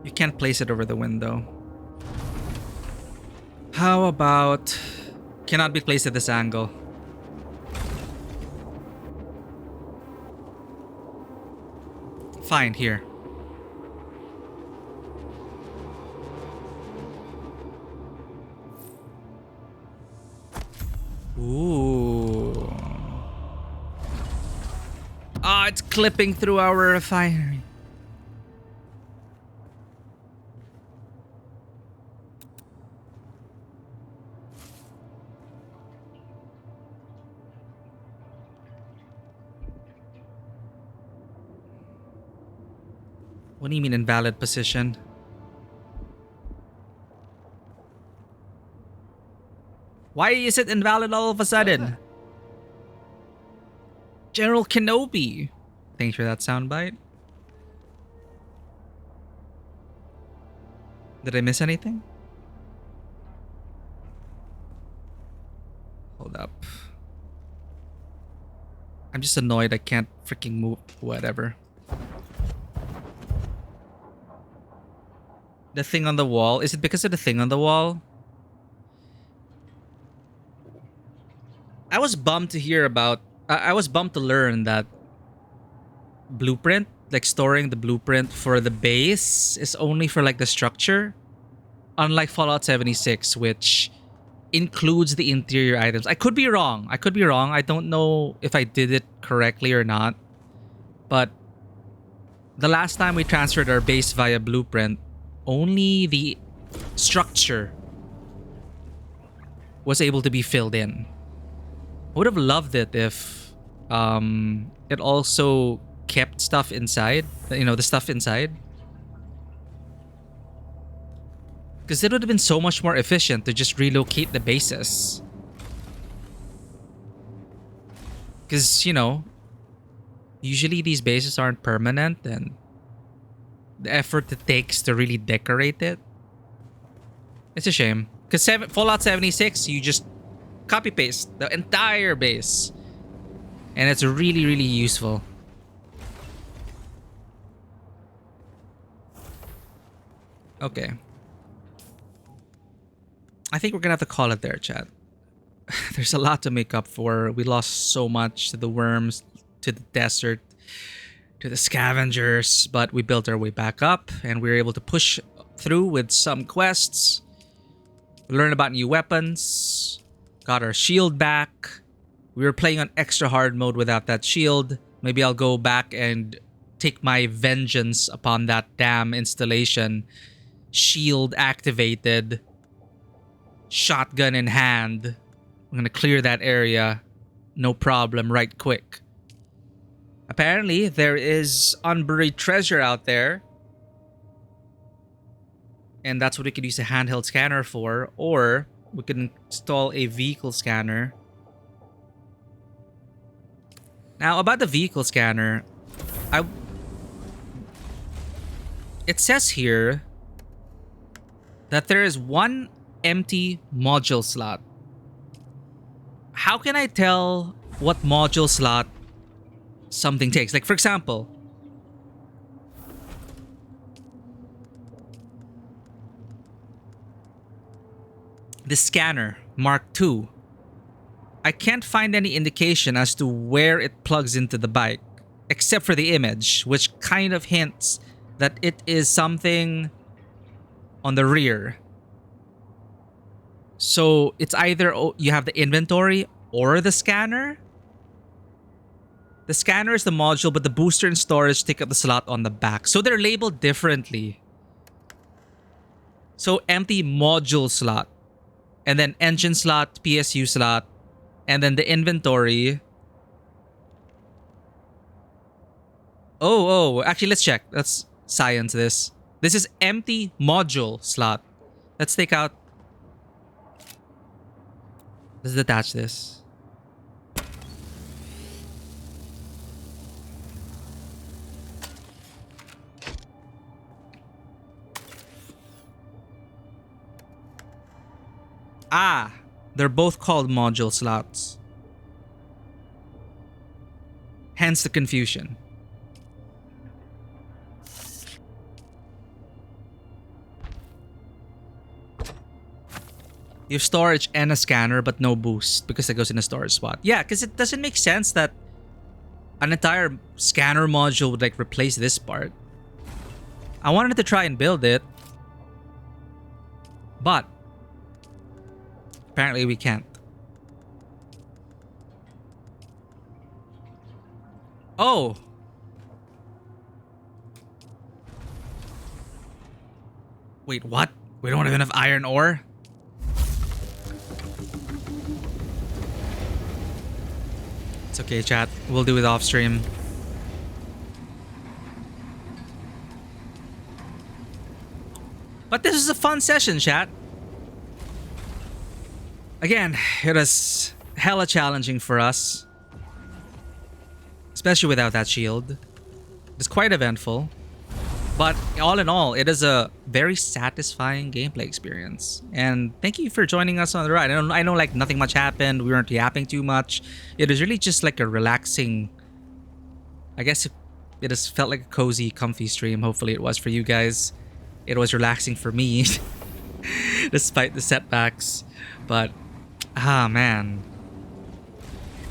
You can't place it over the window. How about... Cannot be placed at this angle. Fine, here. Ooh. Ah, it's clipping through our refinery. What do you mean invalid position? Why is it invalid all of a sudden? General Kenobi. Thanks for that soundbite. Did I miss anything? Hold up. I'm just annoyed I can't freaking move. Whatever. The thing on the wall. Is it because of the thing on the wall? I was bummed to hear about... I was bummed to learn that blueprint, like storing the blueprint for the base, is only for like the structure. Unlike Fallout 76, which includes the interior items. I could be wrong. I could be wrong. I don't know if I did it correctly or not. But the last time we transferred our base via blueprint, only the structure was able to be filled in. I would have loved it if it also kept stuff inside. You know, the stuff inside. Because it would have been so much more efficient to just relocate the bases. Because, you know, usually these bases aren't permanent, and the effort it takes to really decorate it, it's a shame. Because Fallout 76, you just copy paste the entire base, and it's really, really useful. Okay. I think we're gonna have to call it there, chat. There's a lot to make up for. We lost so much to the worms, to the desert, to the scavengers, but we built our way back up, and we were able to push through with some quests, learn about new weapons, got our shield back. We were playing on extra hard mode without that shield. Maybe I'll go back and take my vengeance upon that damn installation. Shield activated. Shotgun in hand. I'm gonna clear that area. No problem, right quick. Apparently, there is unburied treasure out there. And that's what we could use a handheld scanner for. Or we can install a vehicle scanner. Now, about the vehicle scanner, it says here that there is one empty module slot. How can I tell what module slot something takes? Like, for example, the scanner Mark II. I can't find any indication as to where it plugs into the bike, except for the image, which kind of hints that it is something on the rear. So it's either you have the inventory or the scanner. The scanner is the module, but the booster and storage take up the slot on the back. So they're labeled differently. So empty module slot, and then engine slot, PSU slot, and then the inventory. Oh, actually, let's check. Let's science this. This is empty module slot. Let's take out. Let's detach this. Ah, they're both called module slots. Hence the confusion. You have storage and a scanner, but no boost because it goes in a storage spot. Yeah, because it doesn't make sense that an entire scanner module would like replace this part. I wanted to try and build it, but apparently we can't. Oh! Wait, what? We don't have enough iron ore? It's okay, chat. We'll do it off stream. But this is a fun session, chat. Again, it was hella challenging for us. Especially without that shield. It's quite eventful. But all in all, it is a very satisfying gameplay experience. And thank you for joining us on the ride. I know like nothing much happened. We weren't yapping too much. It was really just like a relaxing... I guess it has felt like a cozy, comfy stream. Hopefully it was for you guys. It was relaxing for me. Despite the setbacks. But, man.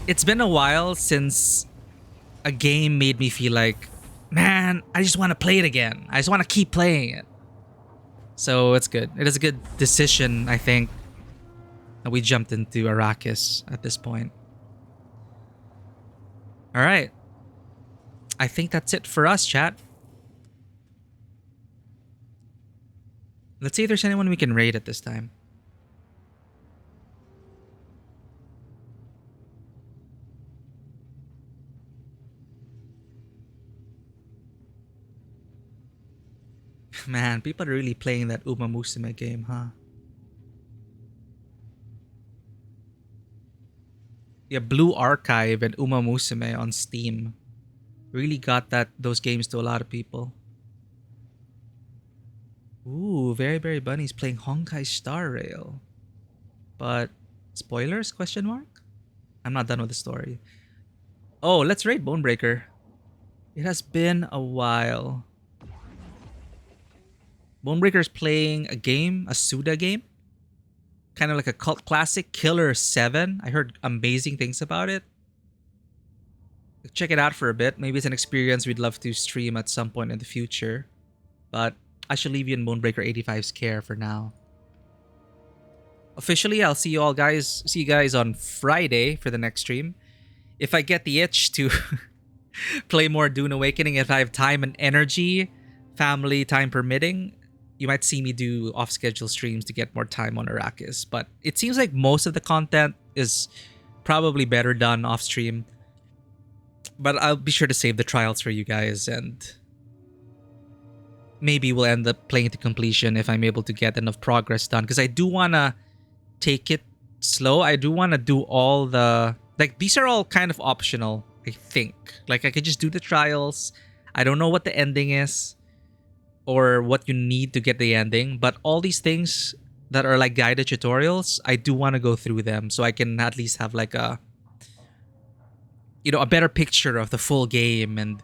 It's been a while since a game made me feel like, man, I just want to play it again. I just want to keep playing it. So it's good. It is a good decision, I think, that we jumped into Arrakis at this point. All right. I think that's it for us, chat. Let's see if there's anyone we can raid at this time. Man, people are really playing that Uma Musume game, huh? Yeah, Blue Archive and Uma Musume on Steam really got those games to a lot of people. Ooh, Very Berry Bunny's playing Honkai Star Rail. But spoilers? Question mark? I'm not done with the story. Oh, let's raid Bonebreaker. It has been a while. Bonebreaker's playing a game, a Suda game. Kind of like a cult classic, Killer 7. I heard amazing things about it. Check it out for a bit. Maybe it's an experience we'd love to stream at some point in the future. But I should leave you in Bonebreaker 85's care for now. Officially, I'll see you guys on Friday for the next stream. If I get the itch to play more Dune Awakening, if I have time and energy, family time permitting, you might see me do off-schedule streams to get more time on Arrakis. But it seems like most of the content is probably better done off-stream. But I'll be sure to save the trials for you guys, and maybe we'll end up playing to completion if I'm able to get enough progress done. Because I do want to take it slow. I do want to do all the... Like, these are all kind of optional, I think. Like, I could just do the trials. I don't know what the ending is or what you need to get the ending. But all these things that are like guided tutorials, I do want to go through them so I can at least have like a... a better picture of the full game and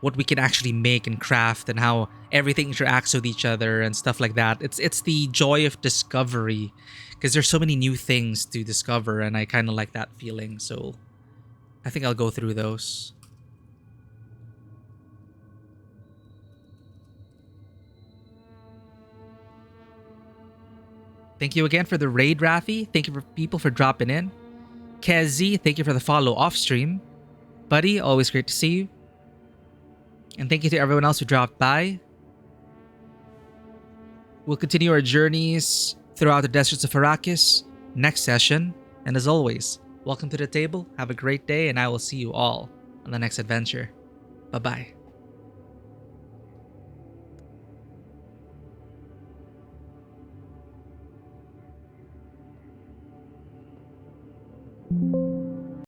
what we can actually make and craft and how everything interacts with each other and stuff like that. It's the joy of discovery because there's so many new things to discover and I kind of like that feeling. So I think I'll go through those. Thank you again for the raid, Rafi. Thank you for people for dropping in. Kezi, thank you for the follow off stream. Buddy, always great to see you. And thank you to everyone else who dropped by. We'll continue our journeys throughout the deserts of Arrakis next session. And as always, welcome to the table. Have a great day, and I will see you all on the next adventure. Bye-bye.